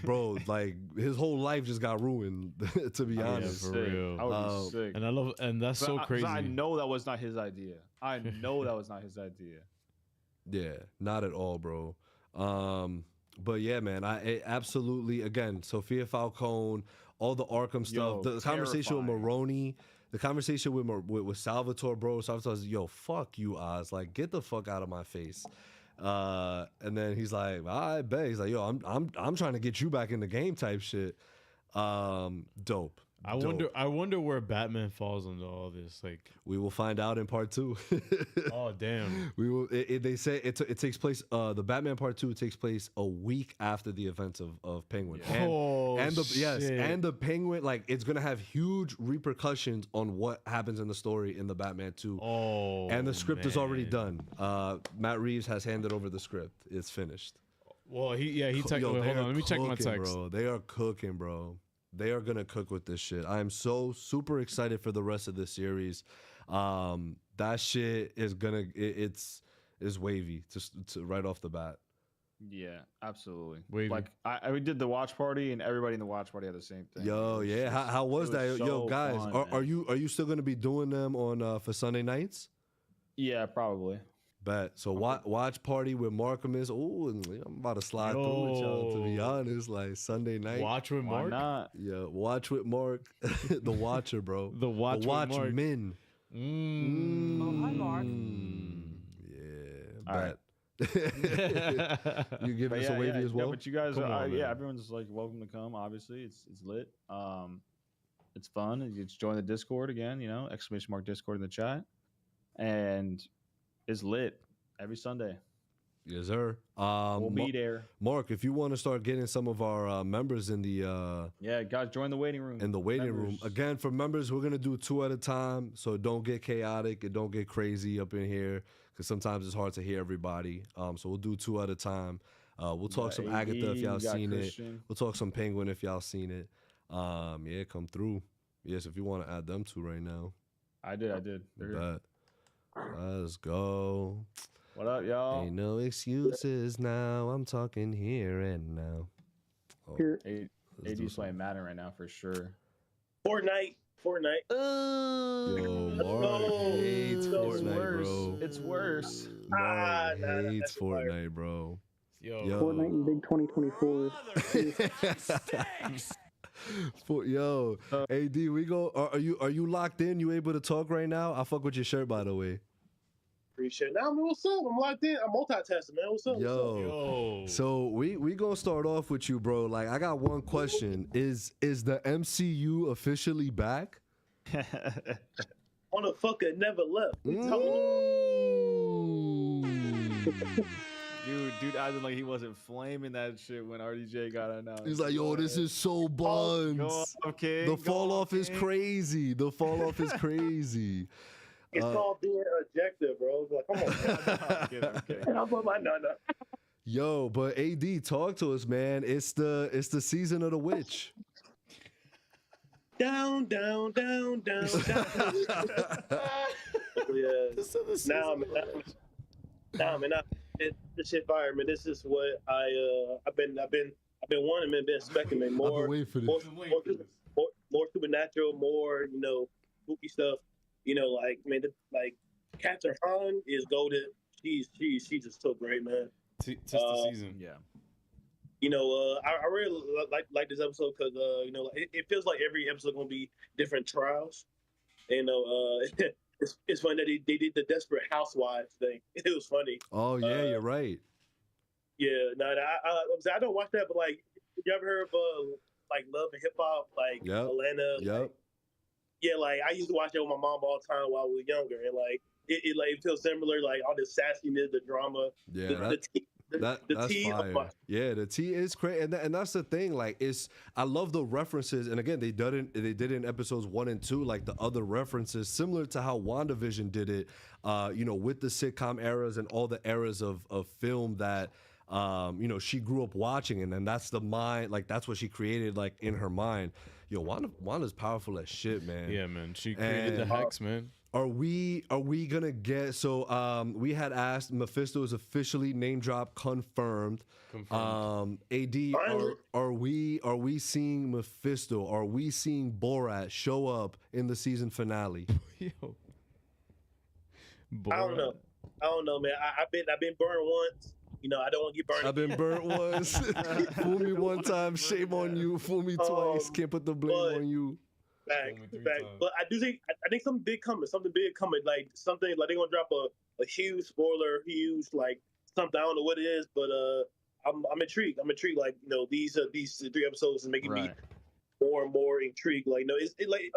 Bro, like his whole life just got ruined, to be honest. For real. I would be sick. And I love, and that's so crazy. I know that was not his idea. I know that was not his idea. Yeah, not at all, bro. But yeah, man, I absolutely, again, Sophia Falcone, all the Arkham stuff, the conversation with Maroni, the conversation with Salvatore, bro. Salvatore's, yo, fuck you, Oz. Like, get the fuck out of my face. And then he's like, I bet. He's like, yo, I'm trying to get you back in the game type shit. Dope. I wonder where Batman falls into all this. Like, we will find out in part 2. Oh damn. We will. They say it takes place. The Batman part 2 takes place a week after the events of Penguin. Yeah. And the Penguin, like, it's gonna have huge repercussions on what happens in the story in the Batman 2. Oh. And the script is already done. Matt Reeves has handed over the script. It's finished. Well, he texted. Hold on, let me check my text. Bro. They are cooking, bro. They are gonna cook with this shit. I am so super excited for the rest of this series. That shit is gonna it's wavy to right off the bat. Yeah, absolutely. Wavy. Like we did the watch party, and everybody in the watch party had the same thing. Yo, yeah. How was that? So Yo, guys, fun, are you still gonna be doing them on for Sunday nights? Yeah, probably. Bet. So watch party with Markham is. Oh, I'm about to slide through with y'all. To be honest, like Sunday night. Watch with Mark. Why not? Yeah, watch with Mark, the Watcher, bro. The Watchmen. Oh, hi, Mark. Yeah, All right. You give us a wavy as well. Yeah, but you guys, Come on, man. everyone's like welcome to come. Obviously, it's lit. It's fun. You just join the Discord again. You know, !Discord in the chat, and it's lit every Sunday. Yes, sir. We'll be there. Mark, if you want to start getting some of our members in the guys, join the waiting room. In the waiting room. Again, for members, we're gonna do 2 at a time, so don't get chaotic and don't get crazy up in here, because sometimes it's hard to hear everybody. So we'll do 2 at a time. We'll talk some Agatha if y'all seen Christian. it. We'll talk some Penguin if y'all seen it. Yeah, come through. Yes, if you want to add them 2 right now. I did. They're here. Let's go. What up, y'all? Ain't no excuses now. I'm talking here and now. Oh, AD's playing Madden right now for sure. Fortnite. Yo, Mark hates Fortnite, bro. It's worse. Mark hates Fortnite, bro. Yo. Fortnite in big 2024. Yo, AD, we go. Are you locked in? You able to talk right now? I fuck with your shirt, by the way. Appreciate it. Now, man, what's up? I'm locked in. I'm multitasking, man. What's up? Yo. So we gonna start off with you, bro. Like, I got one question. Is the MCU officially back? Motherfucker never left. Dude acting like he wasn't flaming that shit when RDJ got announced. He's like, yo, this is so buns. Okay. The fall off is crazy. The fall off is crazy. It's all being objective, bro. Like, come on, man. I'm like, no. Yo, but AD, talk to us, man. It's the season of the witch. Down. Yeah. Nah, man. This shit fire, man. This is what I've been wanting, man. Been expecting, man. More supernatural, more spooky stuff. Like, man, like Catherine Hahn is golden. She's just so great, man. Tis the season. Yeah. I really like this episode because it feels like every episode gonna be different trials. It's funny that they did the Desperate Housewives thing. It was funny. Oh yeah, you're right. Yeah, I don't watch that, but like, you ever heard of like Love and Hip Hop, like Atlanta? Yep. Yeah, like I used to watch that with my mom all the time while we were younger, and like it feels similar, like all the sassiness, the drama. Yeah, that's tea. fire. Yeah, the tea is crazy, and that's the thing. Like, I love the references, and again, they did it in episodes 1 and 2, like the other references, similar to how WandaVision did it. With the sitcom eras and all the eras of film that she grew up watching, and then that's the mind, like that's what she created, like in her mind. Wanda's powerful as shit, man. Yeah, man. She created the hex, man. Are we gonna get we had asked, Mephisto is officially name drop confirmed. AD, are we seeing Mephisto? Are we seeing Borat show up in the season finale? Yo. I don't know, man. I've been burned once. I don't want to get burned. I've been burnt once. Fool me one time, shame on you. Fool me twice, can't put the blame on you. Back. But I think something big coming. Like something like they're gonna drop a huge spoiler, huge like something. I don't know what it is, but I'm intrigued. Like these 3 episodes is making me more and more intrigued. Like it's like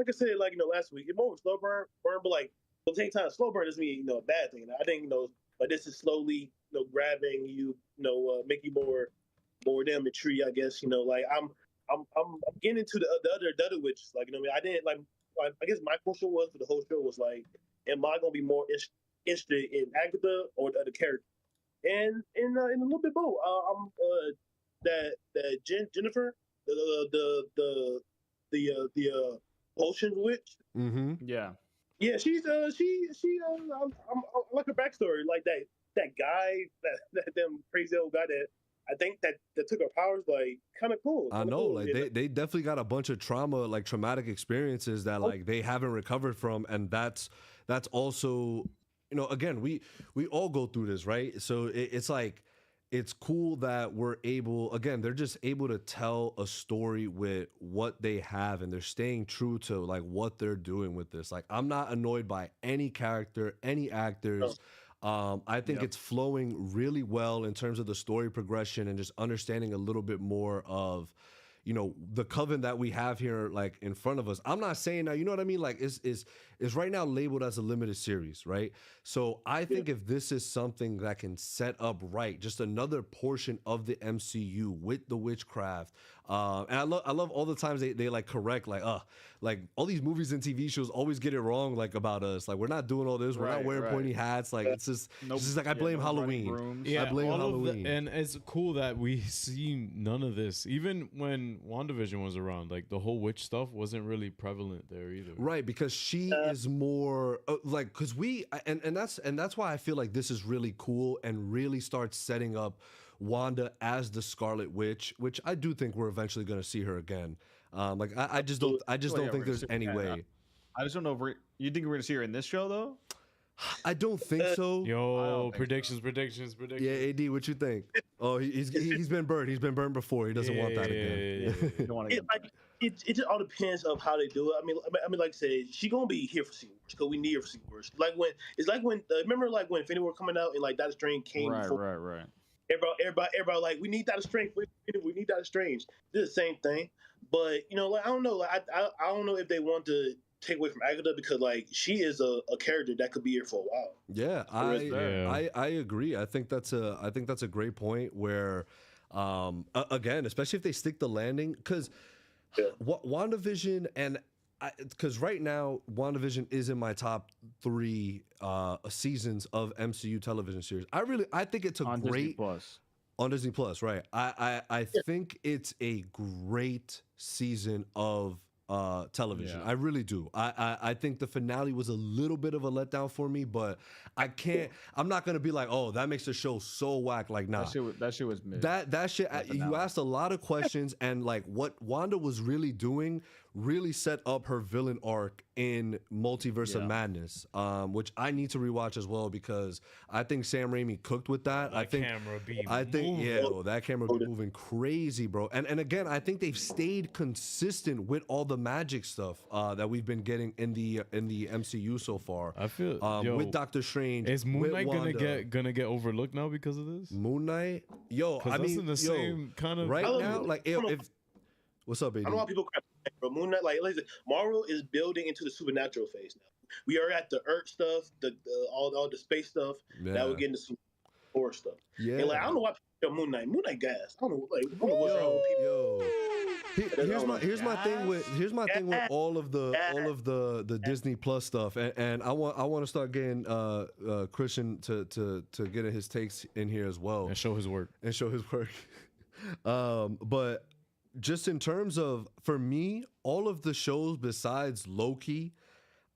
I said, like last week, it's more of a slow burn, but like at the same time, slow burn doesn't mean a bad thing. I think like this is slowly grabbing you, make you more damn intrigued. I guess like I'm getting into the other witches. Like I didn't like. I guess my question was for the whole show was like, am I gonna be more interested in Agatha or the other character? And in a little bit both. I'm that Jennifer, the potion witch. Mm-hmm. Yeah, she's I like her backstory, like that guy, that them crazy old guy that I think that took her powers, like kind of cool. I know, like they definitely got a bunch of traumatic experiences that like they haven't recovered from, and that's also, again, we all go through this, right? So it's like, it's cool that they're just able to tell a story with what they have, and they're staying true to like what they're doing with this. Like, I'm not annoyed by any character, any actors. I think it's flowing really well in terms of the story progression and just understanding a little bit more of, the coven that we have here, like in front of us. I'm not saying now, you know what I mean? Like is right now labeled as a limited series, right? So I think if this is something that can set up right, just another portion of the MCU with the witchcraft. And I love all the times they like correct, like all these movies and TV shows always get it wrong, like about us. Like, we're not doing all this. We're not wearing pointy hats. Like, it's just like, I blame Halloween. Yeah, I blame Halloween. And it's cool that we see none of this. Even when WandaVision was around, like the whole witch stuff wasn't really prevalent there either. Right, because she is more like, because that's why I feel like this is really cool and really starts setting up Wanda as the Scarlet Witch, which I do think we're eventually going to see her again. I just don't think there's any way. I just don't know if you think we're going to see her in this show though? I don't think so. Yo, predictions. Yeah, AD, what you think? Oh, he's been burned. He's been burned before. He doesn't want that again. It just all depends of how they do it. I mean, like I said, she gonna be here for Secret Wars because we need her for Secret Wars. Remember like when Infinity War coming out and like Doctor Strange came. Right. Everybody like, we need Doctor Strange. We need Doctor Strange. This is the same thing, but like I don't know. Like I don't know if they want to take away from Agatha because like she is a character that could be here for a while. Yeah, I agree. I think that's a great point where, again, especially if they stick the landing, because WandaVision and. Because right now, WandaVision is in my top 3 seasons of MCU television series. I think it's on great Disney Plus. On Disney Plus, right? I think it's a great season of television. I really do. I think the finale was a little bit of a letdown for me, but I'm not gonna be like, oh, that makes the show so whack. Like, nah, that shit was mid. That shit. You asked a lot of questions, and like what Wanda was really doing really set up her villain arc in Multiverse of Madness, which I need to rewatch as well because I think Sam Raimi cooked with that. That camera be moving crazy, bro. And again, I think they've stayed consistent with all the magic stuff that we've been getting in the MCU so far. I feel with Doctor Strange. Is Moon Knight gonna get overlooked now because of this? Moon Knight, that's in the same kind of right now. Like if what's up, baby? I don't want people crap, bro. Moon Knight, like Marvel is building into the supernatural phase now. we are at the Earth stuff, all the space stuff. Yeah. Now we're getting to some horror stuff. Yeah. And like I don't know why people Moon Knight gas. I don't know what's wrong with people. Here's my thing with all of the Disney Plus stuff, and I want to start getting Christian to get his takes in here as well and show his work. But just in terms of, for me, all of the shows besides Loki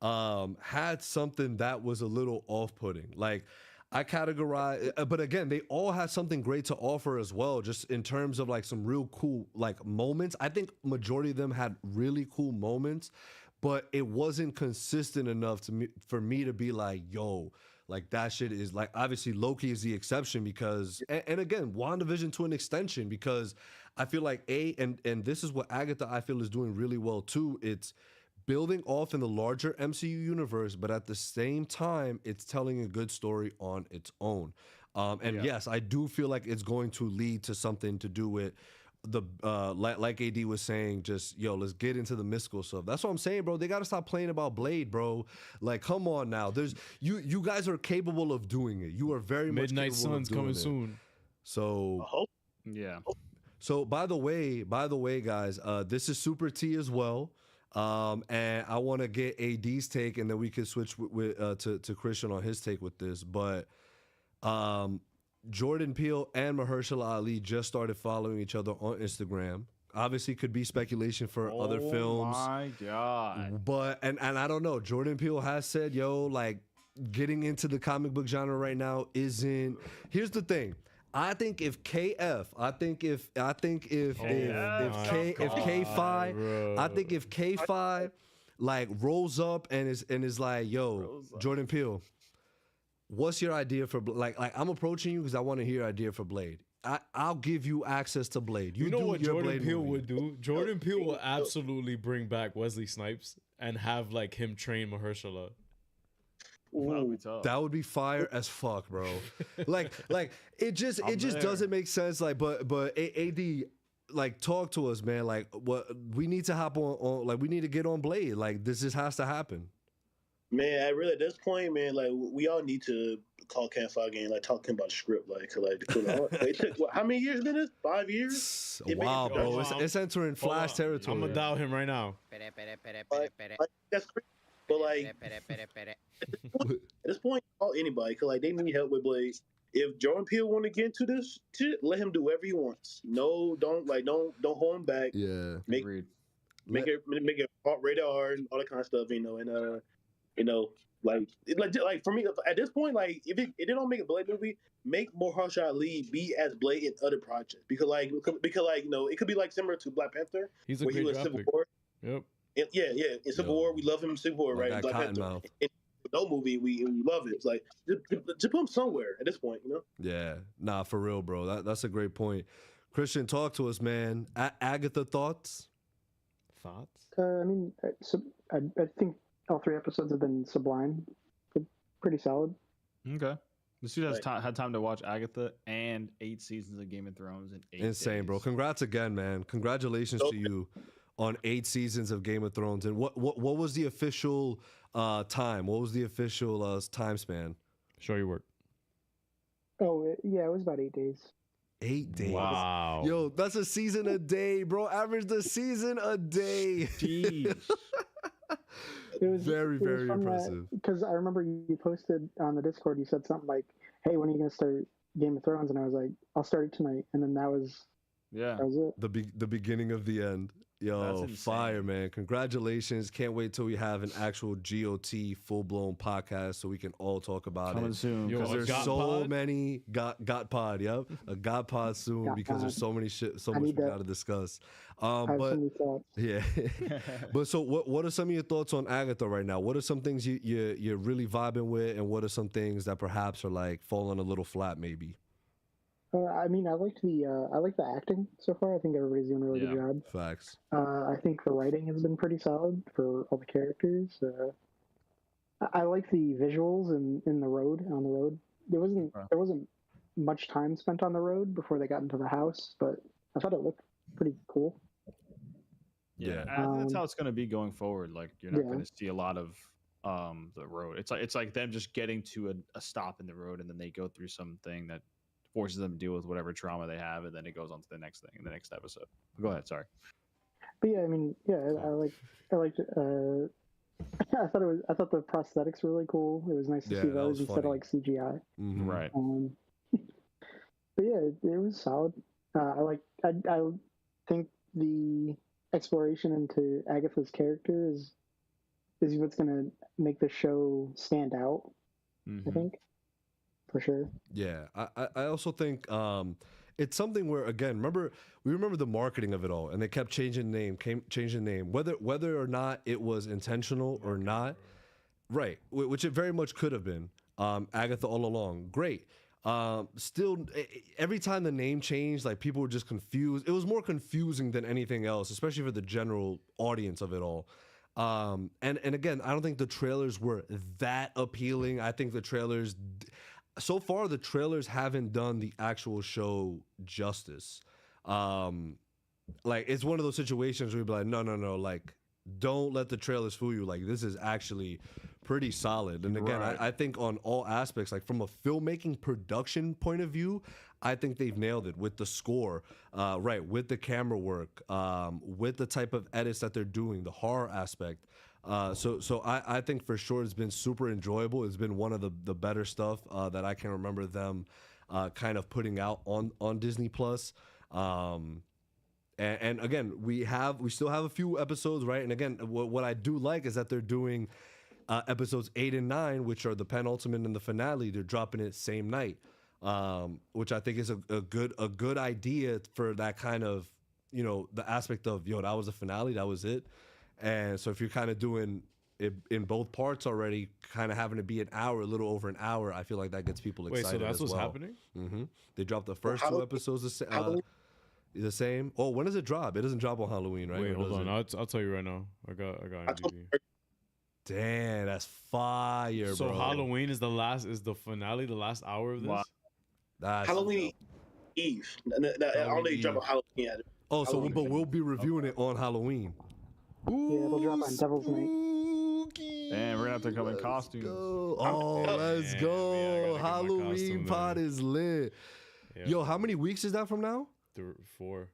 had something that was a little off-putting. Like, I categorize, but again, they all had something great to offer as well, just in terms of like some real cool like moments. I think majority of them had really cool moments, but it wasn't consistent enough for me to be like, yo, like that shit is like, obviously Loki is the exception because, and again, WandaVision to an extension, because I feel like and this is what Agatha I feel is doing really well too. It's building off in the larger MCU universe, but at the same time, it's telling a good story on its own. Yes, I do feel like it's going to lead to something to do with the like AD was saying, just let's get into the mystical stuff. That's what I'm saying, bro. They gotta stop playing about Blade, bro. Like, come on now. There's you guys are capable of doing it. You are very much Midnight Sun's coming soon. So yeah. So by the way, guys, this is Super T as well. And I want to get AD's take, and then we can switch to Christian on his take with this. But Jordan Peele and Mahershala Ali just started following each other on Instagram. Obviously, could be speculation for other films. Oh my god! But and I don't know. Jordan Peele has said, like getting into the comic book genre right now isn't. Here's the thing. I think if K5, like rolls up and is like, yo, Jordan Peele, what's your idea for like I'm approaching you because I want to hear your idea for Blade. I'll give you access to Blade. You know what Jordan Peele would do? Jordan Peele will absolutely bring back Wesley Snipes and have like him train Mahershala. That would be fire as fuck, bro. like it just doesn't make sense. Like, but AD, like, talk to us, man. Like, what we need to hop on like we need to get on Blade. Like, this just has to happen. Man, at this point, man, like we all need to call Ken Foggy and like talk to him about the script. It took how many years did it? 5 years? Wow, bro. It's entering Flash territory. I'm gonna dial him right now. That's crazy. But like at this point, call anybody because like they need help with Blade. If Jordan Peele want to get into this shit, let him do whatever he wants. No, don't hold him back. Yeah, make it rated R and all that kind of stuff. Like for me at this point, like if it don't make a Blade movie, make Mahershala Ali be as Blade in other projects because it could be like similar to Black Panther. He's a great draft Civil pick. War. Yep. Yeah. In Civil War, we love him in Civil War, right? Black Panther. No movie, we love it. It's like just put him somewhere at this point, Yeah, nah, for real, bro. That's a great point. Christian, talk to us, man. Agatha, thoughts? I mean, I think all 3 episodes have been sublime. Pretty solid. Okay. This dude has had time to watch Agatha and 8 seasons of Game of Thrones in 8 Insane, days. bro. Congrats again, man. Congratulations to you on 8 seasons of Game of Thrones. And what was the official time? What was the official time span? Show your work. Oh, yeah, it was about 8 days. 8 days. Wow. Yo, that's a season a day, bro. Average the season a day. Jeez. It was very impressive. Because I remember you posted on the Discord, you said something like, hey, when are you going to start Game of Thrones? And I was like, I'll start it tonight. And then that was it. The beginning of the end. Yo, fire, man. Congratulations. Can't wait till we have an actual GOT full-blown podcast so we can all talk about Coming it. soon. Because there's so many got pod, yep. A got pod soon because there's so much we gotta discuss. But yeah. But so what are some of your thoughts on Agatha right now? What are some things you're really vibing with, and what are some things that perhaps are like falling a little flat maybe? I mean, I like the acting so far. I think everybody's doing a really good job. Facts. I think the writing has been pretty solid for all the characters. I like the visuals on the road. There wasn't much time spent on the road before they got into the house, but I thought it looked pretty cool. Yeah, I think that's how it's going to be going forward. Like, you're not going to see a lot of the road. It's like them just getting to a stop in the road, and then they go through something that forces them to deal with whatever trauma they have, and then it goes on to the next thing in the next episode. Go ahead, sorry. But yeah, I mean, yeah, I liked it. I thought the prosthetics were really cool. It was nice to see those instead of like CGI. Mm-hmm. Right. But yeah, it was solid. I think the exploration into Agatha's character is what's gonna make the show stand out. Mm-hmm. I think, for sure. Yeah, I also think it's something where, again, we remember the marketing of it all, and they kept changing name, whether or not it was intentional or not, right? Which it very much could have been. Agatha All Along, great. Still, every time the name changed, like people were just confused. It was more confusing than anything else, especially for the general audience of it all. And again, I don't think the trailers were that appealing. I think the trailers, so far, the trailers haven't done the actual show justice. Like, it's one of those situations where you'd be like, no, like, don't let the trailers fool you. Like, this is actually pretty solid. And again, right. I think on all aspects, like from a filmmaking production point of view, I think they've nailed it with the score, right, with the camera work, with the type of edits that they're doing, the horror aspect. So I think for sure it's been super enjoyable. It's been one of the better stuff that I can remember them kind of putting out on Disney Plus. And again, we still have a few episodes, right? And again, what I do like is that they're doing episodes 8 and 9, which are the penultimate and the finale. They're dropping it same night, which I think is a good idea for that kind of, you know, the aspect of, that was the finale, that was it. And so if you're kind of doing it in both parts already, kind of having to be an hour, a little over an hour, I feel like that gets people excited. Wait, so that's what's well. happening? Mm-hmm. They dropped the first 2 episodes the same. Oh, when does it drop? It doesn't drop on Halloween, right? Wait, hold on. I'll tell you right now. I got MTV. Damn, that's fire, bro. So Halloween is the finale, the last hour of this? Wow. That's Halloween Eve. I only drop on Halloween. Yeah. Oh, so but we'll be reviewing it on Halloween. Yeah, it'll drop on Devil's Night. Damn, we're gonna have to come in costumes. Oh, let's go. Halloween pod is lit. Yeah. Yo, how many weeks is that from now? 4.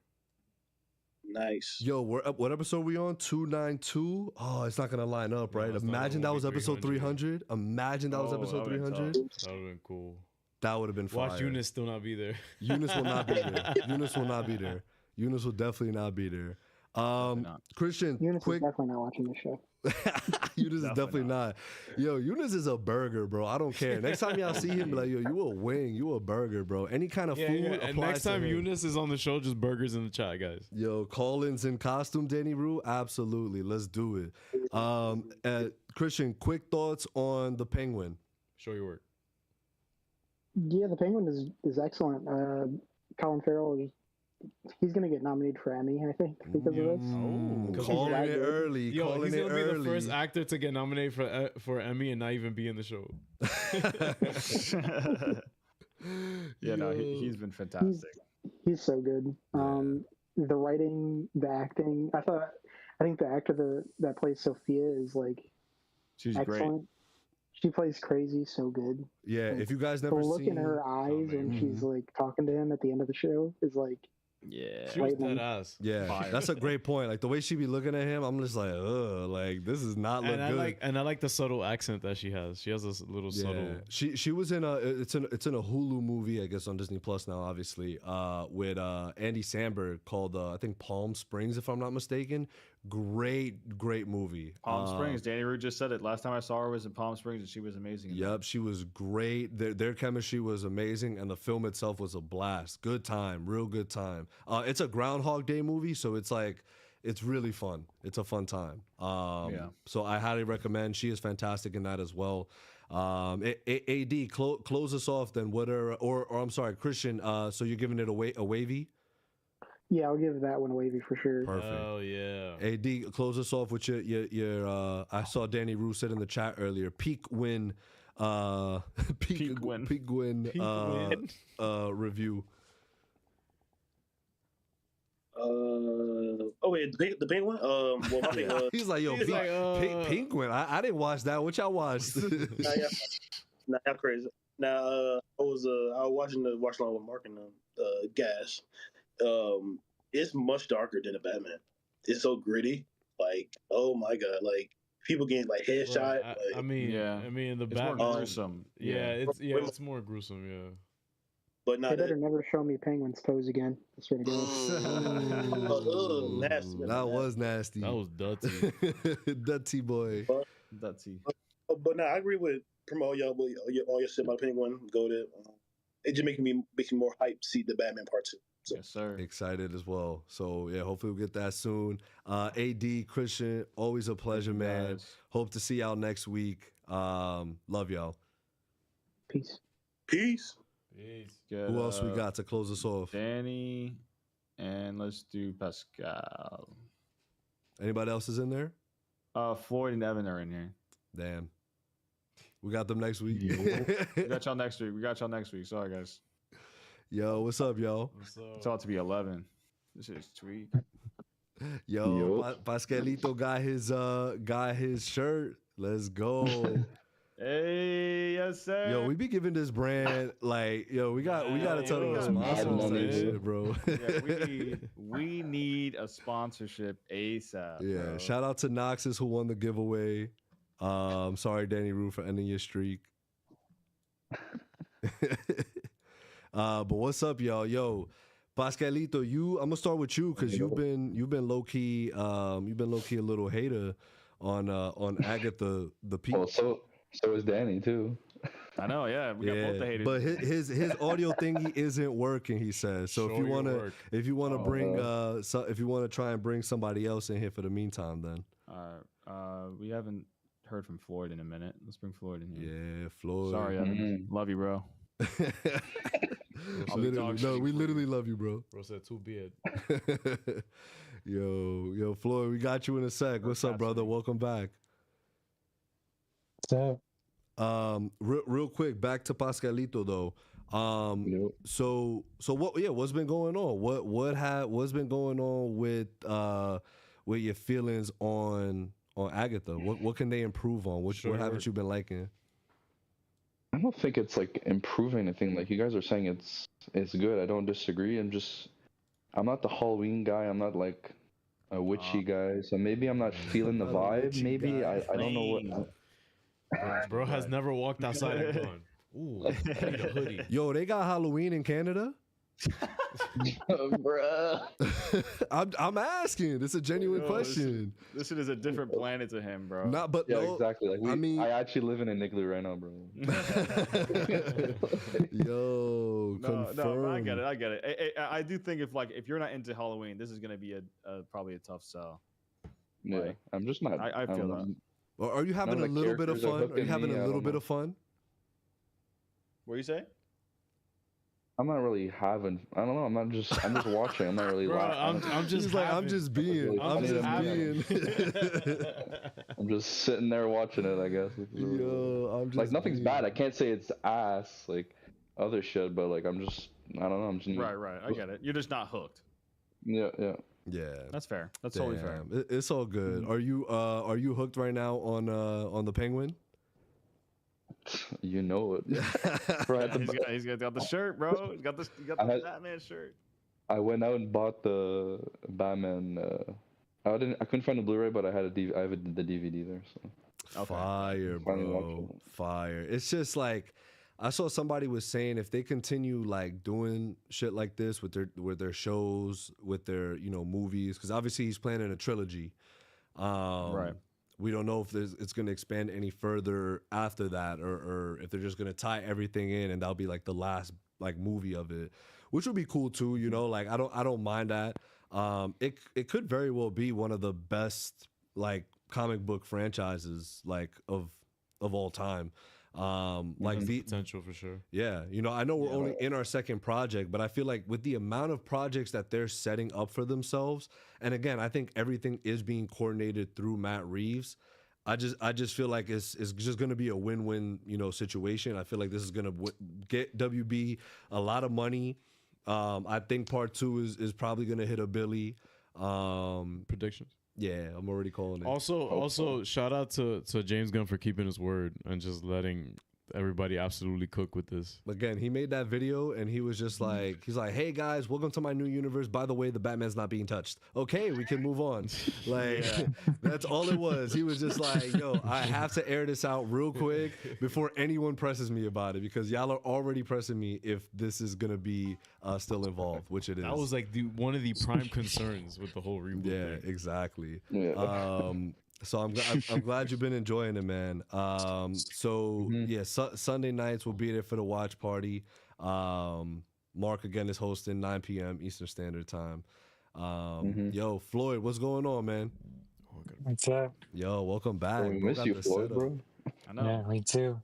Nice. Yo, what episode are we on? 292. Oh, it's not gonna line up, right? Imagine that was episode 300. Imagine that was episode 300. That would have been cool. That would have been fire. Watch Eunice still not be there. Eunice will not be there. Eunice will not be there. Eunice will definitely not be there. Christian, Eunice quick. is definitely not watching the show. Eunice is definitely not. Yo, Eunice is a burger, bro. I don't care. Next time y'all see him, be like, yo, you a wing, you a burger, bro. Any kind of food. Yeah. And next time Eunice is on the show, just burgers in the chat, guys. Yo, Collins in costume, Danny Rue, absolutely. Let's do it. Christian, quick thoughts on the Penguin. Show your work. Yeah, the Penguin is excellent. Colin Farrell he's gonna get nominated for Emmy, I think, because of this. Calling it early. Yo, he's gonna be the first actor to get nominated for Emmy and not even be in the show. Yeah, no, he's been fantastic. He's so good. The writing, the acting. I think the actor that plays Sophia is like she's excellent. Great. She plays crazy so good. Yeah, like, if you guys never the look in her eyes when she's like talking to him at the end of the show is like. Yeah, she was dead ass. Yeah, fire. That's a great point. Like the way she be looking at him, I'm just like, ugh, like this is not look good. I like the subtle accent that she has. She has this little subtle. She was in it's in a Hulu movie, I guess, on Disney Plus now, obviously, with Andy Samberg called I think Palm Springs, if I'm not mistaken. Great movie. Palm Springs. Danny Rue just said it. Last time I saw her was in Palm Springs, and she was amazing. Yep, she was great. Their chemistry was amazing, and the film itself was a blast. Good time, real good time. It's a Groundhog Day movie, so it's like it's really fun. It's a fun time. So I highly recommend. She is fantastic in that as well. AD, close us off then. What are or I'm sorry, Christian. So you're giving it a wavy. Yeah, I'll give that one a wavy for sure. Perfect. Oh yeah. AD, close us off with your I saw Danny Rue said in the chat earlier, peak win review. Oh wait, the Penguin. Well, my thing, he's like, yo, Penguin. I didn't watch that. What y'all watched? Nah, y'all crazy. Now, I was watching along with Mark and Gas. It's much darker than a Batman. It's so gritty. Like, oh my god, like people getting like headshot. I mean, the it's Batman. more gruesome. It's more gruesome. Yeah. But not they better never show me Penguin's toes again. I swear to God. Nasty. That was nasty. That was dirty. Dirty boy. Dirty. But no, I agree with all your shit about Penguin. Go to. It just makes me more hyped to see the Batman Part 2. So. Yes, sir. Excited as well. So yeah, hopefully we'll get that soon. AD Christian, always a pleasure, man. Guys. Hope to see y'all next week. Love y'all. Peace. Peace. Good, Who else we got to close us off? Danny, and let's do Pascal. Anybody else is in there? Floyd and Evan are in here. Damn. We got them next week. We got y'all next week. Sorry, guys. Yo, what's up, yo? It's about to be 11. This is tweet. Yo, Pascalito got his shirt. Let's go. Hey, yes, sir. Yo, we be giving this brand like, yo, we gotta tell them to sponsor this shit, bro. Yeah, we need a sponsorship ASAP. Yeah, bro. shout out to Noxus who won the giveaway. Sorry, Danny Rue, for ending your streak. But what's up, y'all? Yo, Pascalito, I'm gonna start with you because you've been low key, a little hater on Agatha the Peach. Well, so is Danny too. I know, yeah, we got both the haters. But his audio thingy isn't working. He says so. If you wanna try and bring somebody else in here for the meantime, then. We haven't heard from Floyd in a minute. Let's bring Floyd in here. Yeah, Floyd. Sorry, Evan. Love you, bro. We literally love you, bro. Bro said too bad. Yo, Floyd, we got you in a sec. What's up, brother? Welcome back. What's up? Real quick, back to Pascalito though. So what's been going on? What's been going on with your feelings on Agatha? What can they improve on? What haven't you been liking? I don't think it's like improving anything. Like you guys are saying, it's good. I don't disagree. I'm not the Halloween guy. I'm not like a witchy guy. So maybe I'm not feeling the vibe. Maybe I don't know what. Bro has never walked outside and gone, ooh, I need a hoodie. Yo, they got Halloween in Canada? Bruh. I'm asking. It's a genuine question. This shit is a different planet to him, bro. Exactly. Like I actually live in an igloo right now, bro. Yo, confirm. No, I get it. I do think if you're not into Halloween, this is gonna be probably a tough sell. Yeah, like, I'm just not. I feel that. Or are you having a little bit of fun? Are you having a little bit of fun? What do you say? I'm not really having. I don't know. I'm just watching. I'm not really laughing. I'm just being. I'm just sitting there watching it, I guess. Yo, I'm just like nothing's bad. I can't say it's ass like other shit, but like I don't know. I'm just right. I get it. You're just not hooked. Yeah. That's fair. That's totally fair. It's all good. Are you hooked right now on the Penguin? You know it. Bro, he's got the shirt, bro. He's got the Batman shirt. I went out and bought the Batman. I couldn't find the Blu-ray, but I have the DVD there. So fire, bro, fire. It's just like I saw somebody was saying if they continue like doing shit like this with their shows, with their movies, because obviously he's planning a trilogy. Right. We don't know if it's going to expand any further after that, or if they're just going to tie everything in and that'll be like the last like movie of it, which would be cool too. Like I don't mind that. It could very well be one of the best like comic book franchises like of all time. Like the potential for sure. Yeah, I know we're only in our second project, but I feel like with the amount of projects that they're setting up for themselves, and again, I think everything is being coordinated through Matt Reeves. I just feel like it's just going to be a win-win, situation. I feel like this is going to get WB a lot of money. I think part 2 is probably gonna hit a Billy. Predictions. Yeah, I'm already calling it. Also, shout out to James Gunn for keeping his word and just letting everybody absolutely cook with this. Again, he made that video and he was just like, he's like, hey guys, welcome to my new universe. By the way, the Batman's not being touched. Okay, we can move on. Like, that's all it was. He was just like, yo, I have to air this out real quick before anyone presses me about it, because y'all are already pressing me if this is going to be still involved, which it is. That was like one of the prime concerns with the whole reboot. Yeah, thing. exactly. So I'm glad you've been enjoying it, man. Sunday nights we'll be there for the watch party. Mark again is hosting 9 p.m. Eastern Standard Time. Yo, Floyd, what's going on, man? What's up? Yo, welcome back. We miss you, Floyd, bro. I know. Yeah, me too.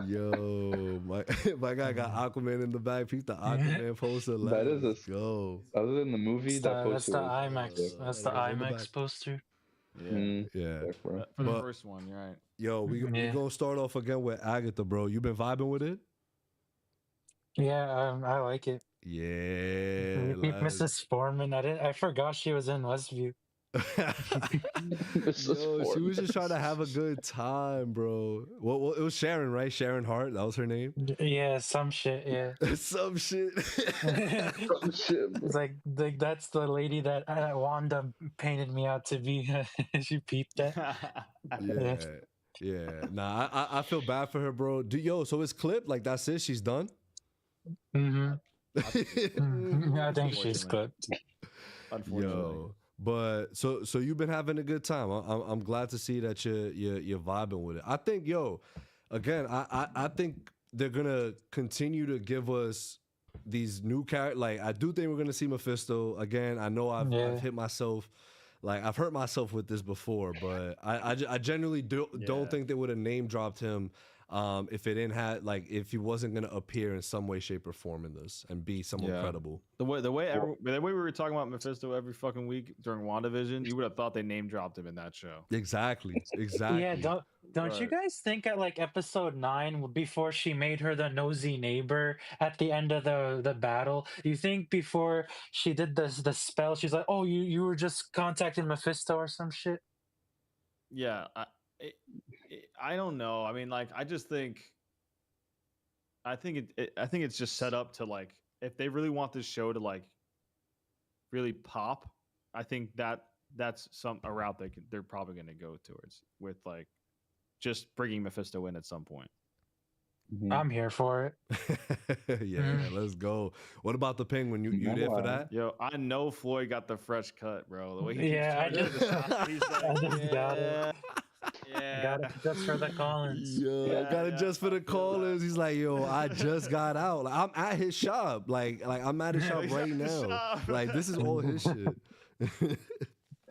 Yo, my guy got Aquaman in the back. Peep the Aquaman poster. That is go. Other than the movie, That's the IMAX. That's the IMAX poster. Yeah. For the first one, you're right. Yo, we gonna start off again with Agatha, bro. You been vibing with it? Yeah, I like it. Yeah. Mrs. Foreman. I forgot she was in Westview. Yo, she was just trying to have a good time, bro. Well, it was Sharon, right? Sharon Hart, that was her name. Yeah, some shit. Yeah, some shit. Some shit. It's like that's the lady that Wanda painted me out to be. She peeped that. Yeah. Nah, I feel bad for her, bro. So it's clipped. Like that's it. She's done. I think she's clipped. Unfortunately. Yo. But so you've been having a good time. I'm glad to see that you're vibing with it. I think, again, I think they're gonna continue to give us these new characters. Like I do think we're gonna see Mephisto again. I know I've hit myself, like I've hurt myself with this before, but I genuinely don't think they would have name dropped him. If it didn't have if he wasn't gonna appear in some way, shape, or form in this and be someone credible. The way we were talking about Mephisto every fucking week during WandaVision, you would have thought they name dropped him in that show. Exactly. Yeah, don't you guys think at episode 9, before she made her the nosy neighbor at the end of the battle, you think before she did the spell, she's like, oh, you were just contacting Mephisto or some shit? Yeah. I don't know. I mean, I just think. I think it's just set up to if they really want this show to really pop. I think that's a route they're probably going to go towards with just bringing Mephisto in at some point. I'm here for it. Let's go. What about the Penguin? You there for that? Yo, I know Floyd got the fresh cut, bro. The way he I just got it. Yeah, got it just for the Collins. I got it just for the Collins. He's like, yo, I just got out. I'm at his shop. I'm at his shop right now. This is all his shit.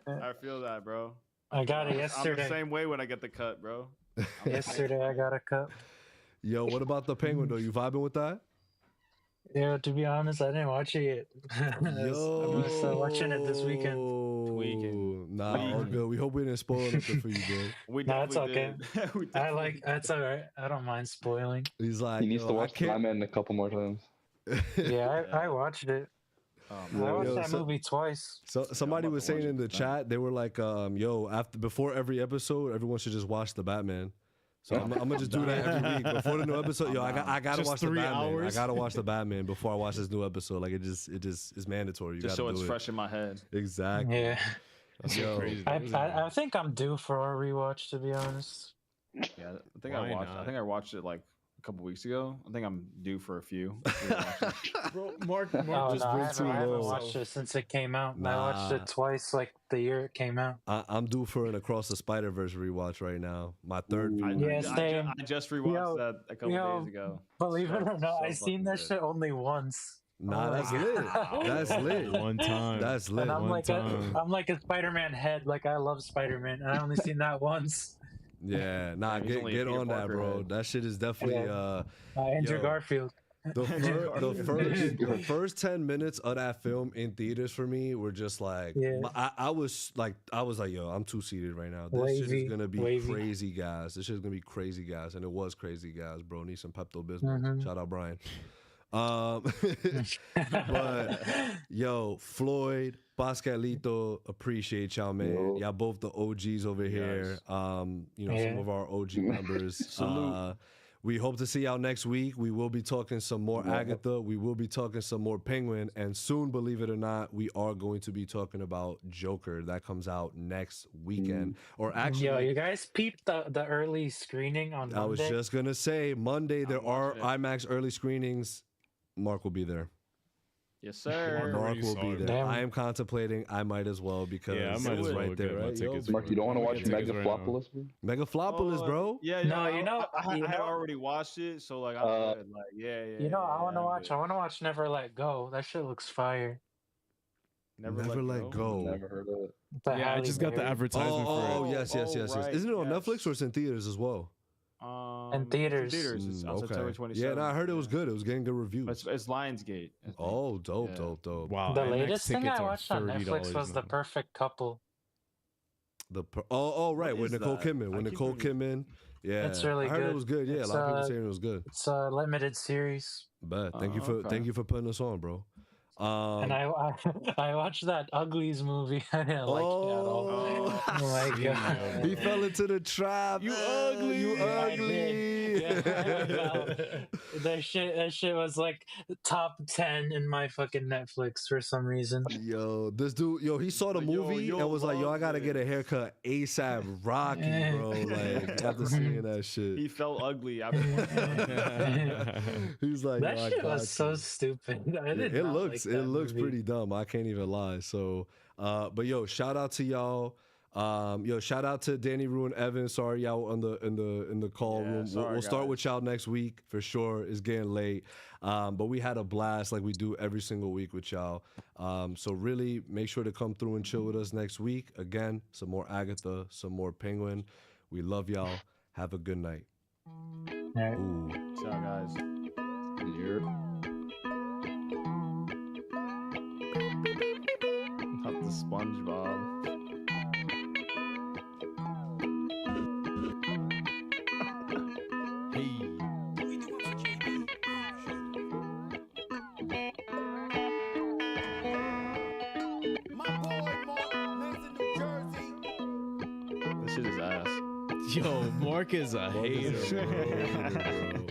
I feel that, bro. I got it yesterday. I'm the same way when I get the cut, bro. Yesterday I got a cut. Yo, what about the Penguin though? You vibing with that? Yeah, to be honest, I didn't watch it yet. I'm still watching it this weekend. Nah, all good. We hope we didn't spoil anything for you, bro. No, it's okay. That's all right. I don't mind spoiling. He's like, he needs to watch Batman a couple more times. Yeah, I watched it. I watched that movie twice. So somebody was saying in the chat, they were like, before every episode, everyone should just watch the Batman. So I'm gonna just do that every week before the new episode. Yo, I gotta watch the Batman. Hours? I gotta watch the Batman before I watch this new episode. It just is mandatory. You just so it's do fresh in my head. Exactly. Yeah. That's so crazy. I think I'm due for a rewatch, to be honest. Yeah, I think I watched it a couple weeks ago. I think I'm due for a few. Bro, Mark I just haven't watched it since it came out. I watched it twice, the year it came out. I'm due for an Across the Spider-Verse rewatch right now. My third. Same. I just rewatched that a couple days ago. Believe it or not, I've seen that shit only once. Nah, that's lit. That's lit. One time. That's lit. And I'm like a Spider-Man head. I love Spider-Man. And I only seen that once. Yeah, get on that, bro. That shit is definitely Andrew Garfield. The first 10 minutes of that film in theaters for me were just I was like, yo, I'm two-seated right now. This shit is gonna be crazy, guys. This shit is gonna be crazy, guys, and it was crazy, guys, bro. Need some Pepto-Bismol. Shout out Brian. But yo, Floyd, Pascalito, appreciate y'all, man. Y'all both the OGs over here. You know, some of our OG members. Salute. We hope to see y'all next week. We will be talking some more Agatha. We will be talking some more Penguin. And soon, believe it or not, we are going to be talking about Joker. That comes out next weekend. Or actually... Yo, you guys peeped the early screening on Monday? I was just going to say, Monday, there are IMAX early screenings. Mark will be there. Yes, sir. Mark will be there. Damn. I am contemplating. I might as well because I might as well right there. Right? Yo, Mark, you don't want to watch Megaflopolis? Megaflopolis, bro. Yeah, no, you know, I had already watched it, so like, I'm good. Like, yeah. You know, I want to watch. I want to watch Never Let Go. That shit looks fire. Never Let Go. Never heard of it. Yeah, I just got the advertisement for it. Oh, yes. Right, Isn't it on Netflix or it's in theaters as well? In theaters. It's on September 27th. Yeah, no, I heard it was good. It was getting good reviews. It's Lionsgate. Oh, dope. Wow. The latest thing I watched on Netflix was The Perfect Couple. Right, with Nicole Kidman. Yeah, it's really good. I heard it was good. Yeah, a lot of people saying it was good. It's a limited series. But thank you for putting us on, bro. And I watched that Uglies movie. I didn't like it at all. Oh my god! He fell into the trap. You ugly. That shit was like top 10 in my fucking Netflix for some reason. Yo, this dude, he saw the movie and was like, "Yo, I gotta get a haircut ASAP, Rocky, bro." Like after seeing that shit, he felt ugly after. He's like, that shit was so stupid. It looks pretty dumb. I can't even lie. So, but yo, shout out to y'all. Shout out to Danny Ruin Evans. Sorry y'all in the call room. We'll start with y'all next week for sure. It's getting late. But we had a blast like we do every single week with y'all. So really make sure to come through and chill with us next week. Again, some more Agatha, some more Penguin. We love y'all. Have a good night. Ooh. Ciao, guys. Here. Not the SpongeBob. Yo, Mark is a hater, bro.